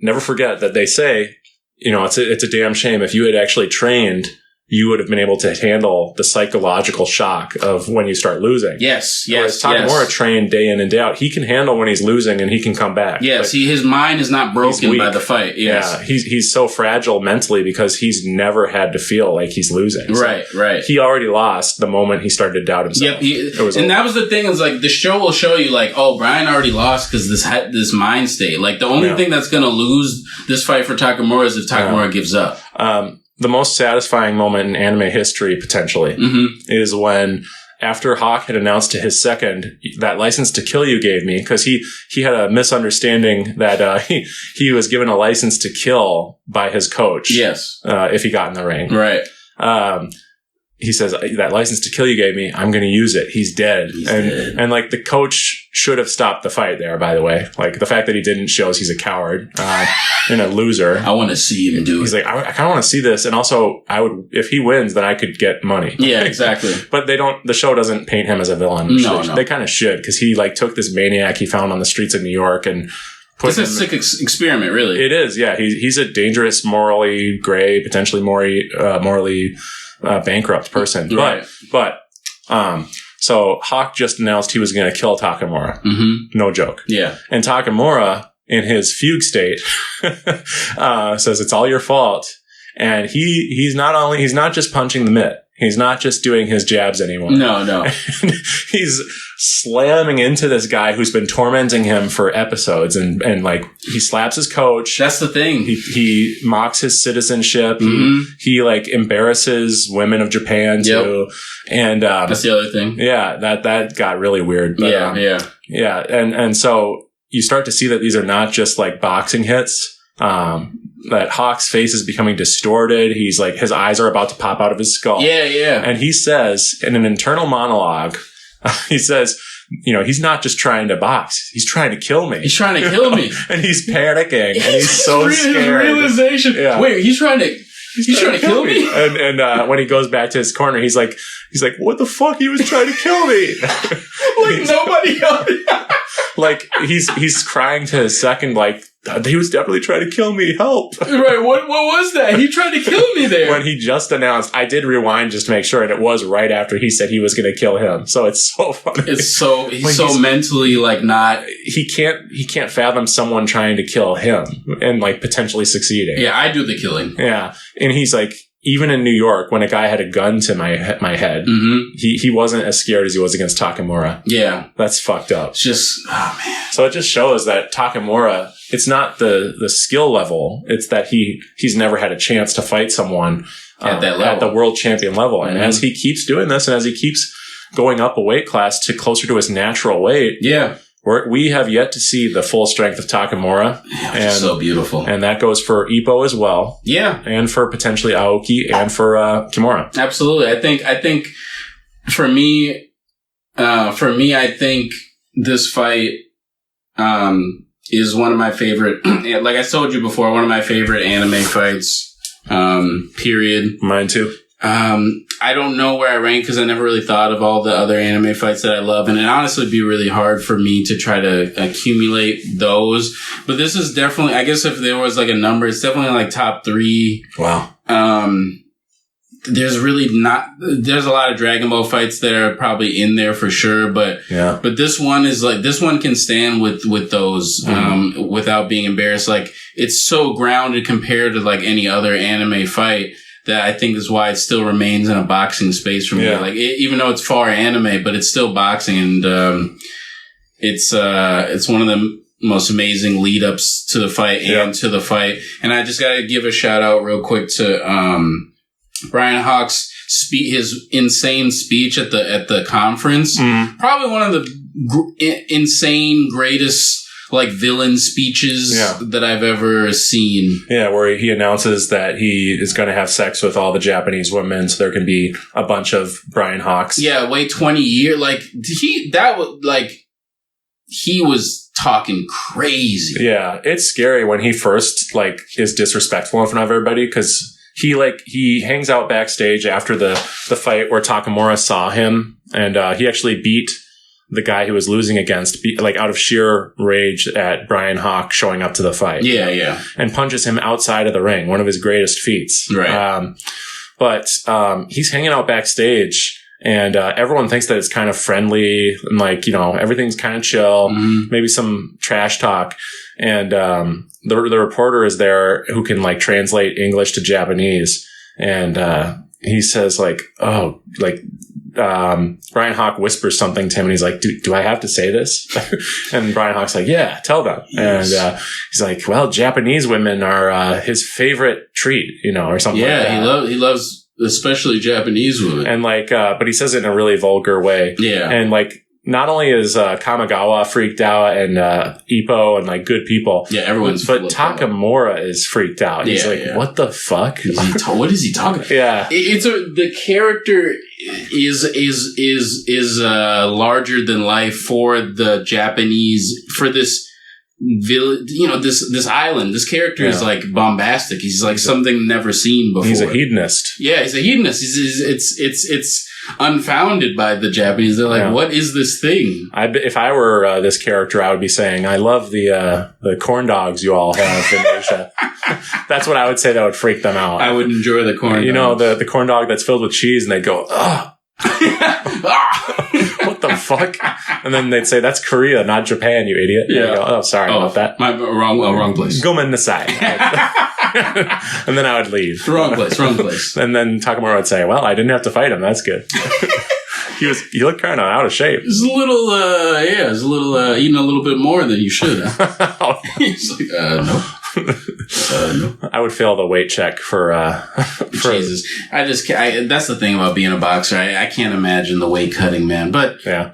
never forget that they say, it's a damn shame if you had actually trained, you would have been able to handle the psychological shock of when you start losing. Yes. Whereas Takamura trained day in and day out. He can handle when he's losing and he can come back. Yes, his mind is not broken by the fight. Yes. Yeah, he's so fragile mentally because he's never had to feel like he's losing. Right. He already lost the moment he started to doubt himself. Yep. That was the thing, is like the show will show you like, oh, Bryan already lost because this mind state. Like the only thing that's going to lose this fight for Takamura is if Takamura gives up. The most satisfying moment in anime history, potentially, is when, after Hawk had announced to his second, that license to kill you gave me, because he had a misunderstanding that he was given a license to kill by his coach. Yes. If he got in the ring. Right. He says, that license to kill you gave me, I'm going to use it. He's dead. And like the coach should have stopped the fight there, by the way. Like the fact that he didn't shows he's a coward and a loser. I want to see him do it. He's like, I kind of want to see this. And also if he wins, then I could get money. Yeah, exactly. But the show doesn't paint him as a villain. No. They kind of should, because he like took this maniac he found on the streets of New York and it's a sick experiment, really. It is, yeah. He's a dangerous, morally gray, potentially morally bankrupt person. Right. But so Hawk just announced he was going to kill Takamura. Mm-hmm. No joke. Yeah. And Takamura, in his fugue state, says it's all your fault. And he's not just punching the mitt. He's not just doing his jabs anymore. No. He's slamming into this guy who's been tormenting him for episodes, and like he slaps his coach. That's the thing. He mocks his citizenship. Mm-hmm. He like embarrasses women of Japan too. And that's the other thing. Yeah, that got really weird. But, yeah. And so you start to see that these are not just like boxing hits. That Hawk's face is becoming distorted. He's like, his eyes are about to pop out of his skull. Yeah. And he says in an internal monologue, he says, he's not just trying to box. He's trying to kill me. He's trying to kill me. And he's panicking. And he's so scared. His realization. Yeah. Wait, he's trying to kill me? And when he goes back to his corner, he's like, what the fuck? He was trying to kill me. Like nobody else. Like he's crying to his second, like, he was definitely trying to kill me. Help. Right. What was that? He tried to kill me there. When he just announced, I did rewind just to make sure, and it was right after he said he was going to kill him. So it's so funny. He's so mentally like not. He can't fathom someone trying to kill him and like potentially succeeding. Yeah, I do the killing. Yeah, and he's like, even in New York, when a guy had a gun to my head, he wasn't as scared as he was against Takamura. Yeah. That's fucked up. It's just, oh man. So it just shows that Takamura, it's not the skill level, it's that he's never had a chance to fight someone at that level, at the world champion level. And as he keeps doing this, and as he keeps going up a weight class to closer to his natural weight, we have yet to see the full strength of Takamura. Yeah, and so beautiful. And that goes for Ippo as well. Yeah. And for potentially Aoki and for Kimura. Absolutely. I think for me, I think this fight is one of my favorite, like I told you before, one of my favorite anime fights, period. Mine too. I don't know where I rank because I never really thought of all the other anime fights that I love, and it honestly would be really hard for me to try to accumulate those. But this is definitely, I guess if there was like a number, it's definitely like top 3. Wow. There's a lot of Dragon Ball fights that are probably in there for sure, but this one is like, this one can stand with those, without being embarrassed. Like, it's so grounded compared to like any other anime fight that I think is why it still remains in a boxing space for me. Yeah. Like, even though it's far anime, but it's still boxing, and it's one of the most amazing lead ups to the fight and to the fight. And I just gotta give a shout out real quick to Bryan Hawk's his insane speech at the conference. Probably one of the insane greatest like villain speeches that I've ever seen. Yeah, where he announces that he is going to have sex with all the Japanese women, so there can be a bunch of Bryan Hawks. Yeah, wait 20 years. Like, that would, like, he was talking crazy. Yeah, it's scary when he first like is disrespectful in front of everybody because he hangs out backstage after the fight where Takamura saw him, and he actually beat the guy who was losing against, like out of sheer rage at Bryan Hawk showing up to the fight. Yeah. And punches him outside of the ring, one of his greatest feats. Right. But he's hanging out backstage, and everyone thinks that it's kind of friendly and like, you know, everything's kind of chill, maybe some trash talk. And the reporter is there who can like translate English to Japanese. And he says like, oh, like, Bryan Hawk whispers something to him and he's like, do I have to say this? And Bryan Hawk's like, yeah, tell them. Yes. And he's like, well, Japanese women are his favorite treat, you know, or something like that. Yeah, he loves especially Japanese women. And like, but he says it in a really vulgar way. Yeah. And like, not only is Kamigawa freaked out and Ippo and like good people. Yeah, everyone's but Takamura is freaked out. He's like, what the fuck? What is he talking about? Yeah. The character is larger than life for the Japanese, for this village, you know, this island. This character is like bombastic. He's like something never seen before. He's a hedonist. Yeah, he's a hedonist. It's unfounded by the Japanese. They're like, what is this thing? If I were this character, I would be saying, I love the corn dogs you all have in Asia. That's what I would say that would freak them out. I would enjoy the corn dog. You know, the corn dog that's filled with cheese, and they'd go, ugh. What the fuck? And then they'd say, that's Korea, not Japan, you idiot. Yeah. And go, sorry about that. Wrong place. Go in the side. And then I would leave. Wrong place. And then Takamura would say, well, I didn't have to fight him. That's good. He looked kind of out of shape. He's a little, eating a little bit more than you should have. He's like, no. No. I would fail the weight check for Jesus. That's the thing about being a boxer. I can't imagine the weight cutting, man. But yeah.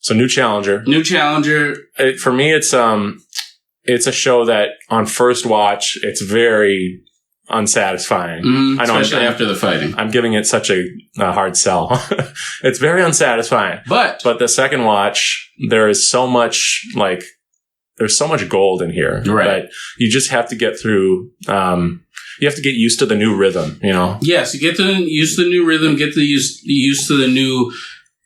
So new challenger. For me, it's a show that on first watch, it's very unsatisfying. Especially after the fighting. I'm giving it such a hard sell. It's very unsatisfying. But the second watch, there is so much like. There's so much gold in here that you just have to get through. You have to get used to the new rhythm, you know? Yes, you get used to the new rhythm, used to the new,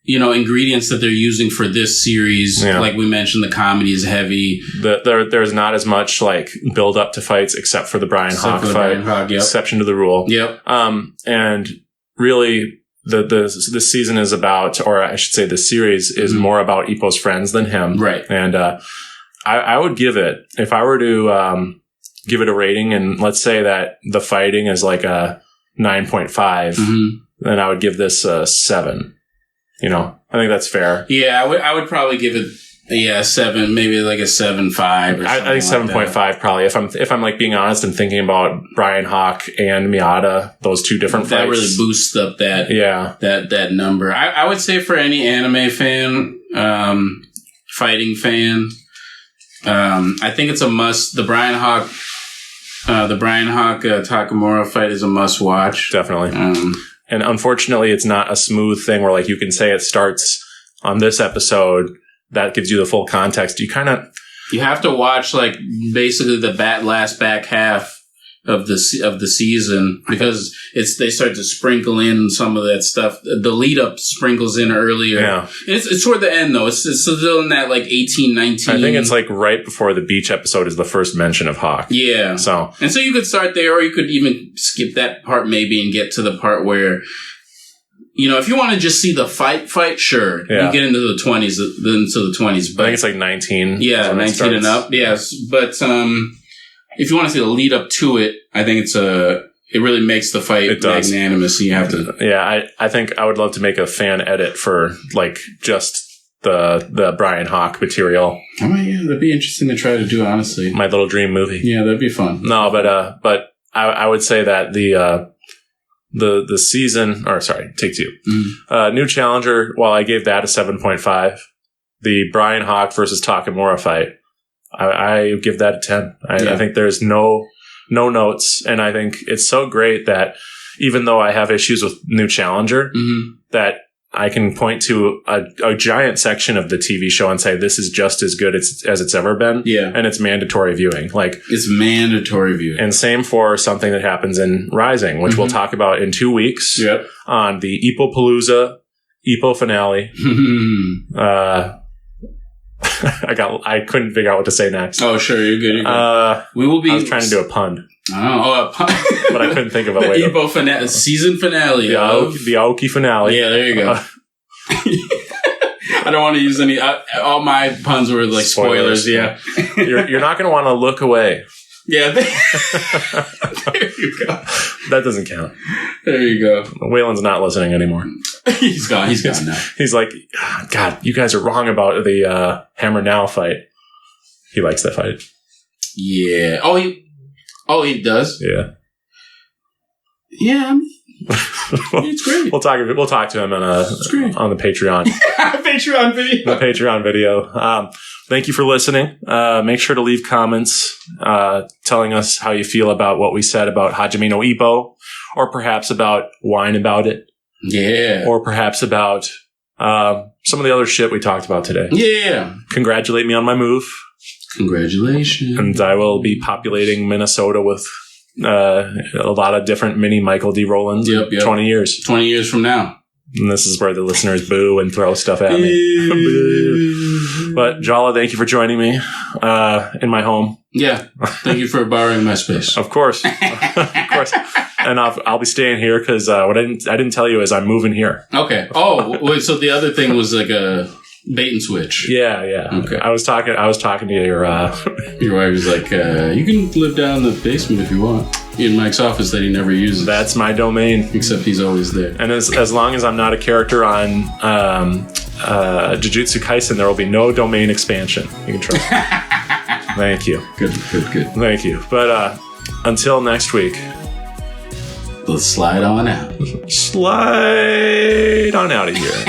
you know, ingredients that they're using for this series. Yeah. Like we mentioned, the comedy is heavy. There's not as much like build up to fights except for the Bryan Hawk fight. Exception to the rule. Yep. And really the season is about, or I should say the series is more about Ippo's friends than him. Right. And, I would give it, if I were to give it a rating, and let's say that the fighting is like a 9.5, then I would give this a 7. You know, I think that's fair. Yeah, I would probably give it 7, maybe like a 7.5 or something. I think 7.5 probably. If I'm like being honest and thinking about Bryan Hawk and Miyata, those two different fights. That really boosts up that number. I would say for any anime fan, fighting fan, I think it's a must. The Bryan Hawk Takamura fight is a must watch. Definitely. And unfortunately, it's not a smooth thing where like you can say it starts on this episode. That gives you the full context. You have to watch like basically the last back half of the season, because they start to sprinkle in some of that stuff. The lead up sprinkles in earlier. Yeah. It's toward the end though. It's still in that like 18, 19. I think it's like right before the beach episode is the first mention of Hawk. Yeah. So you could start there, or you could even skip that part maybe and get to the part where, you know, if you want to just see the fight, sure. Yeah. You get into the 20s, But I think it's like 19. Yeah, 19 and up. Yes. But, if you want to see the lead up to it, I think it really makes the fight magnanimous. You have to. Yeah, I think I would love to make a fan edit for like just the Bryan Hawk material. Oh yeah, that'd be interesting to try to do, honestly. My little dream movie. Yeah, that'd be fun. No, but I would say that the season, or sorry, take 2. New challenger, while I gave that a 7.5, the Bryan Hawk versus Takamura fight, I give that a 10. I think there's no notes, and I think it's so great that even though I have issues with New Challenger, that I can point to a giant section of the TV show and say this is just as good as it's ever been. Yeah. And it's mandatory viewing. Like, it's mandatory viewing. And same for something that happens in Rising, which we'll talk about in 2 weeks on the Ippo-Pa-Looza Ippo finale. I couldn't figure out what to say next. Oh, sure, you're good. We will be. I was trying to do a pun. Oh, a pun. But I couldn't think of a way. The Ippo season finale. The Aoki finale. Yeah, there you go. I don't want to use any. All my puns were like spoilers. Yeah, you're not going to want to look away. Yeah, there you go. That doesn't count. There you go. Waylon's not listening anymore. He's gone. He's gone now. He's like, God, you guys are wrong about the Hammer Now fight. He likes that fight. Yeah. Oh, he does. Yeah. Yeah. It's great. We'll talk to him on the Patreon. Patreon video. The Patreon video. Thank you for listening. Make sure to leave comments telling us how you feel about what we said about Hajime no Ippo, or perhaps about Whine About It. Yeah. Or perhaps about some of the other shit we talked about today. Yeah. Congratulate me on my move. Congratulations. And I will be populating Minnesota with a lot of different mini Michael D. Rowlands. Yep. 20 years. 20 years from now. And this is where the listeners boo and throw stuff at me. But Jallah, thank you for joining me in my home. Yeah. Thank you for borrowing my space. Of course. Of course. And I'll be staying here because what I didn't tell you is I'm moving here. Okay. Oh, wait. So the other thing was like a bait and switch. Yeah. Okay. I was talking to your your wife was like, you can live down in the basement if you want. In Mike's office that he never uses. That's my domain. Except he's always there. And as long as I'm not a character on Jujutsu Kaisen, there will be no domain expansion. You can trust me. Thank you. Good. Thank you. But until next week. Let's slide on out. Slide on out of here.